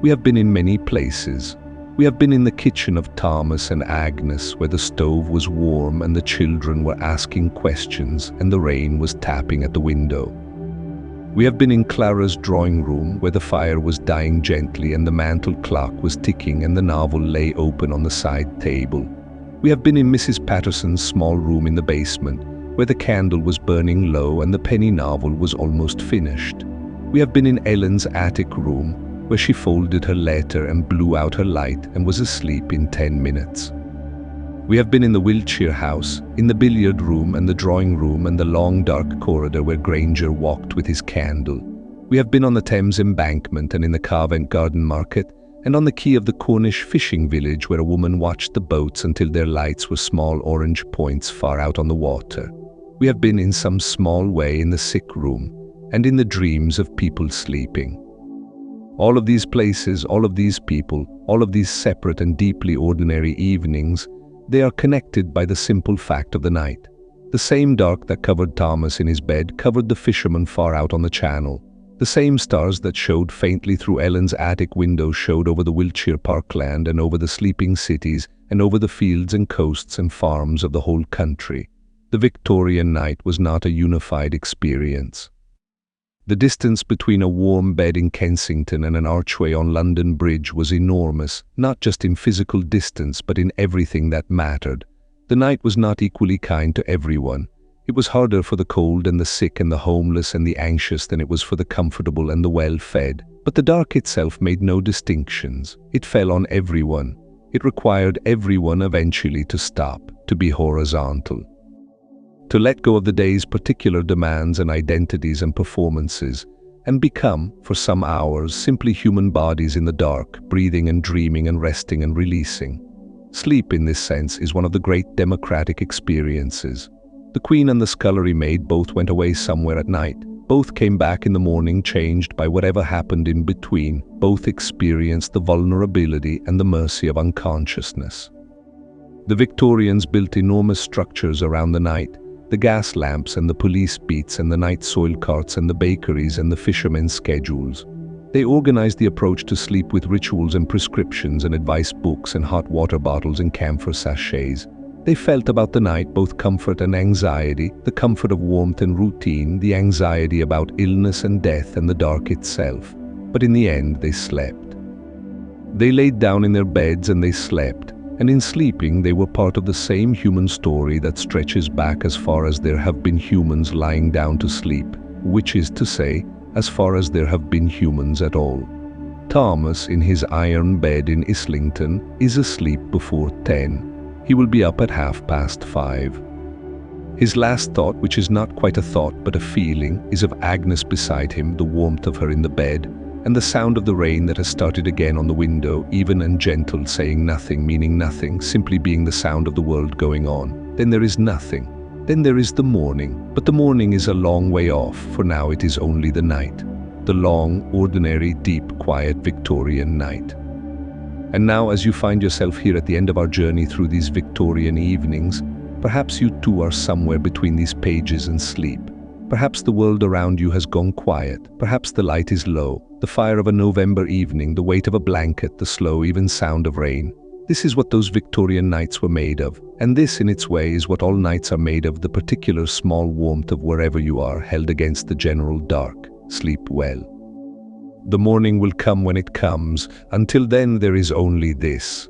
We have been in many places. We have been in the kitchen of Thomas and Agnes, where the stove was warm and the children were asking questions and the rain was tapping at the window. We have been in Clara's drawing room, where the fire was dying gently and the mantel clock was ticking and the novel lay open on the side table. We have been in Mrs. Patterson's small room in the basement, where the candle was burning low and the penny novel was almost finished. We have been in Ellen's attic room, where she folded her letter and blew out her light and was asleep in 10 minutes. We have been in the Wiltshire house, in the billiard room and the drawing room and the long dark corridor where Granger walked with his candle. We have been on the Thames embankment and in the Covent Garden market, and on the quay of the Cornish fishing village, where a woman watched the boats until their lights were small orange points far out on the water. We have been in some small way in the sick room, and in the dreams of people sleeping. All of these places, all of these people, all of these separate and deeply ordinary evenings, they are connected by the simple fact of the night. The same dark that covered Thomas in his bed covered the fisherman far out on the channel. The same stars that showed faintly through Ellen's attic window showed over the Wiltshire parkland and over the sleeping cities and over the fields and coasts and farms of the whole country. The Victorian night was not a unified experience. The distance between a warm bed in Kensington and an archway on London Bridge was enormous, not just in physical distance but in everything that mattered. The night was not equally kind to everyone. It was harder for the cold and the sick and the homeless and the anxious than it was for the comfortable and the well-fed. But the dark itself made no distinctions. It fell on everyone. It required everyone eventually to stop, to be horizontal, to let go of the day's particular demands and identities and performances, and become, for some hours, simply human bodies in the dark, breathing and dreaming and resting and releasing. Sleep, in this sense, is one of the great democratic experiences. The Queen and the scullery maid both went away somewhere at night. Both came back in the morning changed by whatever happened in between. Both experienced the vulnerability and the mercy of unconsciousness. The Victorians built enormous structures around the night. The gas lamps and the police beats and the night soil carts and the bakeries and the fishermen's schedules. They organized the approach to sleep with rituals and prescriptions and advice books and hot water bottles and camphor sachets. They felt about the night both comfort and anxiety, the comfort of warmth and routine, the anxiety about illness and death and the dark itself. But in the end, they slept. They laid down in their beds and they slept. And in sleeping, they were part of the same human story that stretches back as far as there have been humans lying down to sleep, which is to say, as far as there have been humans at all. Thomas, in his iron bed in Islington, is asleep before 10. He will be up at 5:30. His last thought, which is not quite a thought but a feeling, is of Agnes beside him, the warmth of her in the bed, and the sound of the rain that has started again on the window, even and gentle, saying nothing, meaning nothing, simply being the sound of the world going on. Then there is nothing. Then there is the morning. But the morning is a long way off, for now it is only the night. The long, ordinary, deep, quiet Victorian night. And now, as you find yourself here at the end of our journey through these Victorian evenings, perhaps you too are somewhere between these pages and sleep. Perhaps the world around you has gone quiet. Perhaps the light is low. The fire of a November evening, the weight of a blanket, the slow, even sound of rain. This is what those Victorian nights were made of. And this, in its way, is what all nights are made of, the particular small warmth of wherever you are, held against the general dark. Sleep well. The morning will come when it comes. Until then, there is only this.